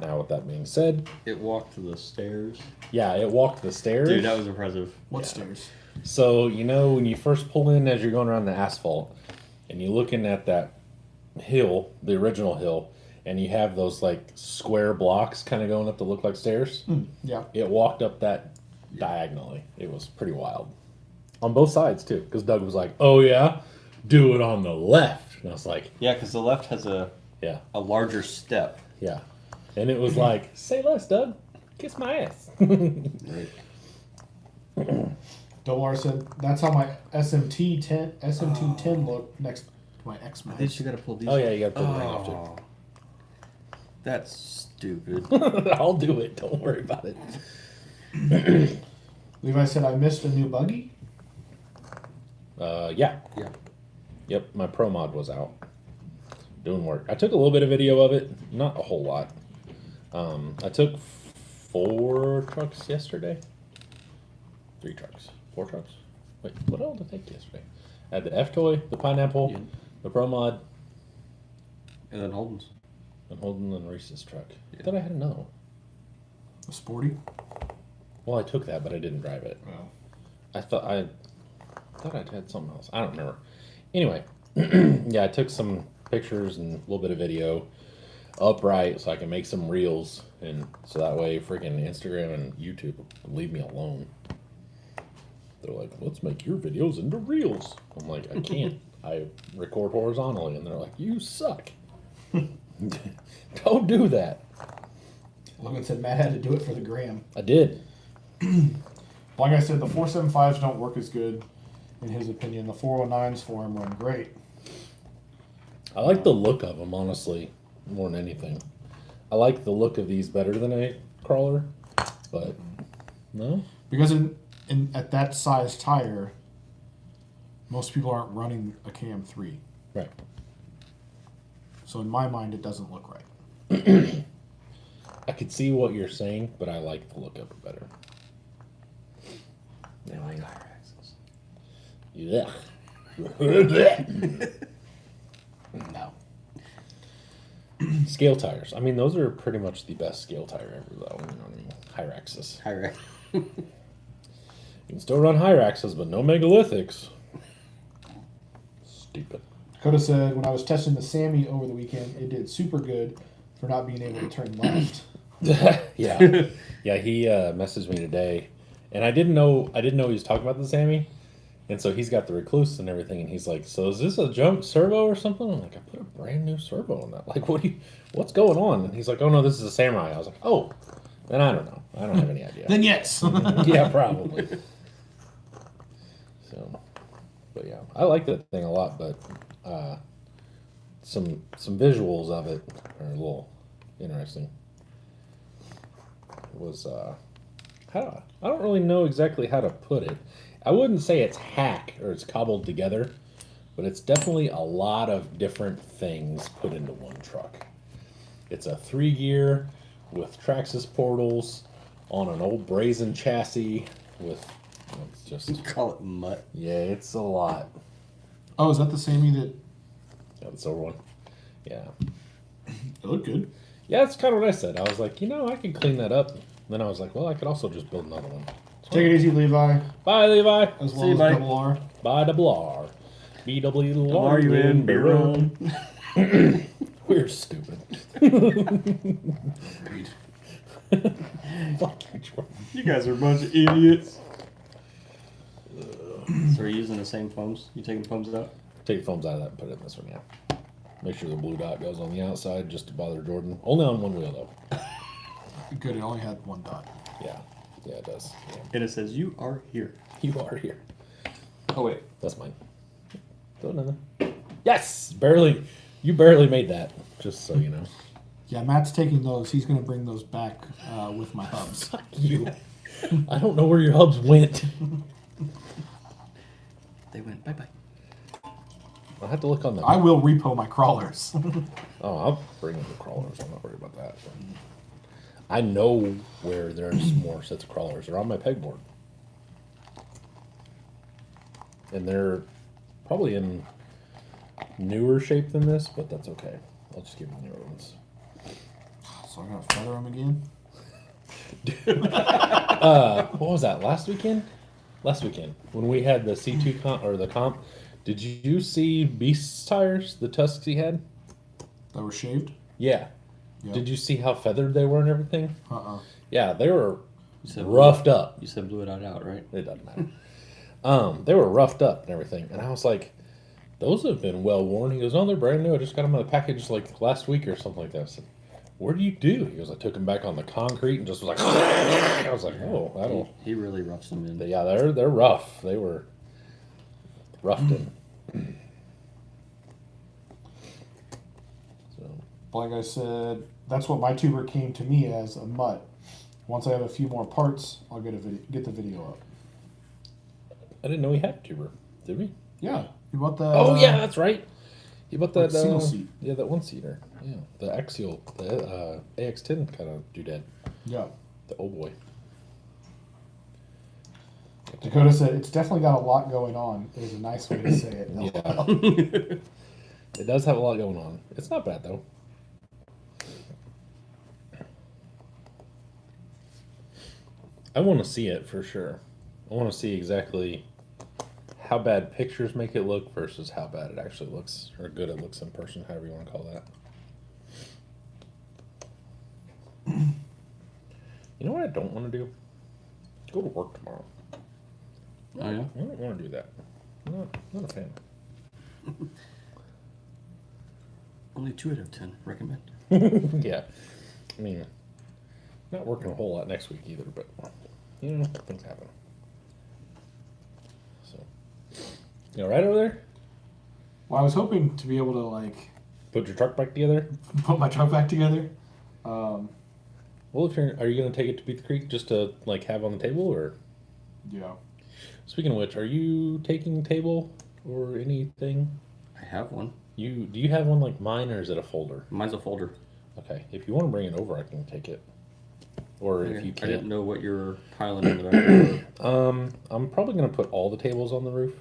Now, with that being said, It walked to the stairs. yeah, it walked the stairs. Dude, that was impressive. What stairs? So, you know, when you first pull in as you're going around the asphalt, and you're looking at that hill, the original hill, and you have those like square blocks kind of going up to look like stairs, Yeah. it walked up that diagonally. It was pretty wild. On both sides, too, because Doug was like, oh, yeah, do it on the left. And I was like, Yeah, because the left has a yeah, larger step. yeah. And it was like, say less, Doug. Kiss my ass. Right. Dolar said, that's how my SMT10 looked next to my X-Max. Then you gotta pull these. Oh, yeah, you got to pull the ring off, too. Oh, that's stupid. I'll do it. Don't worry about it. Levi said, I missed a new buggy. Yeah. Yeah. Yep, my Pro Mod was out. Doing work. I took a little bit of video of it. Not a whole lot. I took 4 trucks yesterday. 3 trucks. 4 trucks. Wait, what all did I take yesterday? I had the F-Toy, the Pineapple, Yeah. the Pro Mod, And then Holden's. and Holden and Reese's truck. Yeah. I thought I had another one. A sporty. Well, I took that, but I didn't drive it. Well, I thought I'd had something else. I don't remember. Anyway, yeah, I took some pictures and a little bit of video upright so I can make some reels, and so that way freaking Instagram and YouTube will leave me alone. They're like, let's make your videos into reels. I'm like, I can't. I record horizontally, and they're like, you suck. Don't do that. Logan said Matt had to do it for the gram. I did. Like I said, the 475s don't work as good, in his opinion. The 409s for him run great. I like the look of them, honestly, more than anything. I like the look of these better than a crawler, but no. Because at that size tire, most people aren't running a Cam 3. Right. So in my mind, it doesn't look right. I could see what you're saying, but I like the look of it better. They like higher axles. Yeah. No. Scale tires. I mean, those are pretty much the best scale tire ever, though. You know what I mean? Hyraxes. Higher. You can still run Hyraxes, but no megalithics. Stupid. Dakota said, when I was testing the Sammy over the weekend, it did super good for not being able to turn left. Yeah. Yeah, he messaged me today, and I didn't know he was talking about the Sammy, and so he's got the Recluse and everything, and he's like, so is this a jump servo or something? I'm like, I put a brand new servo on that. Like, what's going on? And he's like, oh no, this is a Samurai. I was like, oh, then I don't know. I don't have any idea. Then yes. Yeah, probably. So, but yeah, I like that thing a lot, but some visuals of it are a little interesting. It was I don't really know exactly how to put it. I wouldn't say it's hack or it's cobbled together, but it's definitely a lot of different things put into one truck. It's a 3-gear with Traxxas portals on an old brazen chassis with, it's just, Call it mutt. yeah, it's a lot. Oh, is that the Sammy that... Yeah, the silver one. Yeah. It looked good. Yeah, that's kind of what I said. I was like, I could clean that up. Then I was like, well, I could also just build another one. Take it easy, Levi. Bye, Levi. As See well you, as buddy. Double R. Bye, double R. BW Are you in? Beer room. We're stupid. Fuck you, Jordan. You guys are a bunch of idiots. So are you using the same foams? You taking the foams out? Take the foams out of that and put it in this one, yeah. Make sure the blue dot goes on the outside just to bother Jordan. Only on one wheel though. Good, it only had one dot. Yeah, yeah, it does. Yeah. And it says you are here. You are here. Oh wait. That's mine. Throw another. Yes, barely. You barely made that. Just so you know. Yeah, Matt's taking those. He's going to bring those back with my hubs. Fuck you. I don't know where your hubs went. They went bye bye. I'll have to look on the. I will repo my crawlers. Oh, I'll bring in the crawlers. I'm not worried about that. I know where there's more sets of crawlers. They're on my pegboard. And they're probably in newer shape than this, but that's okay. I'll just give them the newer ones. So I got to feather them again. What was that? Last weekend? Last weekend when we had the C2 comp or the comp. Did you see Beast's tires? The tusks he had? That were shaved? Yeah. Yep. Did you see how feathered they were and everything? Yeah, they were You said roughed up. You said blew it out, right? It doesn't matter. They were roughed up and everything, and I was like, "Those have been well worn." He goes, "Oh, they're brand new. I just got them in the package like last week or something like that." I said, "Where do you do?" He goes, "I took them back on the concrete and just was like." I was like, "Oh, I don't." He really roughs them in. Yeah, they're rough. They were roughed in. So Like I said, that's what my tuber came to me as, a mutt. Once I have a few more parts, I'll get the video up. I didn't know he had a tuber. Did we? Yeah, you bought the. Oh yeah, that's right. He bought that like single seat. Yeah, that one seater. Yeah, the axial, the AX10 kind of doodad. Yeah. The old boy. Dakota said it's definitely got a lot going on. Is a nice way to say it. Yeah. It does have a lot going on. It's not bad though. I want to see it for sure. I want to see exactly how bad pictures make it look versus how bad it actually looks, or good it looks in person, however you want to call that. You know what I don't want to do? Go to work tomorrow. Oh yeah. I don't want to do that. I'm not a fan. Only 2 out of 10 recommend. Yeah. I mean, not working a whole lot next week either, but you know, things happen. So, you all right over there? Well, I was hoping to be able to like Put your truck back together? put my truck back together. Well, if you're, are you going to take it to Beat the Creek just to like have on the table, or? Yeah. Speaking of which, are you taking table or anything? I have one. Do you have one like mine, or is it a folder? Mine's a folder. Okay, if you want to bring it over, I can take it. Or if you I didn't can't, know what you were piling in the back. I'm probably going to put all the tables on the roof.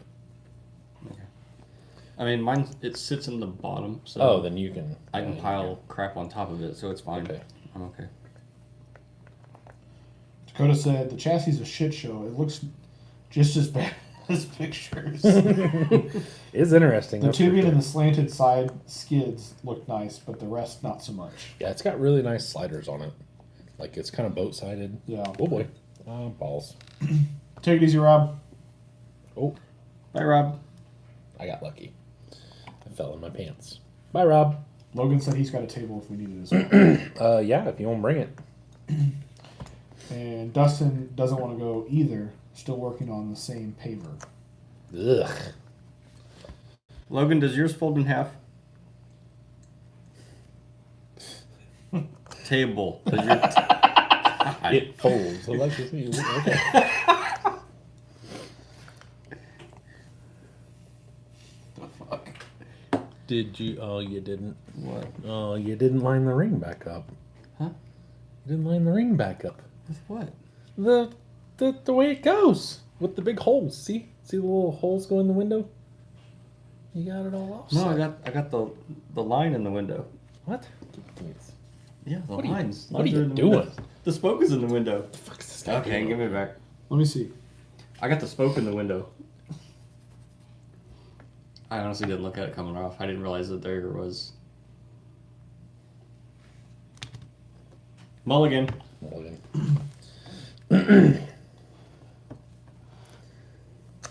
I mean, mine it sits in the bottom, so Oh, then you can. I can pile crap on top of it, so it's fine. Okay. I'm okay. Dakota said the chassis is a shit show. It looks just as bad as pictures. It's interesting. The that's for tubing sure. and the slanted side skids look nice, but the rest not so much. Yeah, it's got really nice sliders on it. Like it's kind of boat sided. Yeah. Oh boy. Balls. Take it easy, Rob. Oh, Bye, Rob. I got lucky. I fell in my pants. Bye, Rob. Logan said he's got a table if we need it as well. Yeah, if you want to bring it. And Dustin doesn't want to go either. Still working on the same paver. Ugh. Logan, does yours fold in half? Table. Does your It folds. I like to see. Okay. The fuck? Did you? Oh, you didn't. what? Oh, you didn't line the ring back up. Huh? You didn't line the ring back up. With what? The way it goes with the big holes. See the little holes go in the window. You got it all off. No, I got the line in the window. What? Yeah, the What are you- lines. what are Lines you in the doing? window. The spoke is in the window. What the fuck is this guy Okay, doing? give me it back. Let me see. I got the spoke in the window. I honestly didn't look at it coming off. I didn't realize that there was. Mulligan. Mulligan.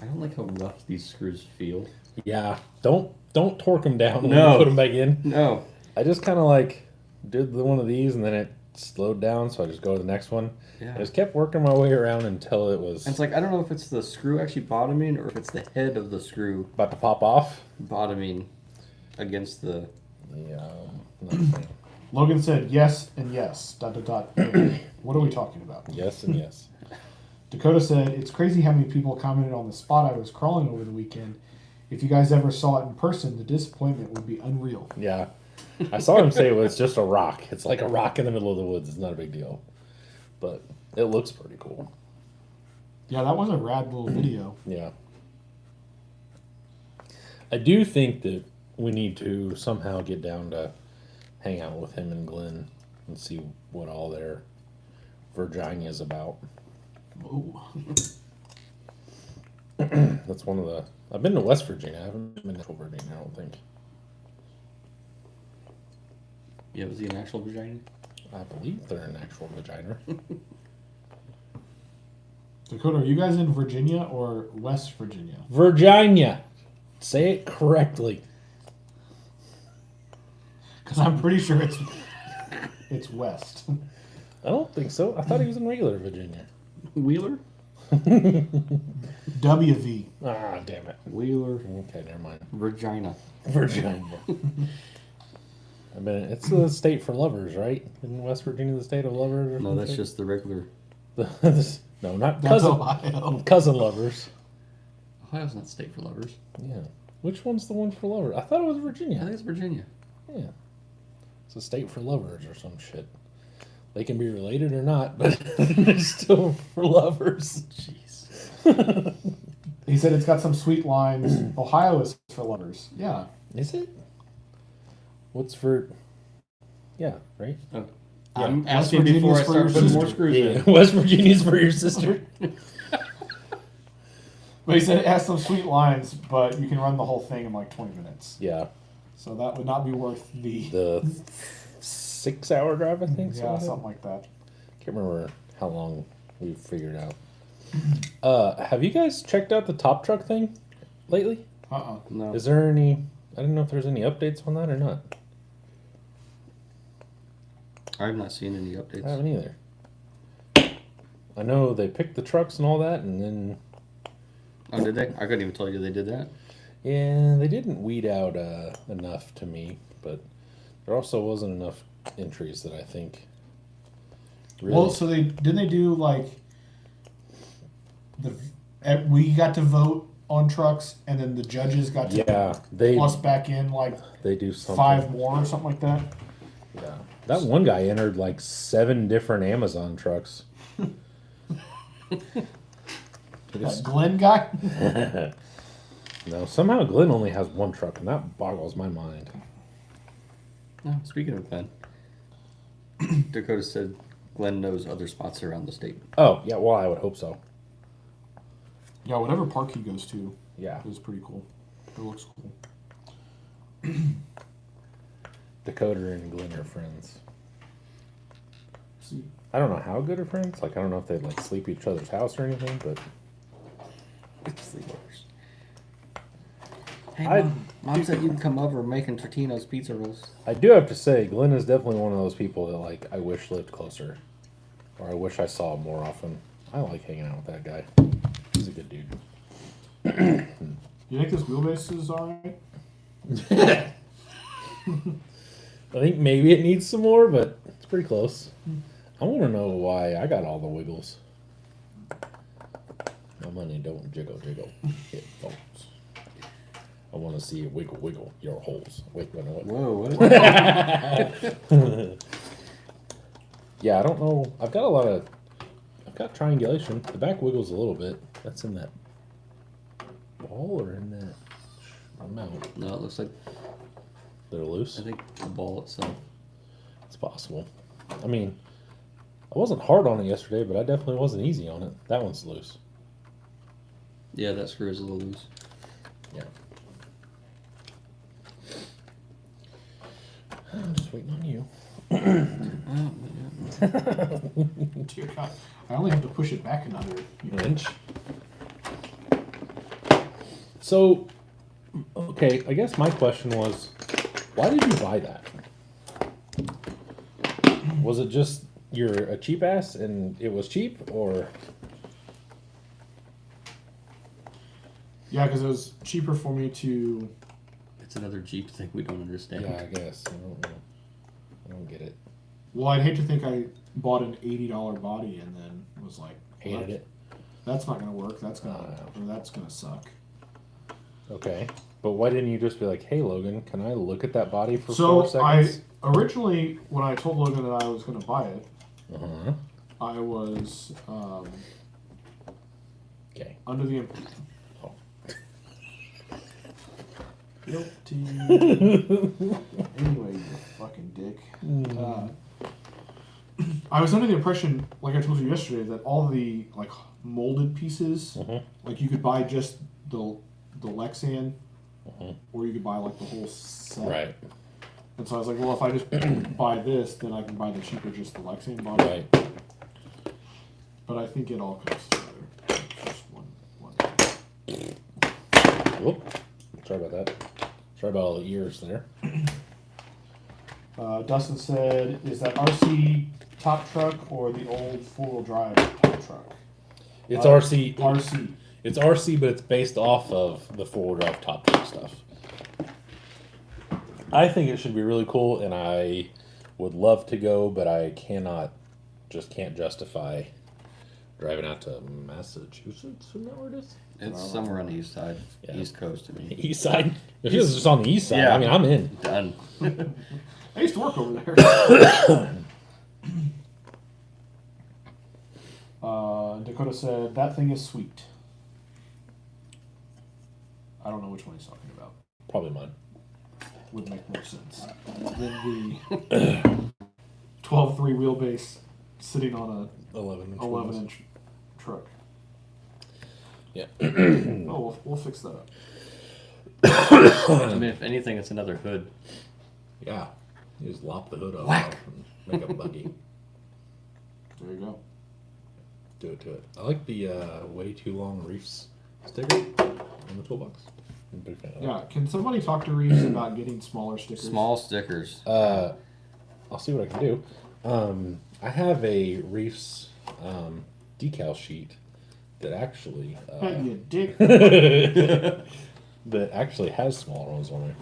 I don't like how rough these screws feel. Yeah, don't torque them down when No. you put them back in. No. I just kind of like did one of these and then it slowed down, so I just go to the next one. Yeah. I just kept working my way around until it was And it's like, I don't know if it's the screw actually bottoming or if it's the head of the screw about to pop off. bottoming against the. Nothing. Logan said yes and yes. ... What are we talking about? Yes and yes. Dakota said, it's crazy how many people commented on the spot I was crawling over the weekend. If you guys ever saw it in person, the disappointment would be unreal. Yeah. I saw him say it was just a rock. It's like a rock in the middle of the woods. It's not a big deal. But it looks pretty cool. Yeah, that was a rad little video. Yeah. I do think that we need to somehow get down to hang out with him and Glenn and see what all their Virginia is about. Ooh. That's one of the. I've been to West Virginia. I haven't been to Virginia, I don't think. Yeah, was he an actual vagina? I believe they're an actual vagina. Dakota, are you guys in Virginia or West Virginia? Virginia! Say it correctly. Because I'm pretty sure it's west. I don't think so. I thought he was in regular Virginia. Wheeler? WV. Ah, damn it. Wheeler. Okay, never mind. Vagina. Virginia. I mean, it's the state for lovers, right? Isn't West Virginia the state of lovers? Or No, that's something? just the regular. No, not That's cousin. Ohio. Cousin lovers. Ohio's not state for lovers. Yeah. Which one's the one for lovers? I thought it was I Virginia. think it's Virginia. Yeah. It's a state for lovers or some shit. They can be related or not, but they're still for lovers. Jeez. He said it's got some sweet lines. Ohio is for lovers. Yeah. Is it? What's for? Yeah, right. Oh. Yeah. I'm West asking before I Virginia's for start your putting more sister. screws Yeah. in. West Virginia's for your sister. But he said it has some sweet lines, but you can run the whole thing in like 20 minutes. Yeah. So that would not be worth the. The 6-hour drive, I think. Yeah, something like that. Can't remember how long we figured out. Have you guys checked out the Top Truck thing lately? No. Is there any? I didn't know if there's any updates on that or not. I've not seen any I updates. haven't either. I know they picked the trucks and all that, and then Oh, did they? I couldn't even tell you they did that. yeah, they didn't weed out enough to me, but there also wasn't enough entries that I think. Really, Well, so didn't they do like we got to vote on trucks, and then the judges got to yeah, they plus back in like do something. 5 more or something like that. Yeah, that one guy entered like 7 different Amazon trucks. That Glenn guy. No, somehow Glenn only has 1 truck, and that boggles my mind. No, speaking of Glenn, Dakota said Glenn knows other spots around the state. Oh, yeah, well, I would hope so. Yeah, whatever park he goes to Yeah. is pretty cool. It looks cool. Dakota and Glenn are friends. See, I don't know how good are friends. Like, I don't know if they like sleep at each other's house or anything, but Sleepovers. Hey, I- Mom said you can come over making Totino's pizza rolls. I do have to say, Glenn is definitely one of those people that like I wish lived closer, or I wish I saw more often. I like hanging out with that guy. He's a good dude. you think this wheelbase is alright? I think maybe it needs some more, but it's pretty close. I want to know why I got all the wiggles. My money don't jiggle jiggle. It folks. I want to see you wiggle wiggle your holes. Wait, no, what? Whoa, what? Yeah, I don't know. I've got triangulation. The back wiggles a little bit. That's in that ball or in that mount. No, it looks like, They're loose. I think the ball itself. It's possible. I mean, I wasn't hard on it yesterday, but I definitely wasn't easy on it. That one's loose. Yeah, that screw is a little loose. Yeah. I'm just waiting on you. Dear God, I only have to push it back another. Inch. So, okay, I guess my question was, why did you buy that? Was it just you're a cheap ass and it was cheap, or? Yeah, because it was cheaper for me to. It's another Jeep thing we don't understand. Yeah, I guess. I don't know. I don't get it. Well, I'd hate to think I bought an $80 body and then was like, well, Hated it. That's not gonna work. That's gonna suck. Okay. But why didn't you just be like, hey, Logan, can I look at that body for So 4 seconds? originally, when I told Logan that I was gonna buy it, Uh-huh. I was Okay. under the Oh. guilty. Anyway, you fucking dick. I was under the impression, like I told you yesterday, that all the like molded pieces, like you could buy just the Lexan, or you could buy like the whole set. Right. And so I was like, well, if I just buy this, then I can buy the cheaper just the Lexan body. Right. But I think it all comes together. It's just one. Whoop. Sorry about that. Sorry about all the ears there. Dustin said, "Is that RC top truck or the old four-wheel drive top truck?" It's RC. RC. It's RC, but it's based off of the four-wheel drive top truck stuff. I think it should be really cool, and I would love to go, but I can't justify driving out to Massachusetts. Isn't that where it is? It's somewhere on the east side, Yeah. east coast. I mean, East side. If it was just on the east side, Yeah. I mean, I'm in. done. I used to work over there. Dakota said, "That thing is sweet." I don't know which one he's talking about. Probably mine. Would make more sense than the 12.3 wheelbase sitting on 11 a 11-inch truck. Yeah. Oh, we'll fix that up. I mean, if anything, it's another hood. Yeah. You just lop the hood off Whack. and make a buggy. There you go. Do it to it. I like the way too long Reefs sticker in the toolbox. I'm a big fan of that. Yeah, can somebody talk to Reeves about getting smaller stickers? Small stickers. I'll see what I can do. I have a Reefs decal sheet that actually You dick. that actually has smaller ones on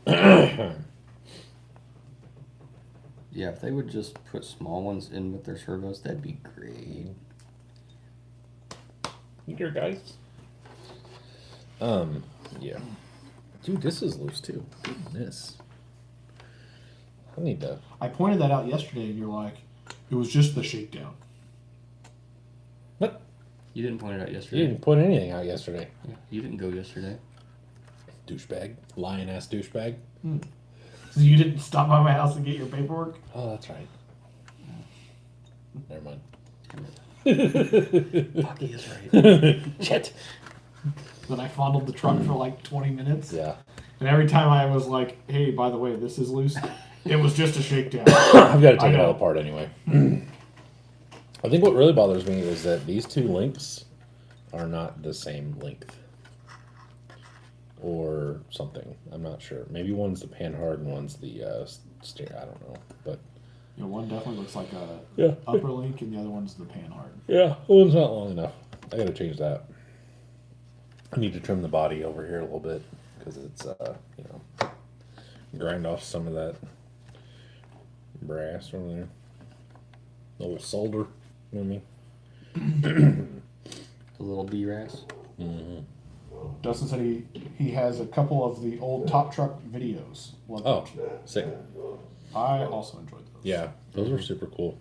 there. Yeah, if they would just put small ones in with their servos, that'd be great. Here, guys. Yeah. Dude, this is loose too. Goodness. I need to. I pointed that out yesterday, and you're like, it was just the shakedown. What? You didn't point it out You yesterday. didn't put anything out yesterday. Yeah, you didn't go yesterday. Douchebag. Lion ass douchebag. So you didn't stop by my house and get your paperwork? Oh, that's right. Never mind. Fuck, he is right. Shit. Then I fondled the truck for like 20 minutes. Yeah. And every time I was like, hey, by the way, this is loose, it was just a shakedown. I've got to I take it all know. apart anyway. I think what really bothers me is that these two links are not the same length. Or something. I'm not sure. Maybe one's the panhard and one's the steer. I don't know. But You know, one definitely looks like a yeah. upper link, and the other one's the panhard. Yeah, one's not long enough. I gotta change that. I need to trim the body over here a little bit because it's, grind off some of that brass over there. A little solder, you know what I mean? The little B-Ras. Mm-hmm. Dustin said he has a couple of the old Top Truck videos. Love Oh, them. sick. I also enjoyed those. Yeah, those were super cool.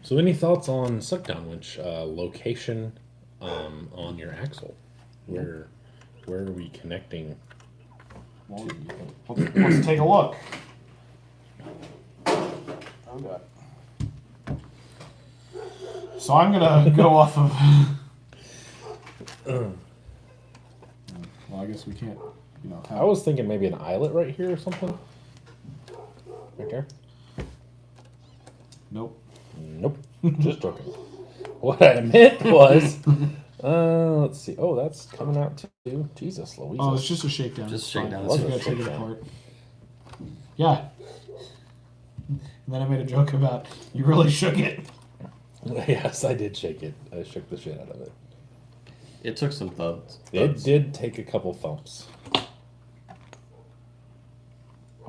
So, any thoughts on suckdown winch location on your axle? Where are we connecting? Well, let's take a look. Oh, God. So I'm going to go off of... Well, I guess we can't, I was thinking maybe an eyelet right here or something. Right there? Nope. Nope. Just joking. What I meant was Let's see. Oh, that's coming out too. Jesus Louise. Oh, it's just a shakedown. Just It's fine. shakedown. You Was it gotta a take it shakedown? apart. Yeah. And then I made a joke about you really shook it. Yes, I did shake it. I shook the shit out of it. It took some thuds. It did take a couple thumps. I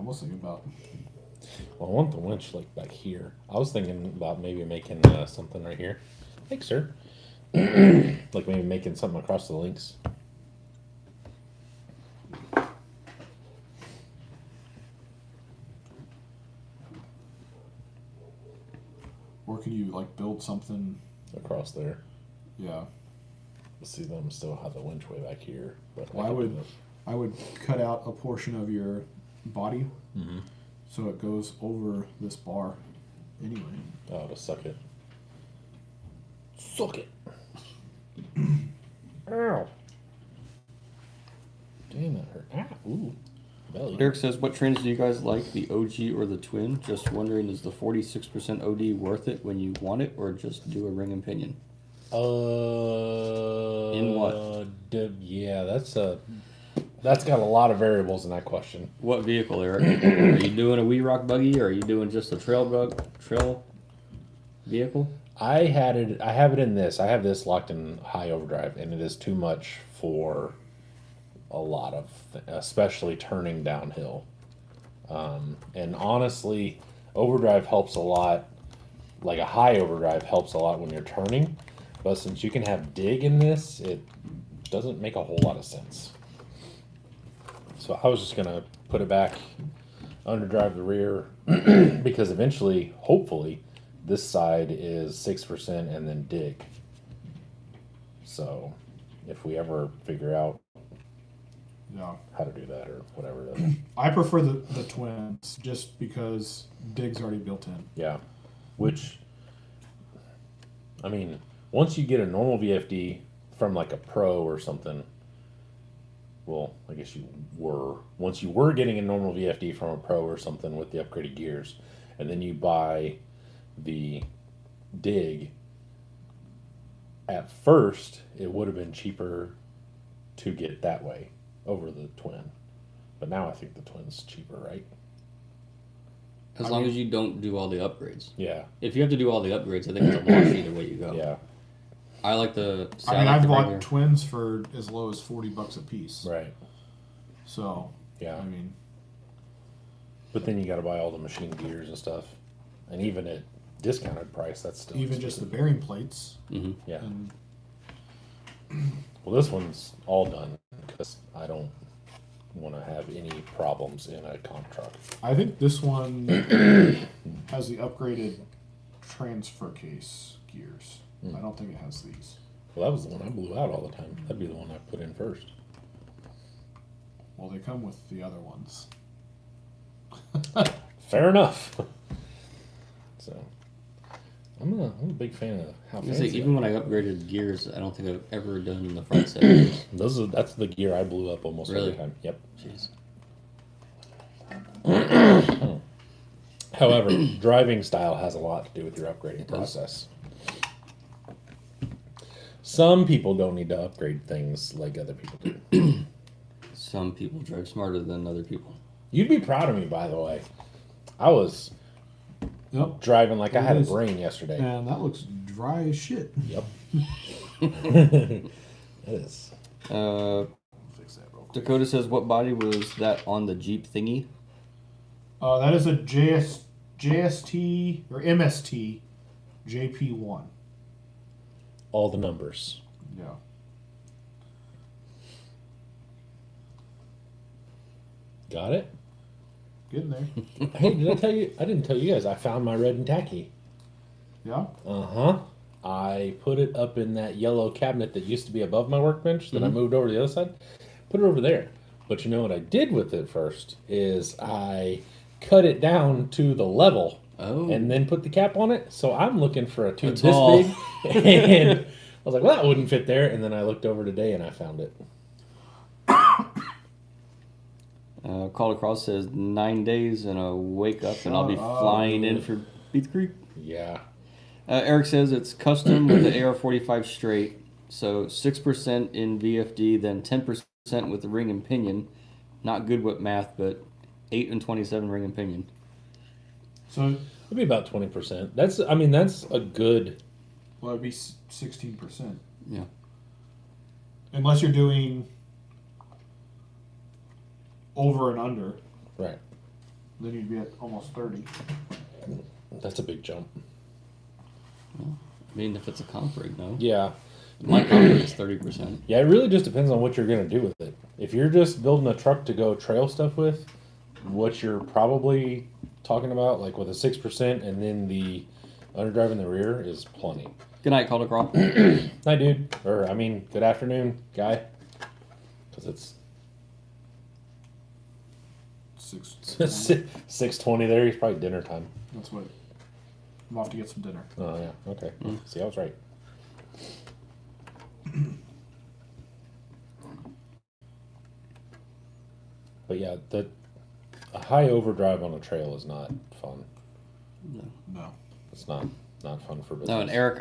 was thinking about. Well, I want the winch like back here. I was thinking about maybe making something right here. Thanks, sir. Like maybe making something across the links. Or can you like build something? Across there. Yeah. See them still have the winch way back here. But Well, I would cut out a portion of your body Mm-hmm. so it goes over this bar. Anyway. Oh, to suck it. Suck it. Ow. Damn, that hurt. Ah, ooh. Belly. Eric says, what trains do you guys like, the OG or the twin? Just wondering, is the 46% OD worth it when you want it, or just do a ring and pinion? In what? Yeah, that's got a lot of variables in that question. What vehicle, Eric? Are you doing a Wee Rock buggy, or are you doing just a trail vehicle? I have it in this. I have this locked in high overdrive, and it is too much for a lot of, especially turning downhill. And honestly, overdrive helps a lot. Like a high overdrive helps a lot when you're turning, but since you can have dig in this, it doesn't make a whole lot of sense. So I was just gonna put it back, underdrive the rear, because eventually, hopefully, this side is 6% and then dig. So if we ever figure out Yeah. how to do that or whatever, I prefer the twins just because dig's already built in. yeah. Which, I mean, once you get a normal VFD from like a pro or something, well, I guess once you were getting a normal VFD from a pro or something with the upgraded gears, and then you buy the dig, at first it would have been cheaper to get that way over the twin. But now I think the twin's cheaper, right? As long as you don't do all the upgrades. Yeah. If you have to do all the upgrades, I think it's a wash either way you go. Yeah. I like the. See, I mean, like I've the bought regular- twins for as low as $40 a piece. Right. So, Yeah. I mean, But then you got to buy all the machine gears and stuff, and even at discounted price, that's still even just the expensive. bearing plates. Mhm. Yeah. And Well, this one's all done because I don't want to have any problems in a comp truck. I think this one has the upgraded transfer case gears. I don't think it has these. Well, that was the one I blew out all the time. That'd be the one I put in first. Well, they come with the other ones. Fair enough. So, I'm a big fan of how I was gonna say, fancy. even when I upgraded gears, I don't think I've ever done the front set. That's the gear I blew up almost Really? every time. Yep. Jeez. However, driving style has a lot to do with your upgrading does. process. Some people don't need to upgrade things like other people do. Some people drive smarter than other people. You'd be proud of me, by the way. I was Yep. driving like I It had a is. brain yesterday. And that looks dry as shit. Yep. It is. Fix that real quick. Dakota says, what body was that on the Jeep thingy? That is a JST or MST JP1. All the numbers. Yeah. Got it? Getting there. Hey, did I tell you? I didn't tell you guys. I found my red and tacky. Yeah. Uh-huh. I put it up in that yellow cabinet that used to be above my workbench that I moved over to the other side. Put it over there. But you know what I did with it first is I cut it down to the level Oh. and then put the cap on it. So I'm looking for a tube That's this all. big. And I was like, well, that wouldn't fit there. And then I looked over today and I found it. Call Across says 9 days and a wake up and I'll be Shut up, flying in dude. for Beat Creek. Yeah. Eric says it's custom with the AR-45 straight. So 6% in VFD, then 10% with the ring and pinion. Not good with math, but 8 and 27 ring and pinion. So, It'd be about 20%. That's a good. well, it'd be 16%. Yeah. Unless you're doing over and under, Right. then you'd be at almost 30. That's a big jump. I mean, if it's a comp rig, no. Yeah. My comp rig is 30%. Yeah, it really just depends on what you're going to do with it. If you're just building a truck to go trail stuff with, what you're probably talking about, like with a 6% and then the underdrive in the rear, is plenty. Good night, Calder Crawl. Hi, dude. Or, good afternoon, guy. Because it's 6:20 there. He's probably dinner time. That's what. I'm off to get some dinner. Oh, yeah. Okay. See, I was right. But yeah, a high overdrive on a trail is not fun. No. It's not fun for business. No, and Eric,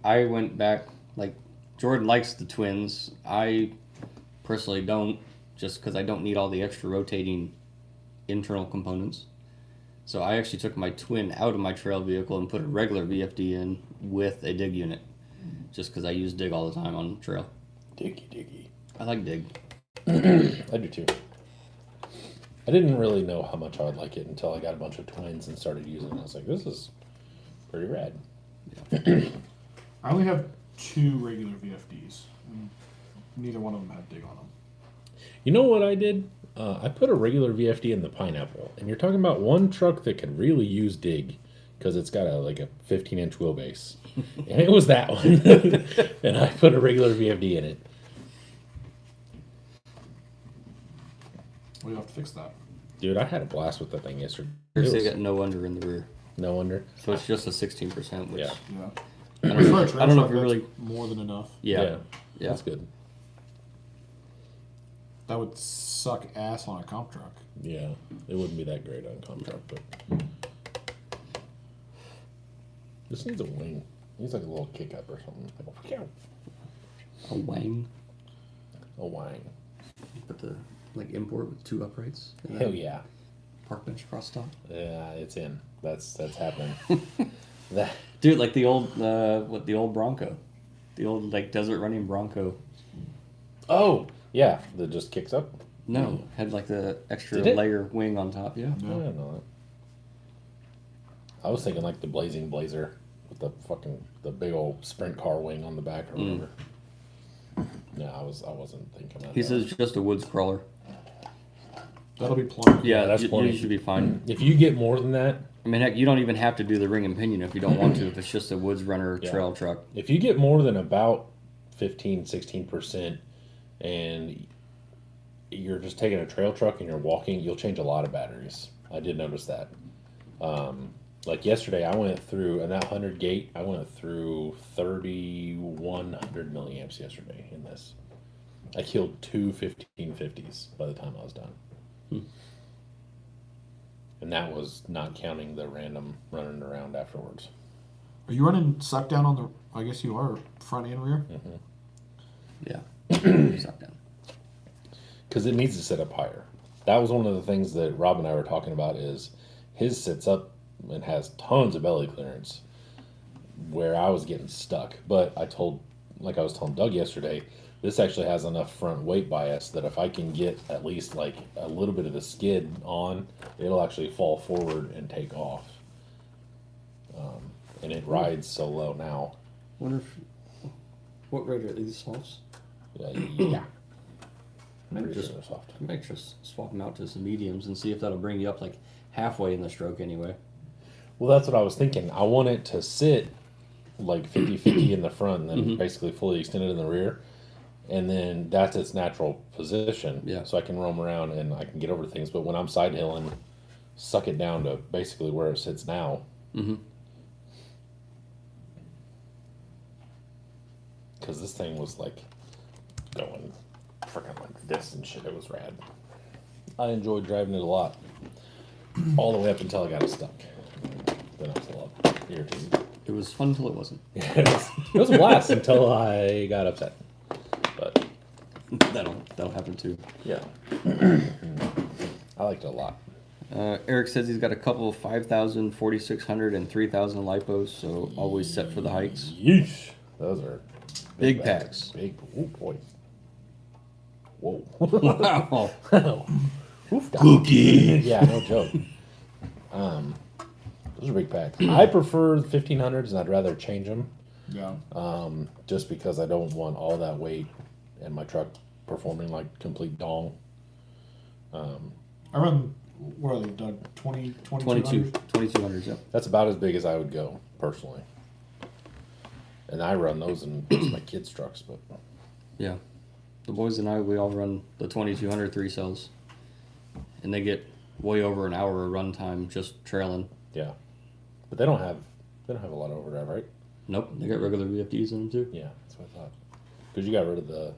I went back, like, Jordan likes the twins. I personally don't, just because I don't need all the extra rotating internal components. So I actually took my twin out of my trail vehicle and put a regular VFD in with a dig unit, just because I use dig all the time on trail. Diggy. I like dig. I do too. I didn't really know how much I would like it until I got a bunch of twins and started using it. I was like, this is pretty rad. I only have 2 regular VFDs. And neither one of them have dig on them. You know what I did? I put a regular VFD in the Pineapple, and you're talking about one truck that could really use dig because it's got a 15-inch wheelbase, and it was that one. And I put a regular VFD in it. Well, you have to fix that. Dude, I had a blast with that thing yesterday. Here's It they was got no under in the rear, no wonder. so it's just a 16%. Which, Yeah. Yeah. I don't know, For a I don't know trail if you're truck, really. that's more than enough. Yeah. That's good. That would suck ass on a comp truck. Yeah, it wouldn't be that great on comp truck, but this needs a wing. It needs like a little kick up or something. A wang. A wang. Put the import with 2 uprights. And Hell then yeah. Park bench cross top. Yeah, it's in. That's happening. That Dude, like the old the old Bronco, the old desert running Bronco. Oh yeah, that just kicks up. No, had like the extra Did it? layer wing on top. Yeah. I didn't know that. I was thinking like the Blazing Blazer with the big old sprint car wing on the back or whatever. No, I wasn't thinking that. He says just a woods crawler. That'll be plenty. Yeah, that's you plenty. should be fine. If you get more than that, I mean, heck, you don't even have to do the ring and pinion if you don't want to. If it's just a woods runner Yeah. trail truck. if you get more than about 15-16% and you're just taking a trail truck and you're walking, you'll change a lot of batteries. I did notice that. Like yesterday, I went through, and that 100 gate, I went through 3,100 milliamps yesterday in this. I killed 2 1550s by the time I was done. And that was not counting the random running around afterwards. Are you running suck down on the? I guess you are front and rear. Yeah. Suck down. Because it needs to sit up higher. That was one of the things that Rob and I were talking about is his sits up and has tons of belly clearance where I was getting stuck. But I was telling Doug yesterday, this actually has enough front weight bias that if I can get at least like a little bit of the skid on, it'll actually fall forward and take off. And it rides so low now. Wonder if what rate are these softs? Yeah. Maybe Pretty just sure they're soft. Maybe just swap them out to some mediums and see if that'll bring you up like halfway in the stroke anyway. Well, that's what I was thinking. I want it to sit like 50-50 in the front and then basically fully extended in the rear. And then that's its natural position. Yeah. So I can roam around and I can get over things. But when I'm side hilling, suck it down to basically where it sits now. Mm-hmm. Because this thing was like going freaking like this and shit. It was rad. I enjoyed driving it a lot. All the way up until I got it stuck. then I was a lot irritated. It was fun until it wasn't. It was a blast until I got upset. But That'll happen too. yeah, I liked it a lot. Eric says he's got a couple of 5,000, 4,600, and 3,000 lipos, so always set for the hikes. Yeesh, those are Big bags. packs. Big, oh boy. Whoa. Wow. Oof, cookie. Yeah, no joke. Those are big packs. I prefer the 1500s, and I'd rather change them. Yeah. Just because I don't want all that weight and my truck performing like complete dong. I run, what are they, Doug? 22, 2200s, yeah. That's about as big as I would go personally. And I run those in my kids' trucks, but Yeah. The boys and I, we all run the 2200 3 cells. And they get way over an hour of run time just trailing. yeah. But they don't have a lot of overdrive, right? Nope, they got regular VFDs in them too. Yeah, that's what I thought. Because you got rid of the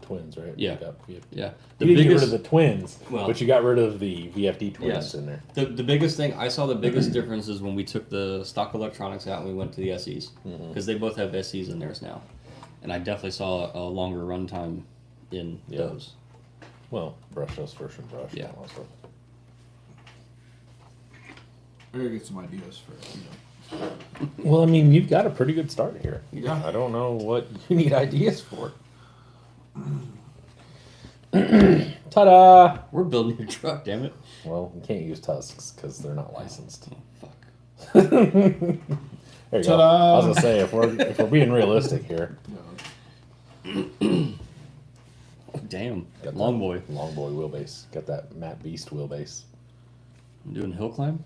twins, right? Yeah. You got VFD. Yeah. You didn't get rid of the twins, Well- but you got rid of the VFD twins Yes. in there. The biggest thing, I saw the biggest difference is when we took the stock electronics out and we went to the SEs. Because they both have SEs in theirs now. And I definitely saw a longer runtime in Yeah. those. Well, brushless versus brush. Yeah. Also. I gotta get some ideas for, Well, I mean, you've got a pretty good start here. Yeah. I don't know what you need ideas for. Ta-da! We're building your truck, damn it. Well, you can't use tusks because they're not licensed. Fuck. There you go. Ta-da! I was gonna say if we're being realistic here, Damn. got Long that boy. long boy wheelbase, got that Matt Beast wheelbase. I'm doing hill climb?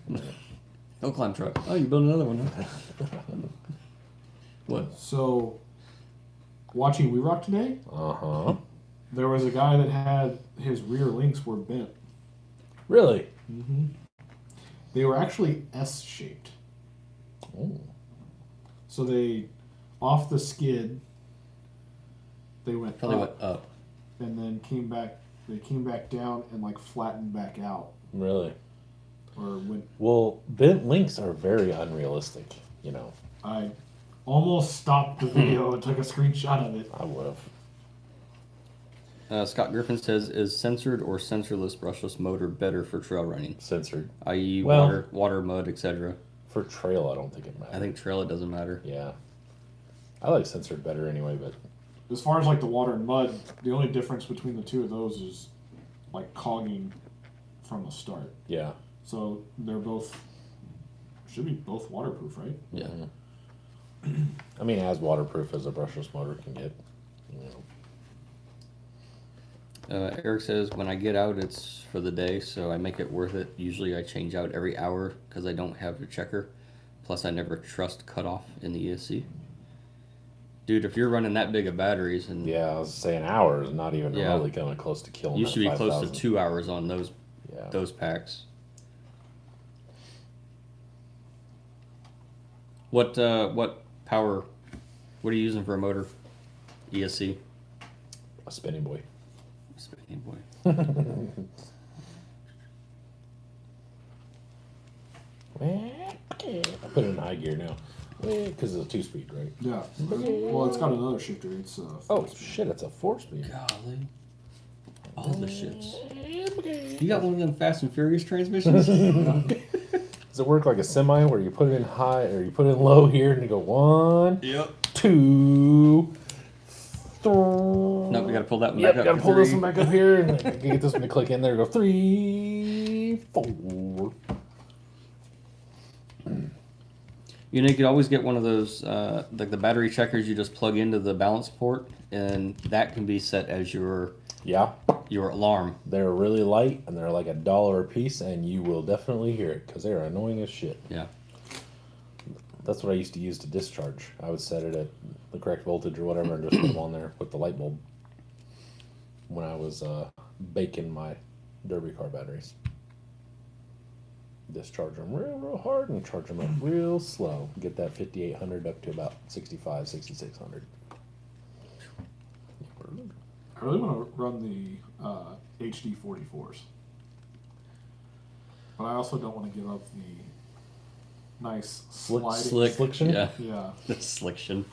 Hill climb truck. Oh, you built another one, huh? What? So, watching We Rock today, Uh huh. there was a guy that had his rear links were bent. Really? They were actually S-shaped. Ooh. So they, off the skid, they went Probably up, went up. and then came back. They came back down and like flattened back out, Really? or went. Well, bent links are very unrealistic. You know, I almost stopped the video and took a screenshot of it. I would have Scott Griffin says, is censored or sensorless brushless motor better for trail running? censored I.e. Well- water, mud, etc. for trail. I don't think it matters. I think trail it doesn't matter. Yeah. I like censored better anyway, but As far as like the water and mud, the only difference between the two of those is like cogging from the start. yeah. So they're both should be both waterproof, right? Yeah. I mean, as waterproof as a brushless motor can get. You know. Eric says, when I get out, it's for the day, so I make it worth it. Usually I change out every hour because I don't have a checker. Plus, I never trust cutoff in the ESC. Dude, if you're running that big of batteries, and Yeah, I was saying hours, not even Yeah. remotely coming close to killing. you that should be close to 5,000. 2 hours on those Yeah. packs. What power? What are you using for a motor? ESC. A spinning boy. Spinning boy. I put it in high gear now. Because it's a 2-speed, right? Yeah. Well, it's got another shifter. It's Oh, shit, it's a 4-speed. Golly. All the shits. You got one of them Fast and Furious transmissions? Does it work like a semi where you put it in high or you put it in low here and you go 1, Yep. 2, 3. Nope, we gotta pull that one Yep, back up. gotta for pull this 3. one back up here and then get this one to click in there. Go 3, 4. You know, you could always get one of those, like the battery checkers you just plug into the balance port, and that can be set as your Yeah, alarm. they're really light and they're like $1 a piece, and you will definitely hear it because they're annoying as shit. Yeah. That's what I used to use to discharge. I would set it at the correct voltage or whatever and just put them on there with the light bulb when I was baking my derby car batteries. Discharge them real hard and charge them up real slow. Get that 5800 up to about 65, 6600. I really want to run the HD 44s, but I also don't want to give up nice Slick- sliding. Sliction? Yeah. Yeah. The sliction.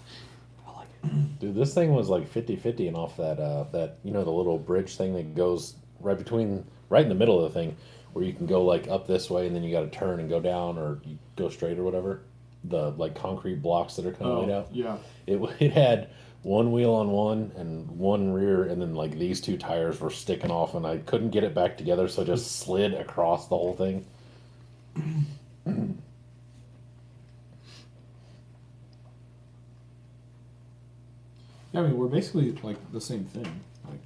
I like it. Dude, this thing was like 50-50 and off that that the little bridge thing that goes right in the middle of the thing, where you can go like up this way and then you got to turn and go down, or you go straight or whatever. The like concrete blocks that are kind of laid out. Yeah. It had one wheel on one and one rear, and then like these two tires were sticking off, and I couldn't get it back together, so I just slid across the whole thing. Yeah, I mean, we're basically like the same thing. Like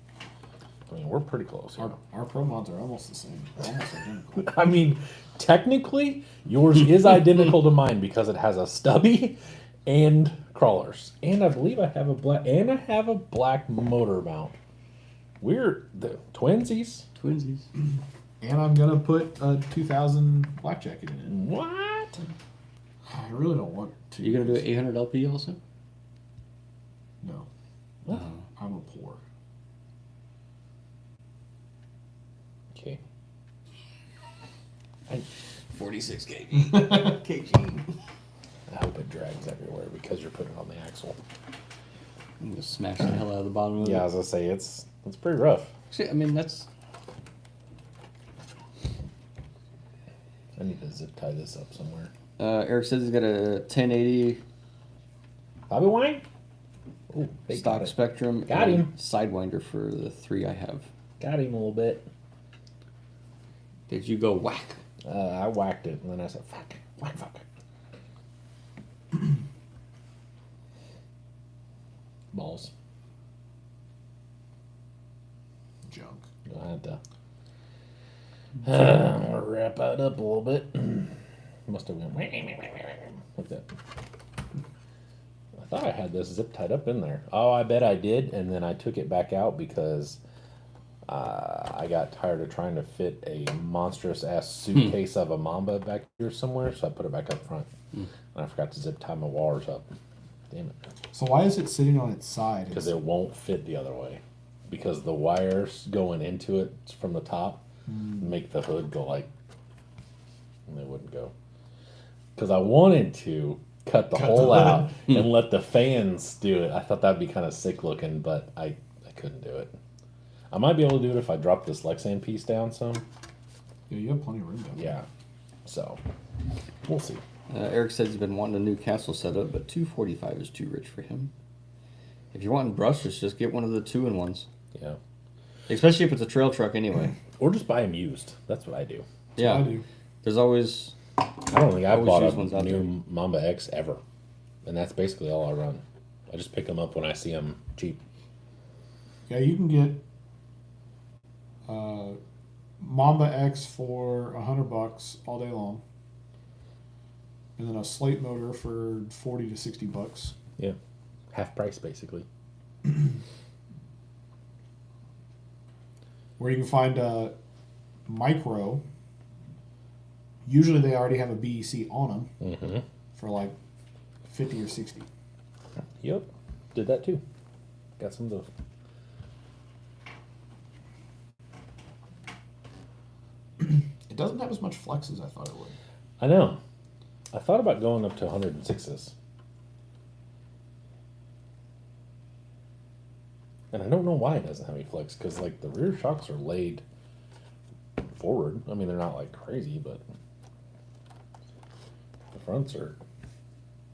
I mean, we're pretty close. Here. our pro mods are almost the same, almost identical. I mean, technically, yours is identical to mine because it has a stubby and crawlers, and I believe I have a black motor mount. We're the twinsies. Twinsies. And I'm gonna put a 2000 black jacket in it. What? I really don't want to. You gonna do 800 LP also? No, What? I'm a poor. Okay. 46 kg. I hope it drags everywhere because you're putting it on the axle. I'm gonna smash the hell out of the bottom of Yeah, I it. was gonna say it's pretty rough. Actually, I mean, that's. I need to zip tie this up somewhere. Eric says he's got a 1080 Bobby Wine? Ooh, they stock got it. Spectrum Got and him. Sidewinder for the 3 I have. Got him a little bit. Did you go whack? I whacked it, and then I said, fuck. Balls. Junk. I had to wrap it up a little bit. Must have went like that. I thought I had this zip tied up in there. Oh, I bet I did, and then I took it back out because I got tired of trying to fit a monstrous ass suitcase of a Mamba back here somewhere, so I put it back up front. And I forgot to zip tie my wires up. Damn it. So why is it sitting on its side? Because it won't fit the other way. Because the wires going into it from the top make the hood go like, and they wouldn't go. Because I wanted to cut the hole out and let the fans do it. I thought that'd be kind of sick looking, but I couldn't do it. I might be able to do it if I drop this Lexan piece down some. Yeah, you have plenty of room down there. Yeah. So, we'll see. Eric says he's been wanting a new castle setup, but 245 is too rich for him. If you're wanting brushless, just get one of the 2-in-1s. Yeah. Especially if it's a trail truck anyway. Or just buy them used. That's what I do. Yeah. I do. There's always... I don't think I've Always bought use a ones out new Mamba X ever. And that's basically all I run. I just pick them up when I see them cheap. Yeah, you can get Mamba X for $100 all day long, and then a slate motor for $40 to $60. Yeah. Half price, basically. Where you can find a micro. Usually they already have a BEC on them Mm-hmm. for like 50 or 60. Yep. Did that too. Got some of those. It doesn't have as much flex as I thought it would. I know. I thought about going up to 106s. And I don't know why it doesn't have any flex, because like the rear shocks are laid forward. I mean, they're not like crazy, but the fronts are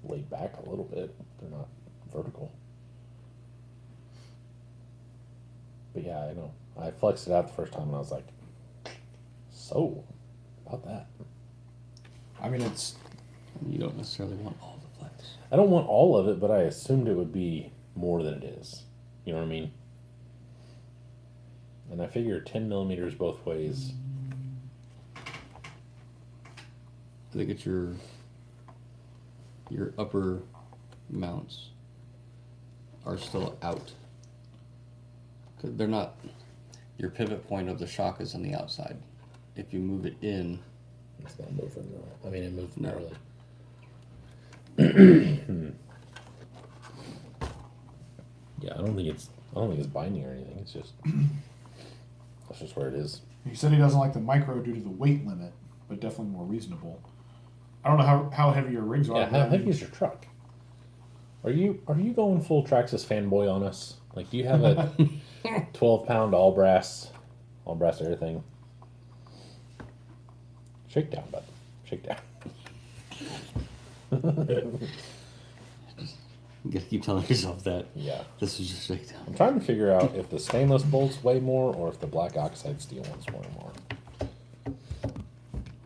laid back a little bit. They're not vertical. But yeah, I know. I flexed it out the first time and I was like, so, about that. I mean, it's You don't necessarily want all the flex. I don't want all of it, but I assumed it would be more than it is. You know what I mean? And I figure 10 millimeters both ways. I think it's your upper mounts are still out. 'Cause they're not. Your pivot point of the shock is on the outside. If you move it in, It's not moving though. I mean, it moved No. barely. Yeah, I don't think it's binding or anything. It's just that's just where it is. he said he doesn't like the micro due to the weight limit, but definitely more reasonable. I don't know how heavy your rigs are. Yeah, but how I mean, heavy is your truck? Are you going full Traxxas fanboy on us? Like, do you have a 12-pound all brass everything? Shakedown, bud. Shakedown. You gotta keep telling yourself that. Yeah. This is just shakedown. I'm trying to figure out if the stainless bolts weigh more or if the black oxide steel ones weigh more.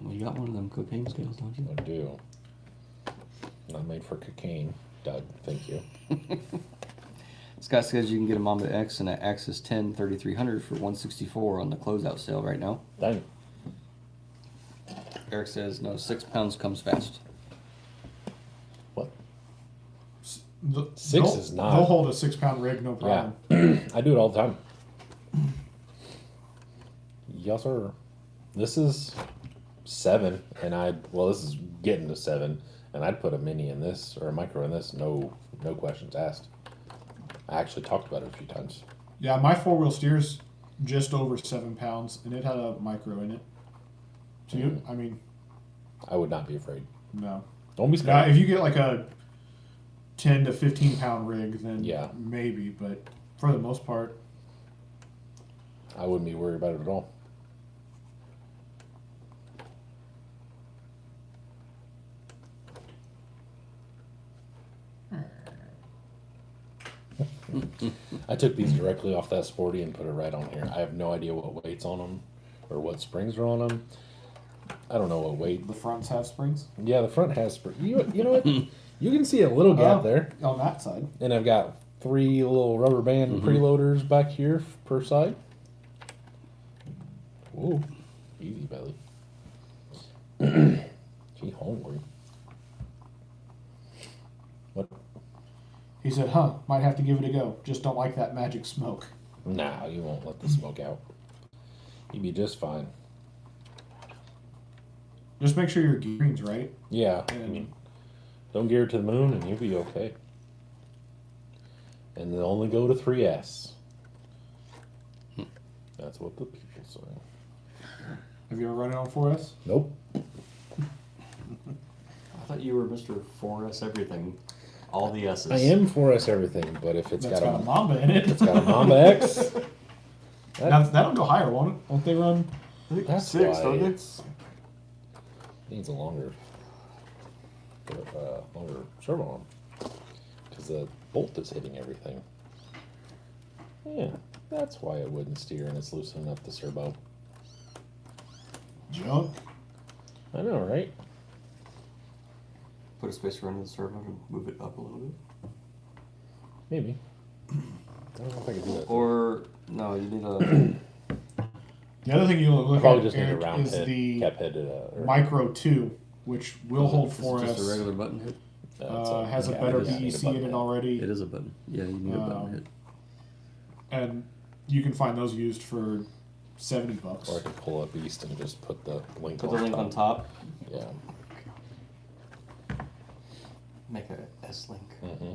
Well, you got one of them cocaine scales, don't you? I do. Not made for cocaine, Doug. Thank you. Scott says you can get a Mamba X and an Axis 10 3300 for $164 on the closeout sale right now. Dang. Eric says no, 6 pounds comes fast. What? Six is not. They'll hold a 6-pound rig, no Yeah. problem. I do it all the time. Yes, sir. This is 7, and this is getting to 7, and I'd put a mini in this or a micro in this. No questions asked. I actually talked about it a few times. Yeah, my 4-wheel steer's just over 7 pounds, and it had a micro in it. So you, I mean, I would not be afraid. no. Don't be Now, scared. if you get like a 10 to 15 pound rig, then Yeah. maybe. But for the most part, I wouldn't be worried about it at all. I took these directly off that Sporty and put it right on here. I have no idea what weights on them or what springs are on them. I don't know what weight. the fronts have springs Yeah, the front has springs. You know what? You can see a little gap Oh. there. on that side. And I've got 3 little rubber band preloaders back here per side. Whoa, easy belly. She hungry. What? He said, "Huh, might have to give it a go. Just don't like that magic smoke." Nah, you won't let the smoke out. You'd be just fine. Just make sure your gearing's right. Yeah, And don't gear to the moon and you'll be okay. And they'll only go to 3S. That's what the people say. have you ever run it on 4S? Nope. I thought you were Mr. 4S everything. All the S's. I am 4S everything, but if it's That's got got a Mamba in it. it's got a Mamba X, Now, that'll go higher, won't it? Won't they run? that's 6, why don't they? it's needs a longer servo arm because the bolt is hitting everything. Yeah, that's why it wouldn't steer and it's loosening up the servo. Junk. I know, right? Put a spacer under the servo to move it up a little bit. Maybe. I don't know if I could do that. Or, no, you need a... The other thing you look I probably at, just need a Eric, round is head, the cap head. Micro 2, which will hold Is it 4S. just a regular button hit? Has a yeah, better I just need a BEC button in it head. already. It is a button. Yeah, you need a button hit. And you can find those used for $70. Or I could pull up East and just put the link Put on the link on top. Yeah. Make a S-link. Mm-hmm.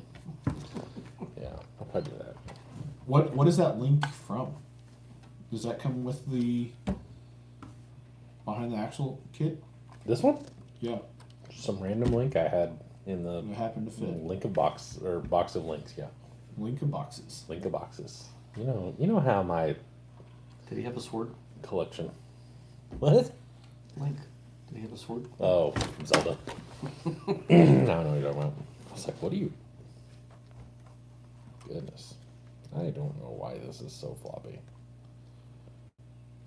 Yeah, I'll probably do that. What is that link from? Does that come with the behind the axle kit? This one? Yeah, Some random link I had in the it happened to fit. link of box or box of links. Yeah, Link of boxes. link of boxes. You know how my Did he have a sword? collection. What? Link. Did he have a sword? Oh, Zelda. I don't know what you're talking about. I was like, what are you? Goodness, I don't know why this is so floppy.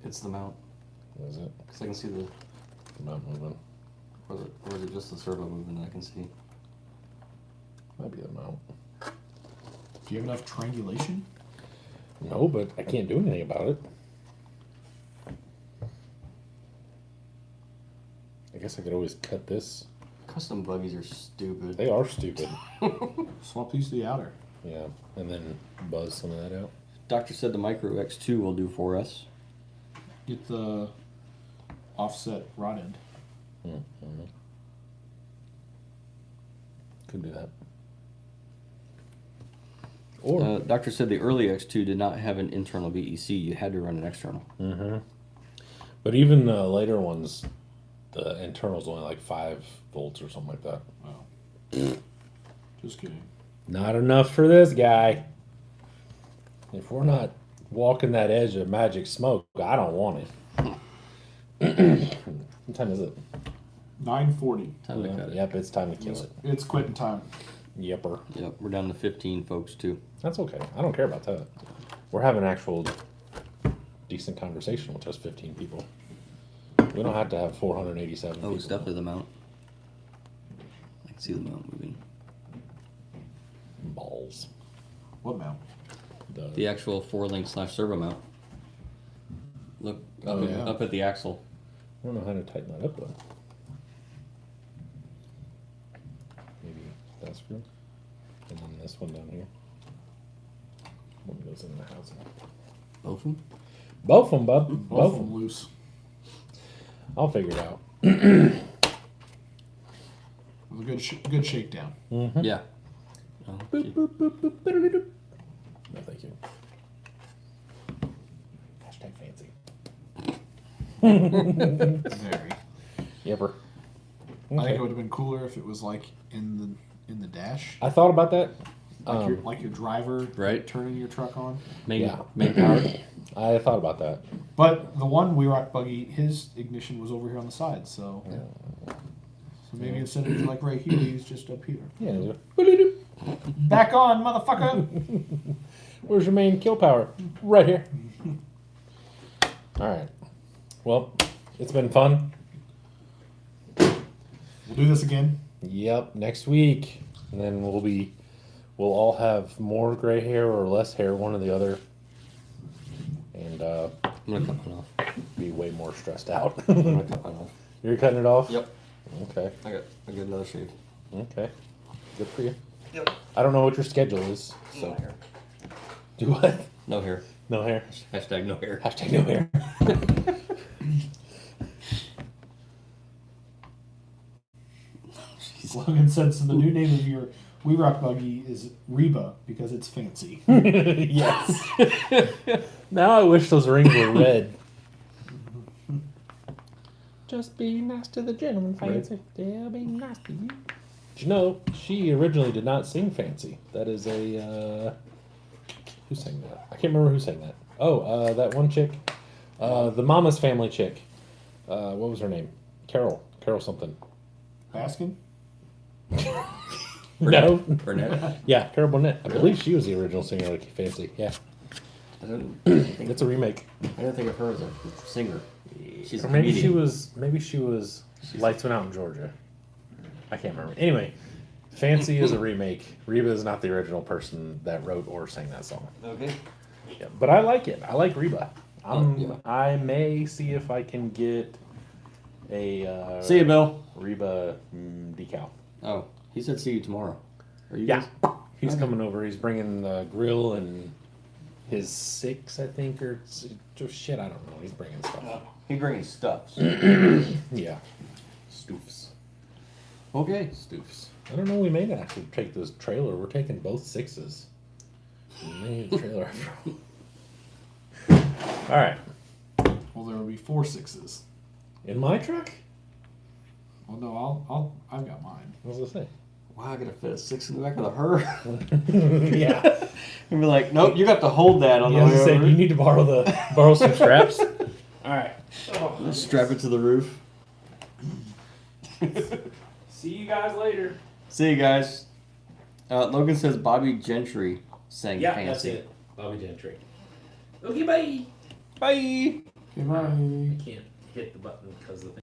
It's the mount. Is it? Because I can see the... Not moving. Or is it just the servo movement I can see? Might be the mount. Do you have enough triangulation? No, but I can't do anything about it. I guess I could always cut this. Custom buggies are stupid. They are stupid. Swap these to the outer. Yeah, and then buzz some of that out. Doctor said the Micro X2 will do 4S. Get the offset rod end. Mm-hmm. Could do that. Or Doctor said the early X2 did not have an internal BEC. You had to run an external. but even later ones the internal's only like 5 volts or something like that. Oh. Just kidding. Not enough for this guy. If we're not walking that edge of magic smoke, I don't want it. What time is it? 9:40. Time to cut it. Yep, it's time to kill it. It's quitting time. Yepper. Yep, we're down to 15 folks too. That's okay. I don't care about that. We're having actual decent conversation with just 15 people. We don't have to have 487 Oh, people. it's definitely the mount. I can see the mount moving. Balls. What mount? The actual 4-link/servo mount. Look up, Oh, yeah. up at the axle. I don't know how to tighten that up though. Maybe that screw. And then this one down here. One goes in the housing. Both of them? Both of them, bub. Both of them loose. I'll figure it out. It was a good shakedown. Mm-hmm. Yeah. Oh, Boop, gee. boop, boop, boop, boop. No, thank you. Hashtag fancy. Very. Yepper. I think Okay. it would have been cooler if it was like in the dash, I thought about that. like your driver Right. turning your truck on. Main, Yeah. main power. I thought about that. But the one We Rock buggy, his ignition was over here on the side, so maybe instead of like right here, he's just up here. Yeah. Back on, motherfucker! Where's your main kill power? Right here. All right. Well, it's been fun. We'll do this again. Yep. Next week, and then we'll all have more gray hair or less hair, one or the other, and I'm gonna cut mine off. be way more stressed out. I'm gonna cut mine off. You're cutting it off. Yep. Okay. I got another shave. Okay. Good for you. Yep. I don't know what your schedule is, so No hair. do what? No hair. No hair. Hashtag no hair. Hashtag no hair. Logan said, so the new name of your We Rock buggy is Reba because it's fancy. Yes. Now I wish those rings were red. Just be nice to the gentleman, Fancy. They'll be nice to you. Did you know she originally did not sing Fancy? That is a who sang that? I can't remember who sang that. Oh, that one chick, the Mama's Family chick. What was her name? Carol something. Baskin? No. Burnett. Yeah, Carol Burnett. I believe she was the original singer of Fancy. Yeah, I don't think it's a remake. I don't think of her as a singer. She's a Or maybe comedian. maybe she was Lights Went Out in Georgia. I can't remember. Anyway, Fancy is a remake. Reba is not the original person that wrote or sang that song. Okay. Yeah, but I like it. I like Reba. Yeah. I may see if I can get a See you, Bill. Reba decal. Oh, he said see you tomorrow. Are you Yeah, guys? he's Okay. coming over. He's bringing the grill and his 6, I think, or just shit. I don't know. He's bringing stuff. He bringing stuff. Yeah, stoofs. Okay. Stoofs. I don't know. We may actually take this trailer. We're taking both 6s. We may need a trailer after all. All right. Well, there will be 4 6s. In my truck? Well, no, I've got mine. What was I say? Wow, I gotta fit a 6 in the back of the her. Yeah. And be like, nope, you got to hold that on You the have way to say, over. you need to borrow some straps. All right. Strap it to the roof. See you guys later. See you guys. Logan says Bobby Gentry sang Yeah, Fancy. that's it. Bobby Gentry. Okay, bye. Bye. Okay, bye. I can't hit the button because the thing.